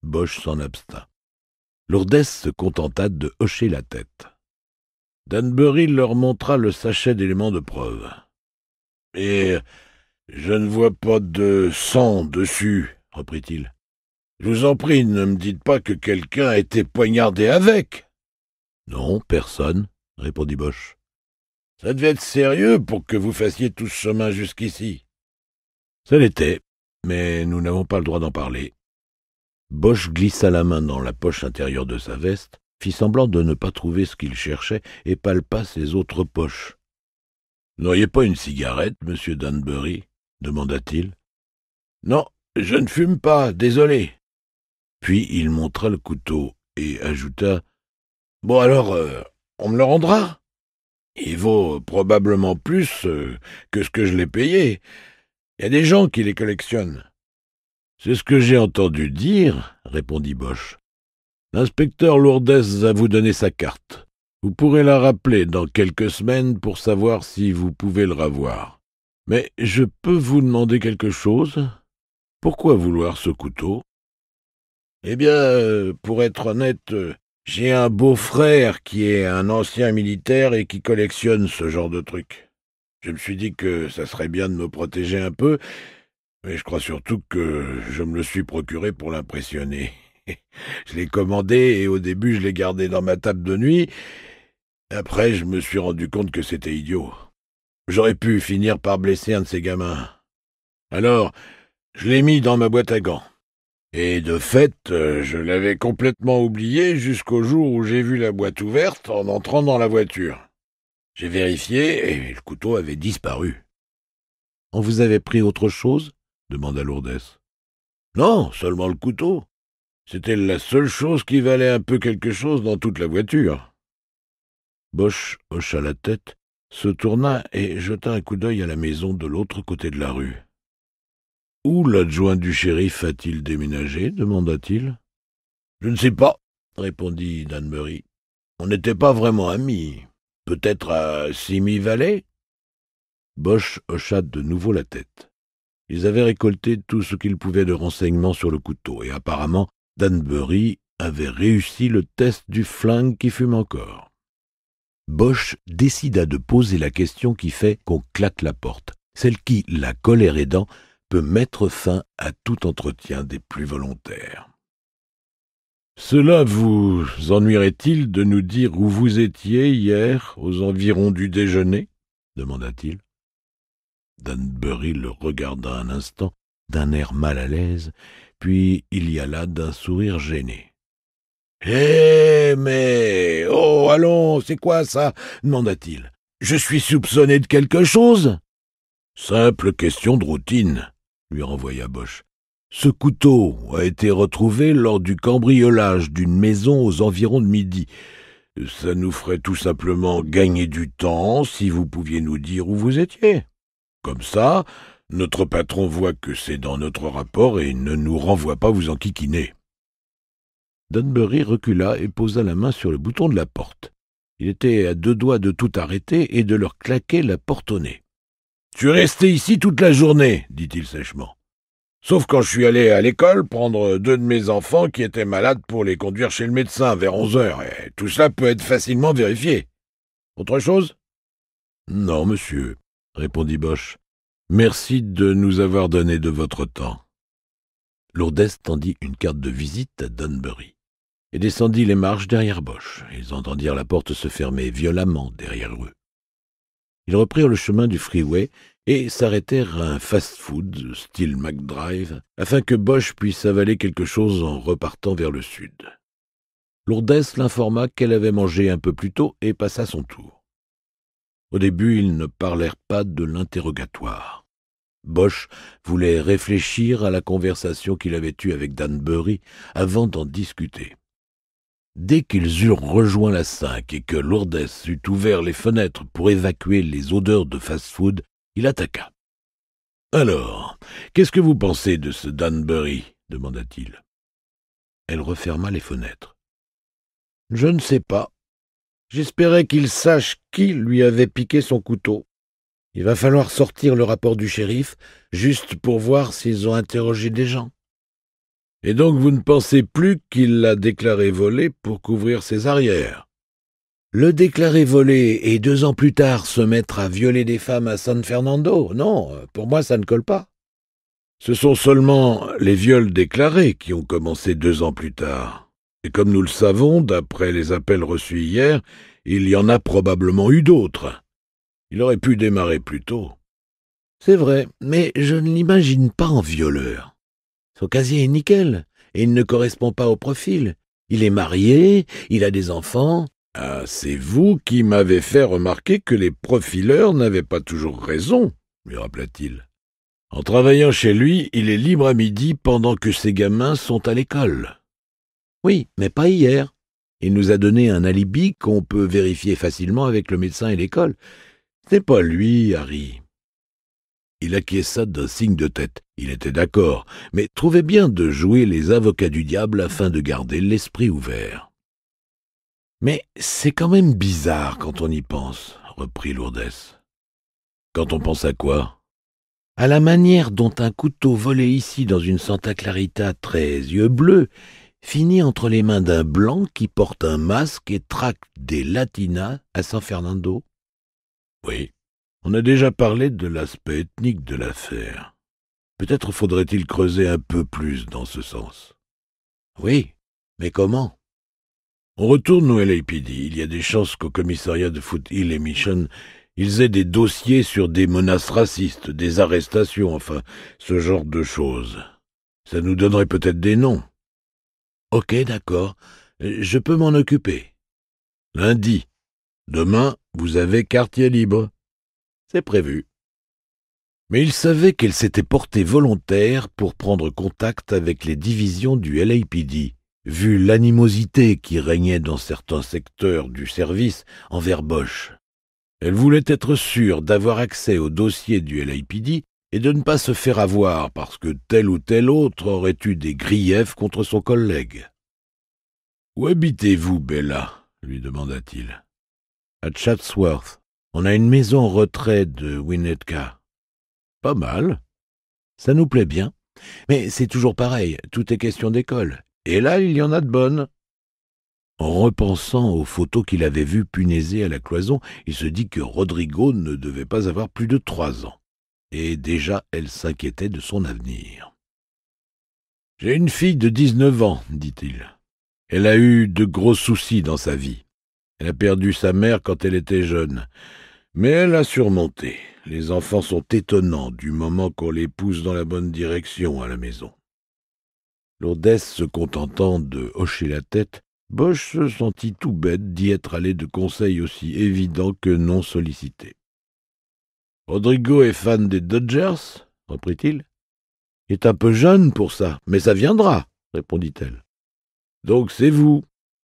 Bosch s'en abstint. Lourdes se contenta de hocher la tête. Danbury leur montra le sachet d'éléments de preuve. « Mais je ne vois pas de sang dessus, » reprit-il. « Je vous en prie, ne me dites pas que quelqu'un a été poignardé avec. »« Non, personne, » répondit Bosch. « Ça devait être sérieux pour que vous fassiez tout ce chemin jusqu'ici. »« Ça l'était, mais nous n'avons pas le droit d'en parler. » Bosch glissa la main dans la poche intérieure de sa veste, fit semblant de ne pas trouver ce qu'il cherchait et palpa ses autres poches. « Vous n'auriez pas une cigarette, monsieur Danbury ?» demanda-t-il. « Non, je ne fume pas, désolé. » Puis il montra le couteau et ajouta « Bon alors, on me le rendra. Il vaut probablement plus que ce que je l'ai payé. Il y a des gens qui les collectionnent. » « C'est ce que j'ai entendu dire, » répondit Bosch. « L'inspecteur Lourdes a vous donné sa carte. Vous pourrez la rappeler dans quelques semaines pour savoir si vous pouvez le revoir. Mais je peux vous demander quelque chose? Pourquoi vouloir ce couteau? » « Eh bien, pour être honnête, j'ai un beau-frère qui est un ancien militaire et qui collectionne ce genre de trucs. Je me suis dit que ça serait bien de me protéger un peu, mais je crois surtout que je me le suis procuré pour l'impressionner. Je l'ai commandé et au début je l'ai gardé dans ma table de nuit. Après, je me suis rendu compte que c'était idiot. J'aurais pu finir par blesser un de ces gamins. Alors, je l'ai mis dans ma boîte à gants. Et de fait, je l'avais complètement oublié jusqu'au jour où j'ai vu la boîte ouverte en entrant dans la voiture. J'ai vérifié et le couteau avait disparu. « On vous avait pris autre chose ?» demanda Lourdes. « Non, seulement le couteau. C'était la seule chose qui valait un peu quelque chose dans toute la voiture. » Bosch hocha la tête, se tourna et jeta un coup d'œil à la maison de l'autre côté de la rue. « Où l'adjoint du shérif a-t-il déménagé ?» demanda-t-il. « Je ne sais pas, » répondit Danbury. « On n'était pas vraiment amis. Peut-être à Simi Valley ?» Bosch hocha de nouveau la tête. Ils avaient récolté tout ce qu'ils pouvaient de renseignements sur le couteau, et apparemment Danbury avait réussi le test du flingue qui fume encore. Bosch décida de poser la question qui fait qu'on claque la porte, celle qui, la colère aidant, peut mettre fin à tout entretien des plus volontaires. « Cela vous ennuierait-il de nous dire où vous étiez hier, aux environs du déjeuner ?» demanda-t-il. Danbury le regarda un instant d'un air mal à l'aise, puis il y alla d'un sourire gêné. « Eh, mais... Oh, allons, c'est quoi ça ?» demanda-t-il. « Je suis soupçonné de quelque chose ?»« Simple question de routine, » lui renvoya Bosch. « Ce couteau a été retrouvé lors du cambriolage d'une maison aux environs de midi. Ça nous ferait tout simplement gagner du temps si vous pouviez nous dire où vous étiez. Comme ça, notre patron voit que c'est dans notre rapport et ne nous renvoie pas vous enquiquiner. » Danbury recula et posa la main sur le bouton de la porte. Il était à 2 doigts de tout arrêter et de leur claquer la porte au nez. « Je suis resté ici toute la journée, » dit-il sèchement. « Sauf quand je suis allé à l'école prendre 2 de mes enfants qui étaient malades pour les conduire chez le médecin vers 11 heures. Et tout cela peut être facilement vérifié. Autre chose ? » « Non, monsieur, » répondit Bosch. « Merci de nous avoir donné de votre temps. » Lourdes tendit une carte de visite à Danbury et descendit les marches derrière Bosch. Ils entendirent la porte se fermer violemment derrière eux. Ils reprirent le chemin du freeway et s'arrêtèrent à un fast-food style McDrive afin que Bosch puisse avaler quelque chose en repartant vers le sud. Lourdes l'informa qu'elle avait mangé un peu plus tôt et passa son tour. Au début, ils ne parlèrent pas de l'interrogatoire. Bosch voulait réfléchir à la conversation qu'il avait eue avec Danbury avant d'en discuter. Dès qu'ils eurent rejoint la 5 et que Lourdes eut ouvert les fenêtres pour évacuer les odeurs de fast-food, il attaqua. « Alors, qu'est-ce que vous pensez de ce Danbury ?» demanda-t-il. Elle referma les fenêtres. « Je ne sais pas. J'espérais qu'il sache qui lui avait piqué son couteau. Il va falloir sortir le rapport du shérif, juste pour voir s'ils ont interrogé des gens. » « Et donc vous ne pensez plus qu'il l'a déclaré volé pour couvrir ses arrières ?» Le déclarer volé et 2 ans plus tard se mettre à violer des femmes à San Fernando, non, pour moi ça ne colle pas. Ce sont seulement les viols déclarés qui ont commencé 2 ans plus tard. Et comme nous le savons, d'après les appels reçus hier, il y en a probablement eu d'autres. Il aurait pu démarrer plus tôt. C'est vrai, mais je ne l'imagine pas en violeur. Son casier est nickel, et il ne correspond pas au profil. Il est marié, il a des enfants. Ah, c'est vous qui m'avez fait remarquer que les profileurs n'avaient pas toujours raison, lui rappela-t-il. En travaillant chez lui, il est libre à midi pendant que ses gamins sont à l'école. Oui, mais pas hier. Il nous a donné un alibi qu'on peut vérifier facilement avec le médecin et l'école. Ce n'est pas lui, Harry. Il acquiesça d'un signe de tête. Il était d'accord, mais trouvait bien de jouer les avocats du diable afin de garder l'esprit ouvert. « Mais c'est quand même bizarre quand on y pense, » reprit Lourdes. « Quand on pense à quoi ?»« À la manière dont un couteau volé ici dans une Santa Clarita très yeux bleus finit entre les mains d'un blanc qui porte un masque et traque des latinas à San Fernando. » Oui. On a déjà parlé de l'aspect ethnique de l'affaire. Peut-être faudrait-il creuser un peu plus dans ce sens. Oui, mais comment? On retourne au LAPD. Il y a des chances qu'au commissariat de Foothill et Mission, ils aient des dossiers sur des menaces racistes, des arrestations, enfin, ce genre de choses. Ça nous donnerait peut-être des noms. Ok, d'accord. Je peux m'en occuper. Lundi. Demain, vous avez quartier libre. C'est prévu. Mais il savait qu'elle s'était portée volontaire pour prendre contact avec les divisions du LAPD, vu l'animosité qui régnait dans certains secteurs du service envers Bosch. Elle voulait être sûre d'avoir accès au dossier du LAPD et de ne pas se faire avoir parce que tel ou tel autre aurait eu des griefs contre son collègue. « Où habitez-vous, Bella ?» lui demanda-t-il. « À Chatsworth. On a une maison en retrait de Winnetka. »« Pas mal. Ça nous plaît bien. Mais c'est toujours pareil, tout est question d'école. Et là, il y en a de bonnes. » En repensant aux photos qu'il avait vues punaiser à la cloison, il se dit que Rodrigo ne devait pas avoir plus de 3 ans. Et déjà, elle s'inquiétait de son avenir. « J'ai une fille de 19 ans, dit-il. Elle a eu de gros soucis dans sa vie. Elle a perdu sa mère quand elle était jeune. Mais elle a surmonté. Les enfants sont étonnants du moment qu'on les pousse dans la bonne direction à la maison. » Lourdes se contentant de hocher la tête, Bosch se sentit tout bête d'y être allé de conseils aussi évidents que non sollicités. « Rodrigo est fan des Dodgers ?» reprit-il. « Il est un peu jeune pour ça, mais ça viendra, » répondit-elle. « Donc c'est vous.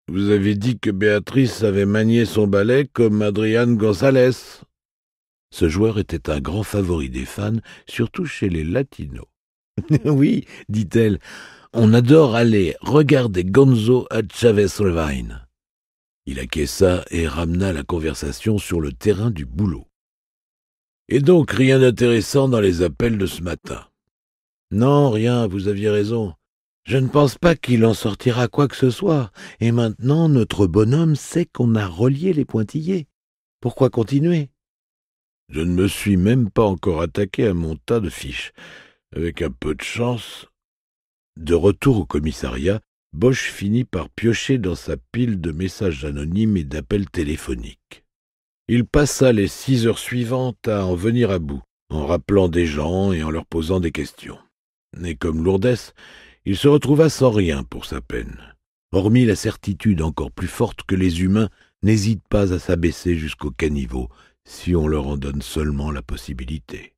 Vous avez dit que Béatrice avait manié son balai comme Adrian González. » Ce joueur était un grand favori des fans, surtout chez les latinos. « Oui, dit-elle, on adore aller regarder Gonzo à Chavez Ravine. » Il acquiesça et ramena la conversation sur le terrain du boulot. « Et donc rien d'intéressant dans les appels de ce matin. »« Non, rien, vous aviez raison. Je ne pense pas qu'il en sortira quoi que ce soit, et maintenant notre bonhomme sait qu'on a relié les pointillés. Pourquoi continuer ? Je ne me suis même pas encore attaqué à mon tas de fiches. Avec un peu de chance... » De retour au commissariat, Bosch finit par piocher dans sa pile de messages anonymes et d'appels téléphoniques. Il passa les 6 heures suivantes à en venir à bout, en rappelant des gens et en leur posant des questions. Et comme Lourdes, il se retrouva sans rien pour sa peine, hormis la certitude encore plus forte que les humains n'hésitent pas à s'abaisser jusqu'au caniveau si on leur en donne seulement la possibilité.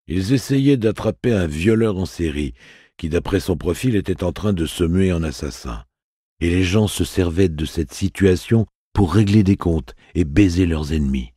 Ils essayaient d'attraper un violeur en série qui, d'après son profil, était en train de se muer en assassin. et les gens se servaient de cette situation pour régler des comptes et baiser leurs ennemis.